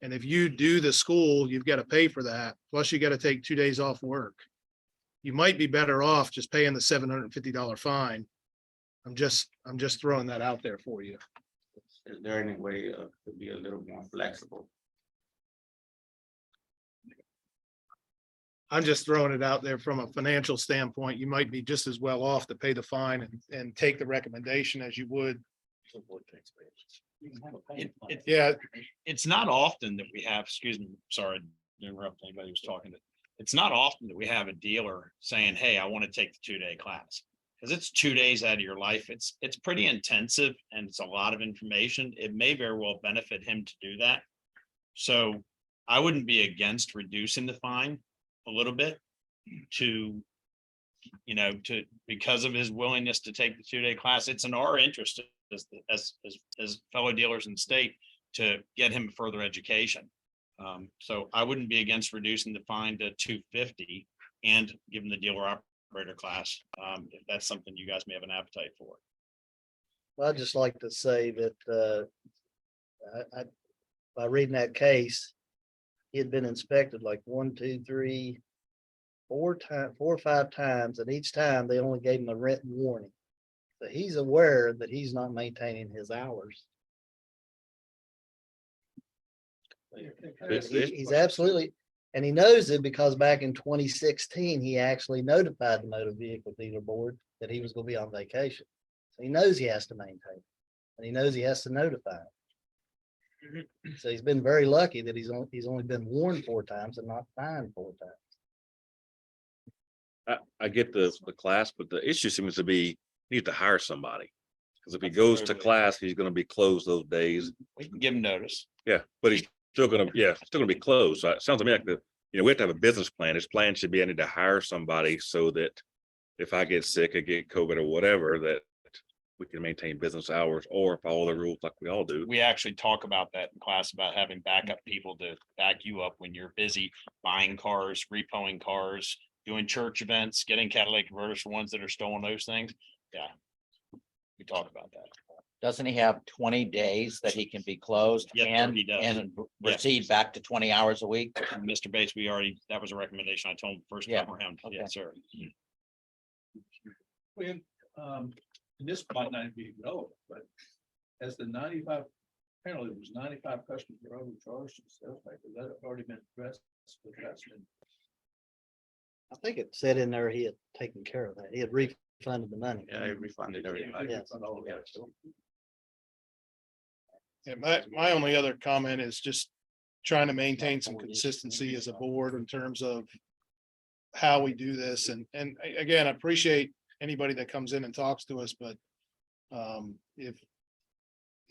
[SPEAKER 4] And if you do the school, you've got to pay for that. Plus you got to take 2 days off work. You might be better off just paying the $750 fine. I'm just throwing that out there for you.
[SPEAKER 10] Is there any way to be a little more flexible?
[SPEAKER 4] I'm just throwing it out there from a financial standpoint. You might be just as well off to pay the fine and take the recommendation as you would. Yeah,
[SPEAKER 7] It's not often that we have, excuse me, sorry to interrupt anybody who's talking. It's not often that we have a dealer saying, hey, I want to take the 2-day class. Because it's 2 days out of your life. It's pretty intensive and it's a lot of information. It may very well benefit him to do that. So I wouldn't be against reducing the fine a little bit to because of his willingness to take the 2-day class. It's in our interest as fellow dealers in the state to get him further education. So I wouldn't be against reducing the fine to $250 and giving the dealer operator class, if that's something you guys may have an appetite for.
[SPEAKER 17] I'd just like to say that by reading that case, he had been inspected like 1, 2, 3, 4 or 5 times, and each time they only gave him a written warning. So he's aware that he's not maintaining his hours. He's absolutely, and he knows it because back in 2016, he actually notified the Motor Vehicle Dealer Board that he was going to be on vacation. So he knows he has to maintain, and he knows he has to notify him. So he's been very lucky that he's only been warned 4 times and not fined 4 times.
[SPEAKER 15] I get the class, but the issue seems to be, you need to hire somebody. Because if he goes to class, he's gonna be closed those days.
[SPEAKER 7] We can give him notice.
[SPEAKER 15] Yeah, but he's still gonna be closed. So it sounds to me like we have to have a business plan. His plan should be, I need to hire somebody so that if I get sick, I get COVID or whatever, that we can maintain business hours, or if all the rules like we all do.
[SPEAKER 7] We actually talk about that in class, about having backup people to back you up when you're busy buying cars, repoing cars, doing church events, getting catalytic converters for ones that are stolen, those things. Yeah. We talk about that.
[SPEAKER 2] Doesn't he have 20 days that he can be closed
[SPEAKER 7] Yes, sir,
[SPEAKER 2] and,
[SPEAKER 7] he does.
[SPEAKER 2] and
[SPEAKER 7] Yeah.
[SPEAKER 2] proceed back to 20 hours a week?
[SPEAKER 7] Mr. Bates, that was a recommendation I told him first
[SPEAKER 2] Yeah,
[SPEAKER 7] time around.
[SPEAKER 2] okay.
[SPEAKER 7] Yes, sir.
[SPEAKER 19] Well, and this might not be relevant, but as the 95, apparently there was 95 customers were overcharged and stuff like that. That already been addressed.
[SPEAKER 17] I think it said in there he had taken care of that. He had refunded the money.
[SPEAKER 10] Yeah, I refunded everybody.
[SPEAKER 17] Yes.
[SPEAKER 4] Yeah, my only other comment is just trying to maintain some consistency as a board in terms of how we do this. And again, I appreciate anybody that comes in and talks to us, but if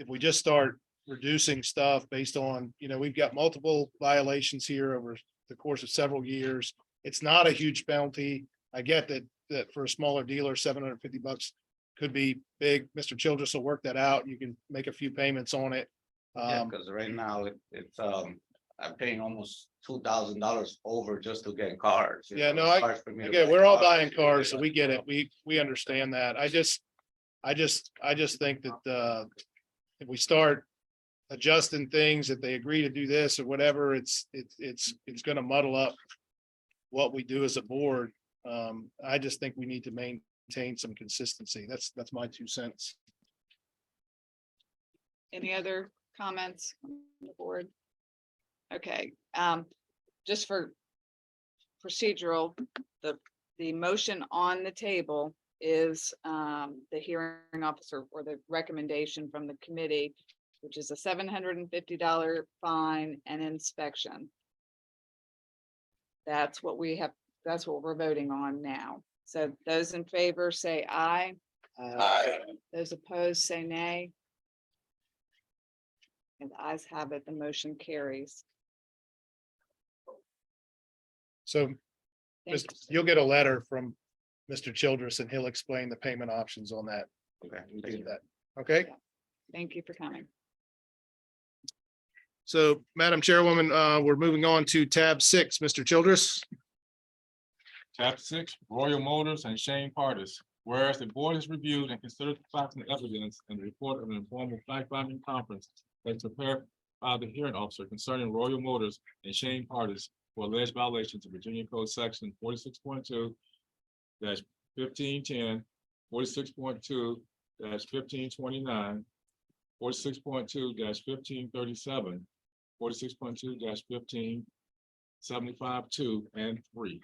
[SPEAKER 4] we just start reducing stuff based on, we've got multiple violations here over the course of several years. It's not a huge penalty. I get that for a smaller dealer, $750 could be big. Mr. Childress will work that out. You can make a few payments on it.
[SPEAKER 10] Yeah, because right now it's I'm paying almost $2,000 over just to get cars. you
[SPEAKER 4] Yeah,
[SPEAKER 10] know,
[SPEAKER 4] no,
[SPEAKER 10] it's hard for me to
[SPEAKER 4] again,
[SPEAKER 10] buy
[SPEAKER 4] we're all
[SPEAKER 10] cars.
[SPEAKER 4] buying cars, so we get it. We understand that. I just think that, if we start adjusting things, if they agree to do this or whatever, it's gonna muddle up what we do as a board. I just think we need to maintain some consistency. That's my 2 cents.
[SPEAKER 16] Any other comments from the board? Okay, just for procedural, the motion on the table is the hearing officer or the recommendation from the committee, which is a $750 fine and inspection. That's what we have, that's what we're voting on now. So those in favor say aye.
[SPEAKER 10] Aye.
[SPEAKER 16] Those opposed say nay. And the ayes have it, the motion carries.
[SPEAKER 4] So
[SPEAKER 16] Thank
[SPEAKER 4] you'll get a letter from Mr. Childress and he'll explain the payment options on that.
[SPEAKER 10] Okay.
[SPEAKER 4] We did that. Okay,
[SPEAKER 16] Thank you for coming.
[SPEAKER 4] so Madam Chairwoman, we're moving on to tab 6, Mr. Childress.
[SPEAKER 3] Tab 6, Royal Motors and Shane Partis. Whereas the board has reviewed and considered the facts and evidence in the report of an informal fact-finding conference that's prepared by the hearing officer concerning Royal Motors and Shane Partis for alleged violations of Virginia Code Section 46.2 -1510, 46.2 -1529, 46.2 -1537, 46.2 -1575-2 and 3.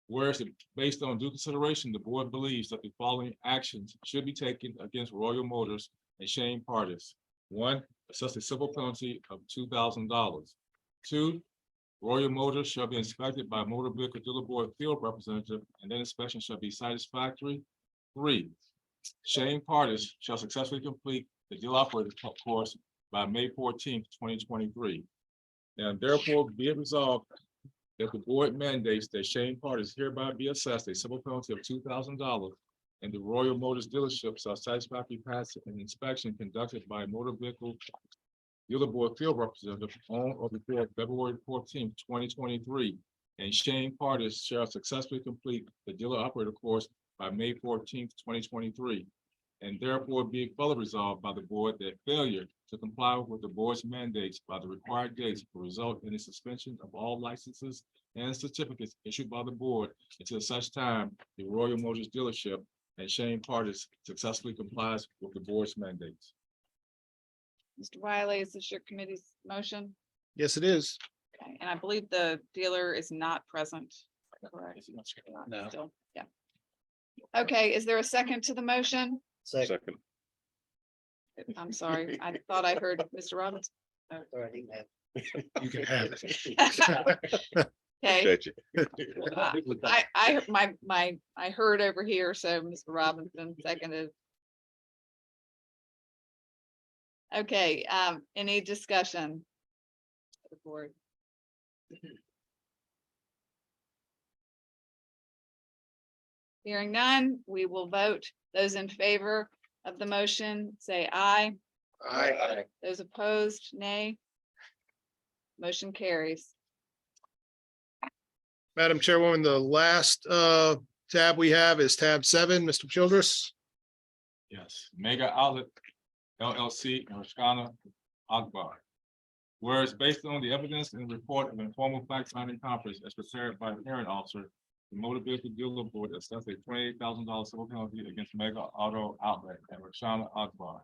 [SPEAKER 3] Whereas based on due consideration, the board believes that the following actions should be taken against Royal Motors and Shane Partis. 1, assess a civil penalty of $2,000. 2, Royal Motors shall be inspected by Motor Vehicle Dealer Board field representative, and then inspection shall be satisfactory. 3, Shane Partis shall successfully complete the deal operator course by May 14th, 2023. And therefore be it resolved that the board mandates that Shane Partis hereby be assessed a civil penalty of $2,000 and the Royal Motors dealership shall satisfactorily pass an inspection conducted by Motor Vehicle Dealer Board field representative on or before February 14th, 2023. And Shane Partis shall successfully complete the dealer operator course by May 14th, 2023. And therefore be further resolved by the board that failure to comply with the board's mandates by the required dates will result in the suspension of all licenses and certificates issued by the board until such time the Royal Motors dealership and Shane Partis successfully complies with the board's mandates.
[SPEAKER 16] Mr. Wiley, is this your committee's motion?
[SPEAKER 4] Yes, it is.
[SPEAKER 16] Okay, and I believe the dealer is not present. Correct.
[SPEAKER 4] No.
[SPEAKER 16] Still, yeah. Okay, is there a second to the motion?
[SPEAKER 17] Second.
[SPEAKER 16] I'm sorry, I thought I heard Mr. Robbins.
[SPEAKER 4] You can have it.
[SPEAKER 16] Okay. I heard over here, so Mr. Robinson seconded. Okay, any discussion? The board. Hearing none, we will vote. Those in favor of the motion, say aye.
[SPEAKER 4] Aye.
[SPEAKER 16] Those opposed, nay. Motion carries.
[SPEAKER 4] Madam Chairwoman, the last tab we have is tab 7, Mr. Childress.
[SPEAKER 3] Yes, Mega Outlet LLC and Rashkana Akbar. Whereas based on the evidence and report of informal fact-finding conference as prepared by the hearing officer, the Motor Vehicle Dealer Board assessed a $28,000 civil penalty against Mega Auto Outlet and Rashkana Akbar.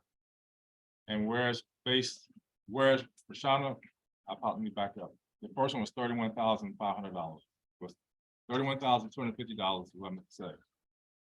[SPEAKER 3] And whereas Rashkana, let me back up. The first one was $31,500. Was $31,250, what I'm say.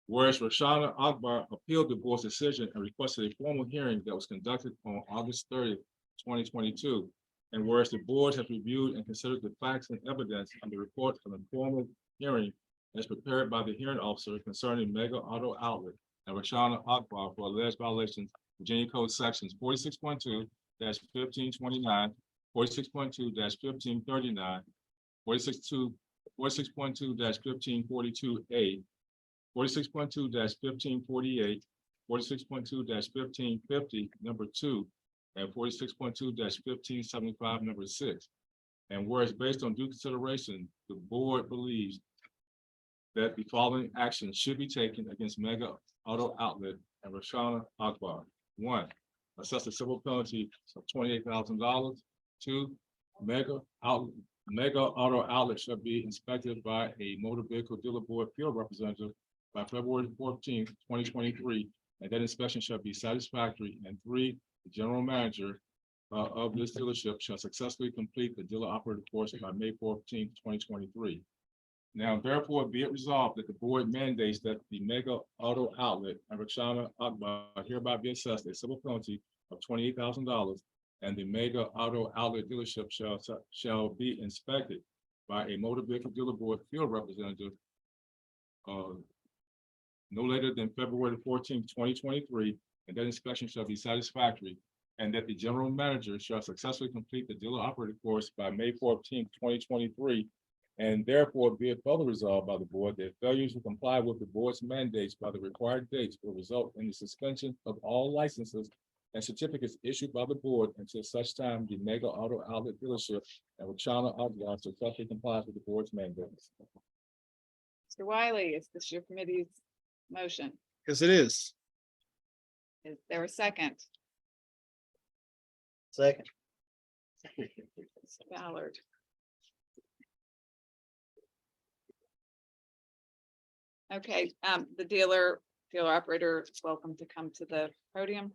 [SPEAKER 3] Whereas Rashkana Akbar appealed the board's decision and requested a formal hearing that was conducted on August 30th, 2022. And whereas the board has reviewed and considered the facts and evidence on the report of a formal hearing as prepared by the hearing officer concerning Mega Auto Outlet and Rashkana Akbar for alleged violations of Virginia Code Sections 46.2 -1529, 46.2 -1539, 46.2 -1542A, 46.2 -1548, 46.2 -1550, number 2, and 46.2 -1575, number 6. And whereas based on due consideration, the board believes that the following actions should be taken against Mega Auto Outlet and Roshana Akbar. One, assess a civil penalty of $28,000. Two, Mega Auto Outlet shall be inspected by a motor vehicle dealer board field representative by February 14th, 2023, and that inspection shall be satisfactory. And three, the general manager of this dealership shall successfully complete the dealer operated course by May 14th, 2023. Now therefore be it resolved that the board mandates that the Mega Auto Outlet and Roshana Akbar hereby be assessed a civil penalty of $28,000, and the Mega Auto Outlet dealership shall be inspected by a motor vehicle dealer board field representative no later than February 14th, 2023, and that inspection shall be satisfactory, and that the general manager shall successfully complete the dealer operating course by May 14th, 2023. And therefore be it further resolved by the board that failures to comply with the board's mandates by the required dates will result in the suspension of all licenses and certificates issued by the board until such time the Mega Auto Outlet dealership and Roshana Akbar successfully complies with the board's mandates.
[SPEAKER 16] Mr. Wiley, is this your committee's motion?
[SPEAKER 4] Yes, it is.
[SPEAKER 16] Is there a second?
[SPEAKER 17] Second.
[SPEAKER 16] Mr. Ballard. Okay, the dealer operator is welcome to come to the podium.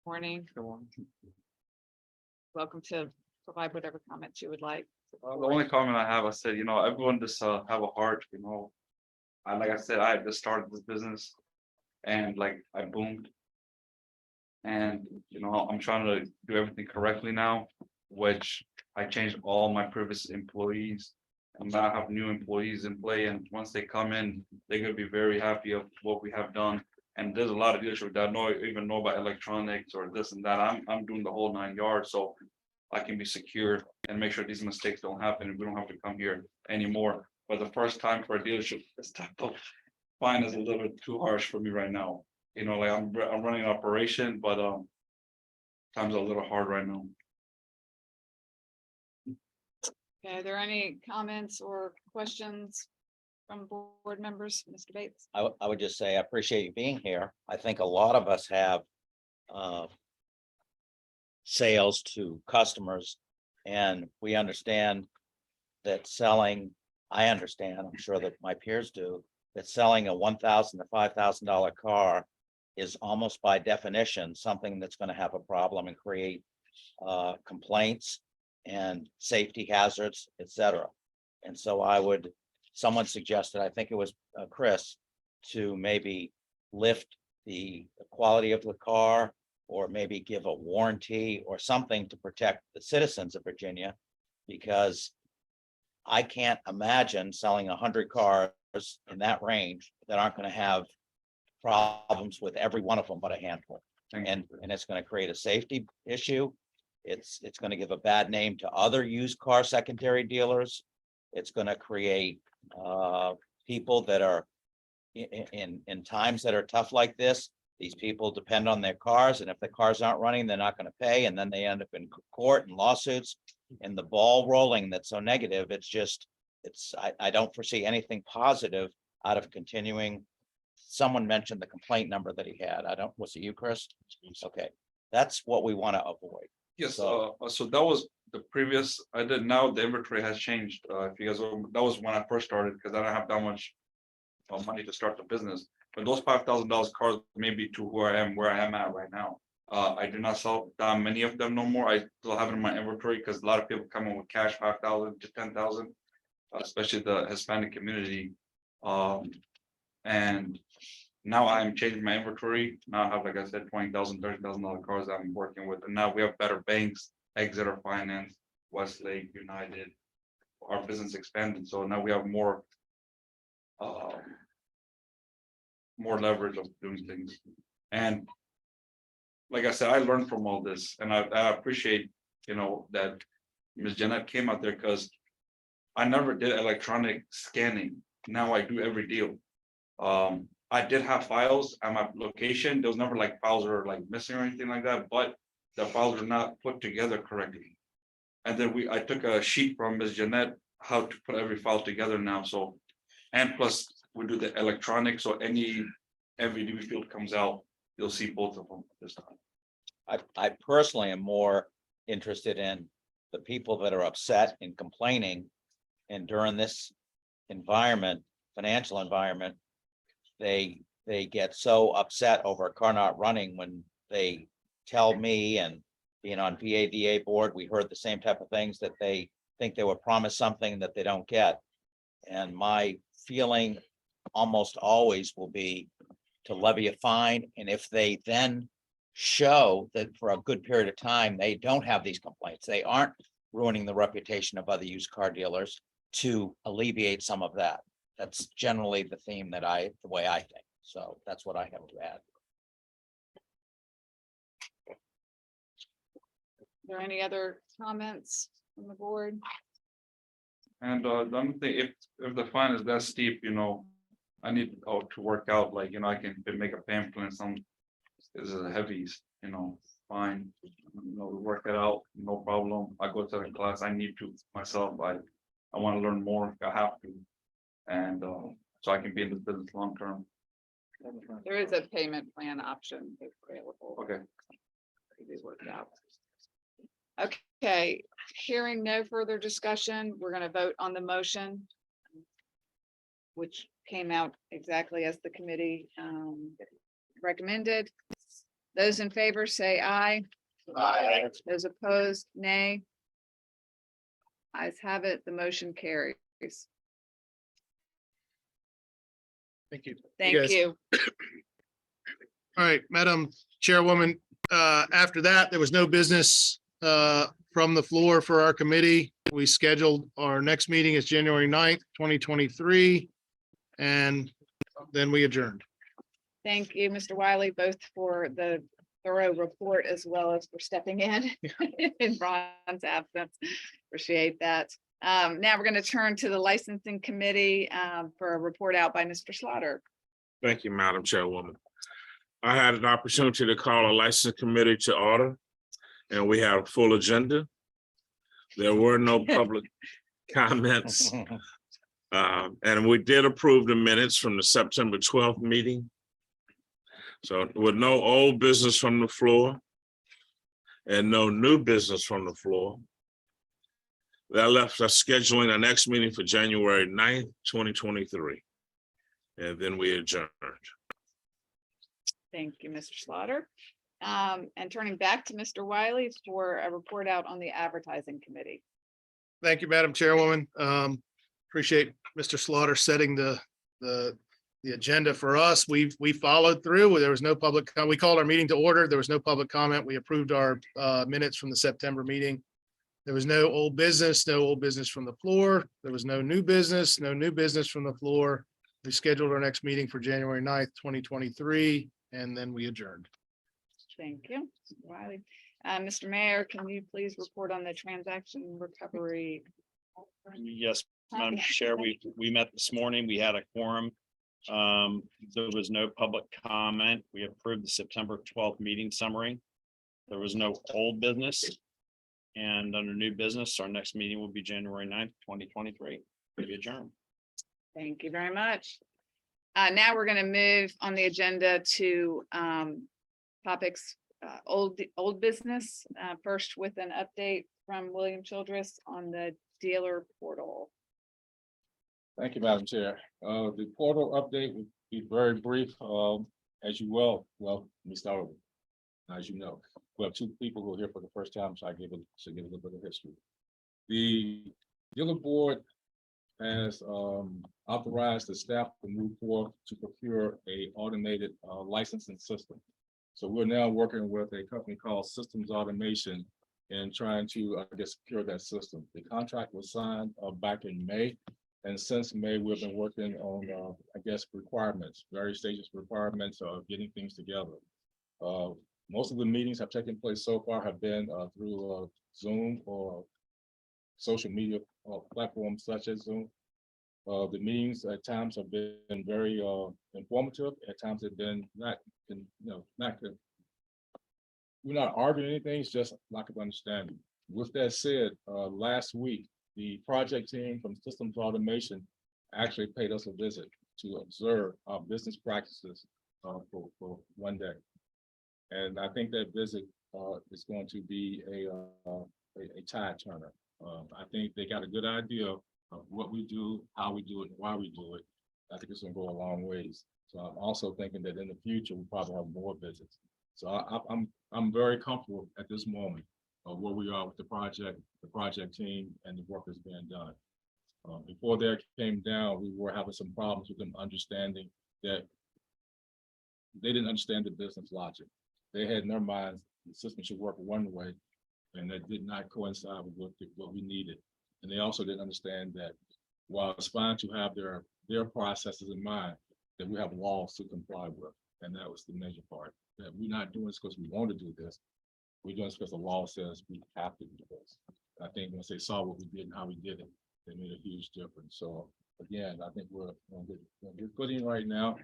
[SPEAKER 16] Morning. Welcome to provide whatever comments you would like.
[SPEAKER 13] The only comment I have, I said, everyone just have a heart, like I said, I just started this business and like I boomed. And, I'm trying to do everything correctly now, which I changed all my previous employees. And now I have new employees in play, and once they come in, they're gonna be very happy of what we have done. And there's a lot of dealerships that even know about electronics or this and that. I'm doing the whole 9 yards, so I can be secure and make sure these mistakes don't happen and we don't have to come here anymore. But the first time for a dealership, this type of fine is a little bit too harsh for me right now. Like I'm running an operation, but times are a little hard right now.
[SPEAKER 16] Okay, are there any comments or questions from board members? Mr. Bates?
[SPEAKER 2] I would just say I appreciate you being here. I think a lot of us have sales to customers, and we understand that I understand, I'm sure that my peers do, that selling a $1,000 to $5,000 car is almost by definition something that's going to have a problem and create complaints and safety hazards, etc. And so someone suggested, I think it was Chris, to maybe lift the quality of the car, or maybe give a warranty or something to protect the citizens of Virginia, because I can't imagine selling 100 cars in that range that aren't going to have problems with every one of them but a handful. And it's going to create a safety issue. It's going to give a bad name to other used car secondary dealers. It's going to create people that are in times that are tough like this. These people depend on their cars, and if the cars aren't running, they're not going to pay, and then they end up in court and lawsuits, and the ball rolling that's so negative. I don't foresee anything positive out of continuing. Someone mentioned the complaint number that he had. Was it you, Chris? Okay, that's what we want to avoid.
[SPEAKER 13] Yes, so that was the previous I did. Now the inventory has changed. If you guys, that was when I first started, because I don't have that much money to start the business. But those $5,000 cars may be to where I am at right now. I do not sell that many of them no more. I still have it in my inventory because a lot of people come in with cash, 5,000 to 10,000, especially the Hispanic community. And now I'm changing my inventory. Now I have, like I said, $20,000, $30,000 cars I'm working with. And now we have better banks, Exeter Finance, Westlake, United. Our business expanded. So now we have more leverage of doing things. And like I said, I learned from all this and I appreciate, that Ms. Jeanette came out there because I never did electronic scanning. Now I do every deal. I did have files at my location. There was never like files were like missing or anything like that, but the files were not put together correctly. And then I took a sheet from Ms. Jeanette, how to put every file together now, so. And plus, we do the electronic, so any MVD field comes out, you'll see both of them this time.
[SPEAKER 2] I personally am more interested in the people that are upset and complaining. And during this environment, financial environment, they get so upset over a car not running when they tell me, and being on VADA board, we heard the same type of things, that they think they were promised something that they don't get. And my feeling almost always will be to levy a fine, and if they then show that for a good period of time, they don't have these complaints, they aren't ruining the reputation of other used car dealers, to alleviate some of that. That's generally the theme the way I think. So that's what I have to add.
[SPEAKER 16] Are there any other comments from the board?
[SPEAKER 13] And the other thing, if the fine is that steep, I need to work out, like, I can make a pamphlet, some is heavies, fine. Work it out, no problem. I go to the class, I need to myself, I want to learn more, I have to. And so I can be in this business long term.
[SPEAKER 16] There is a payment plan option available.
[SPEAKER 13] Okay.
[SPEAKER 16] It is worked out. Okay, hearing no further discussion, we're gonna vote on the motion, which came out exactly as the committee recommended. Those in favor say aye.
[SPEAKER 3] Aye.
[SPEAKER 16] Those opposed, nay. Ayes have it, the motion carries.
[SPEAKER 4] Thank you.
[SPEAKER 16] Thank
[SPEAKER 4] guys.
[SPEAKER 16] you.
[SPEAKER 4] All right, Madam Chairwoman, after that, there was no business from the floor for our committee. We scheduled our next meeting is January 9th, 2023, and then we adjourned.
[SPEAKER 16] Thank you, Mr. Wiley, both for the thorough report as well as for stepping in in Ron's absence. Appreciate that. Now we're going to turn to the licensing committee for a report out by Mr. Slaughter.
[SPEAKER 20] Thank you, Madam Chairwoman. I had an opportunity to call a license committee to order, and we had a full agenda. There were no public comments. And we did approve the minutes from the September 12th meeting. So with no old business from the floor and no new business from the floor, that left us scheduling the next meeting for January 9th, 2023. And then we adjourned.
[SPEAKER 16] Thank you, Mr. Slaughter. And turning back to Mr. Wiley for a report out on the advertising committee.
[SPEAKER 4] Thank you, Madam Chairwoman. Appreciate Mr. Slaughter setting the agenda for us. We followed through. There was no public, we called our meeting to order. There was no public comment. We approved our minutes from the September meeting. There was no old business from the floor. There was no new business from the floor. We scheduled our next meeting for January 9th, 2023, and then we adjourned.
[SPEAKER 16] Thank you, Mr. Wiley. Mr. Mayor, can you please report on the transaction recovery?
[SPEAKER 7] Yes, Madam Chair, we met this morning. We had a quorum. There was no public comment. We approved the September 12th meeting summary. There was no old business. And under new business, our next meeting will be January 9th, 2023. We adjourn.
[SPEAKER 16] Thank you very much. Now we're going to move on the agenda to topics, old business. First with an update from William Childress on the dealer portal.
[SPEAKER 3] Thank you, Madam Chair. The portal update will be very brief. As you well, let me start over. As you know, we have two people who are here for the first time, so I give a little bit of history. The dealer board has authorized the staff to move forward to procure a automated licensing system. So we're now working with a company called Systems Automation and trying to, secure that system. The contract was signed back in May. And since May, we've been working on, requirements, various stages of requirements of getting things together. Most of the meetings have taken place so far have been through Zoom or social media platforms such as Zoom. The meetings at times have been very informative, at times have been not, not good. We're not arguing anything, it's just lack of understanding. With that said, last week, the project team from Systems Automation actually paid us a visit to observe our business practices for one day. And I think that visit is going to be a tide turner. I think they got a good idea of what we do, how we do it, and why we do it. I think it's gonna go a long ways. So I'm also thinking that in the future, we'll probably have more visits. So I'm very comfortable at this moment of where we are with the project team and the work that's being done. Before that came down, we were having some problems with them understanding that they didn't understand the business logic. They had in their minds, the system should work one way, and that did not coincide with what we needed. And they also didn't understand that while it's fine to have their processes in mind, that we have laws to comply with. And that was the major part, that we're not doing this because we want to do this. We're doing this because the law says we have to do this. I think once they saw what we did and how we did it, they made a huge difference. So again, I think we're on good footing right now.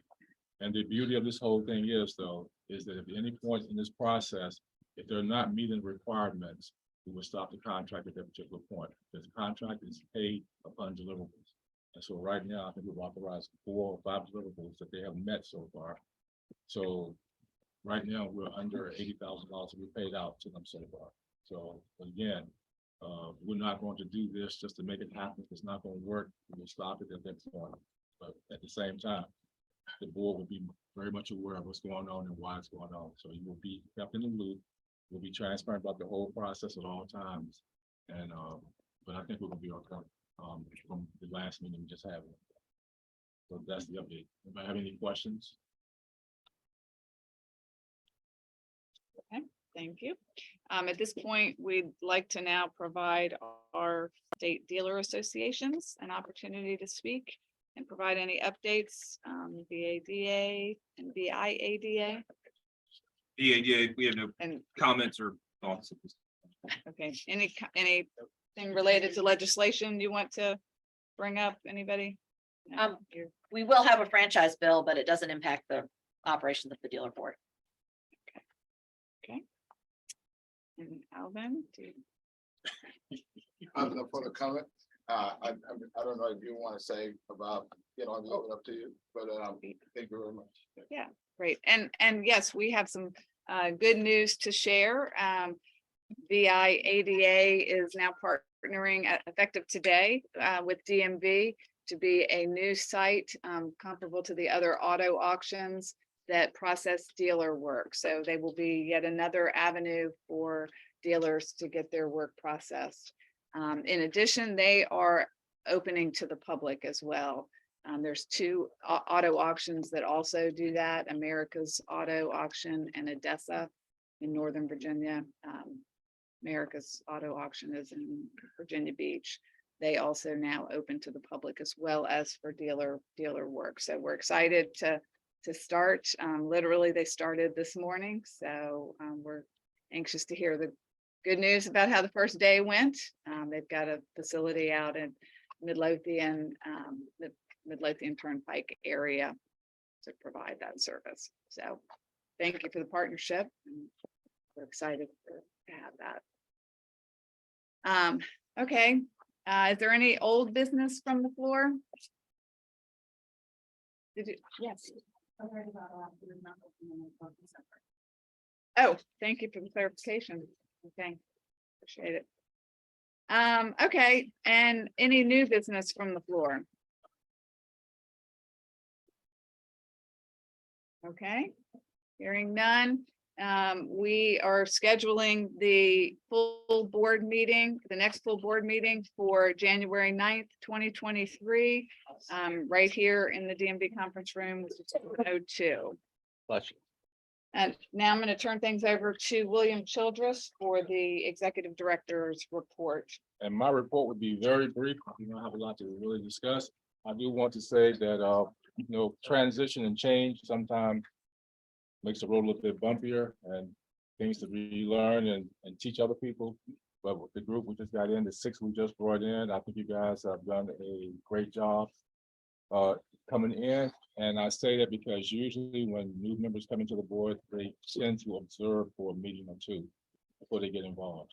[SPEAKER 3] And the beauty of this whole thing is, though, is that at any point in this process, if they're not meeting requirements, we will stop the contract at that particular point, because the contract is paid upon deliverables. And so right now, I think we've authorized 4 or 5 deliverables that they have met so far. So right now, we're under $80,000 that we paid out to them so far. So again, we're not going to do this just to make it happen. If it's not going to work, we'll stop it at that point. But at the same time, the board will be very much aware of what's going on and why it's going on. So you will be kept in the loop. We'll be transparent about the whole process at all times. And but I think we're gonna be okay from the last meeting we just had. So that's the update. Anybody have any questions?
[SPEAKER 16] Okay, thank you. At this point, we'd like to now provide our state dealer associations an opportunity to speak and provide any updates, VADA and VIADA.
[SPEAKER 13] Yeah, we have no
[SPEAKER 16] And,
[SPEAKER 13] comments or thoughts.
[SPEAKER 16] okay, anything related to legislation you want to bring up, anybody? No, you're-
[SPEAKER 21] We will have a franchise bill, but it doesn't impact the operations of the dealer board.
[SPEAKER 16] Okay. And Alvin, do you?
[SPEAKER 22] I have no further comment. I don't know if you want to say about, I'll leave it up to you, but thank you very much.
[SPEAKER 16] Yeah, great. And yes, we have some good news to share. VIADA is now partnering effective today with DMV to be a new site comparable to the other auto auctions that process dealer work. So they will be yet another avenue for dealers to get their work processed. In addition, they are opening to the public as well. There's 2 auto auctions that also do that, America's Auto Auction and Odessa in Northern Virginia. America's Auto Auction is in Virginia Beach. They also now open to the public as well as for dealer work. So we're excited to start. Literally, they started this morning. So we're anxious to hear the good news about how the first day went. They've got a facility out in Midlothian, the Midlothian Turnpike area to provide that service. So thank you for the partnership. And we're excited to have that. Okay, is there any old business from the floor? Did you? Yes. Oh, thank you for the clarification. Okay, appreciate it. Okay, and any new business from the floor? Okay, hearing none. We are scheduling the full board meeting, the next full board meeting for January 9th, 2023, right here in the DMV conference room, which is 02.
[SPEAKER 2] Bless you.
[SPEAKER 16] And now I'm going to turn things over to William Childress for the executive director's report.
[SPEAKER 3] And my report would be very brief. We don't have a lot to really discuss. I do want to say that, transition and change sometimes makes the road a little bit bumpier. And things to relearn and teach other people. But with the group we just got in, the 6 we just brought in, I think you guys have done a great job coming in. And I say that because usually when new members come into the board, they tend to observe for a meeting or two before they get involved.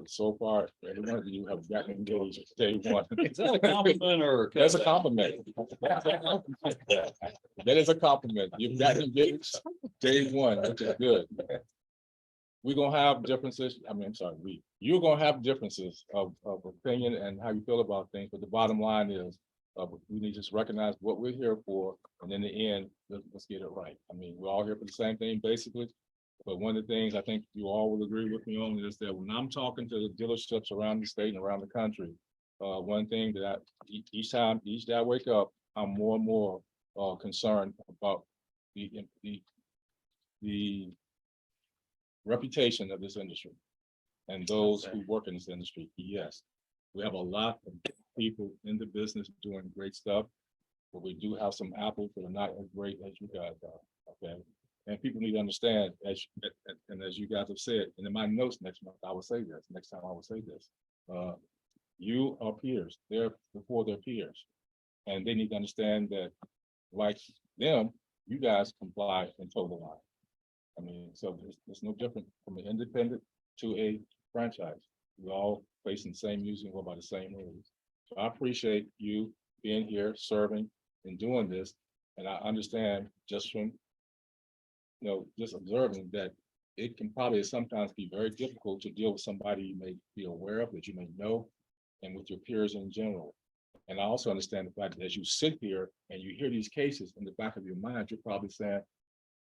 [SPEAKER 3] So far, every one of you have gotten engaged day one.
[SPEAKER 11] Is that a compliment or?
[SPEAKER 3] That's a compliment. That is a compliment. You've gotten engaged day one, which is good. We're gonna have differences. I mean, I'm sorry, you're gonna have differences of opinion and how you feel about things, but the bottom line is we need to just recognize what we're here for, and in the end, let's get it right. I mean, we're all here for the same thing, basically. But one of the things I think you all will agree with me on is that when I'm talking to the dealerships around the state and around the country, one thing that each day I wake up, I'm more and more concerned about the reputation of this industry and those who work in this industry. Yes, we have a lot of people in the business doing great stuff, but we do have some apples that are not as great as you guys are. Okay. And people need to understand, as you guys have said, and in my notes next month, I will say this, next time I will say this. You are peers, they're before their peers. And they need to understand that, like them, you guys comply and toe the line. I mean, so it's no different from an independent to a franchise. We all facing the same music, go by the same rules. So I appreciate you being here, serving and doing this. And I understand just from just observing that it can probably sometimes be very difficult to deal with somebody you may be aware of, that you may know, and with your peers in general. And I also understand the fact that as you sit here and you hear these cases in the back of your mind, you're probably saying,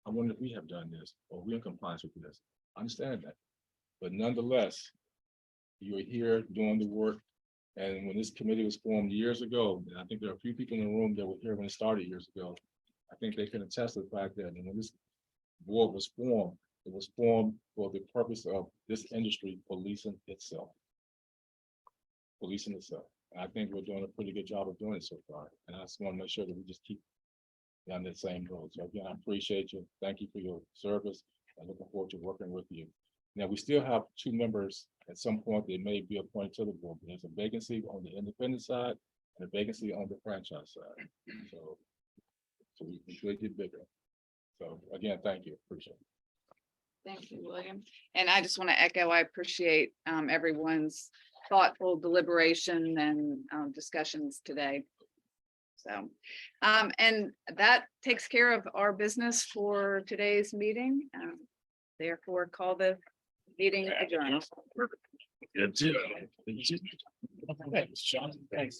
[SPEAKER 3] I wonder if we have done this, or we're in compliance with this. I understand that. But nonetheless, you're here doing the work. And when this committee was formed years ago, and I think there are a few people in the room that were here when it started years ago, I think they can attest to the fact that when this board was formed, it was formed for the purpose of this industry policing itself. Policing itself. And I think we're doing a pretty good job of doing it so far. And I just want to make sure that we just keep down that same road. So again, I appreciate you. Thank you for your service. I'm looking forward to working with you. Now, we still have 2 members at some point they may be appointed to the board. There's a vacancy on the independent side and a vacancy on the franchise side. So we should get bigger. So again, thank you. Appreciate it.
[SPEAKER 16] Thank you, William. And I just want to echo, I appreciate everyone's thoughtful deliberation and discussions today. So, and that takes care of our business for today's meeting. Therefore, call the meeting adjourned.
[SPEAKER 8] Good. Thanks.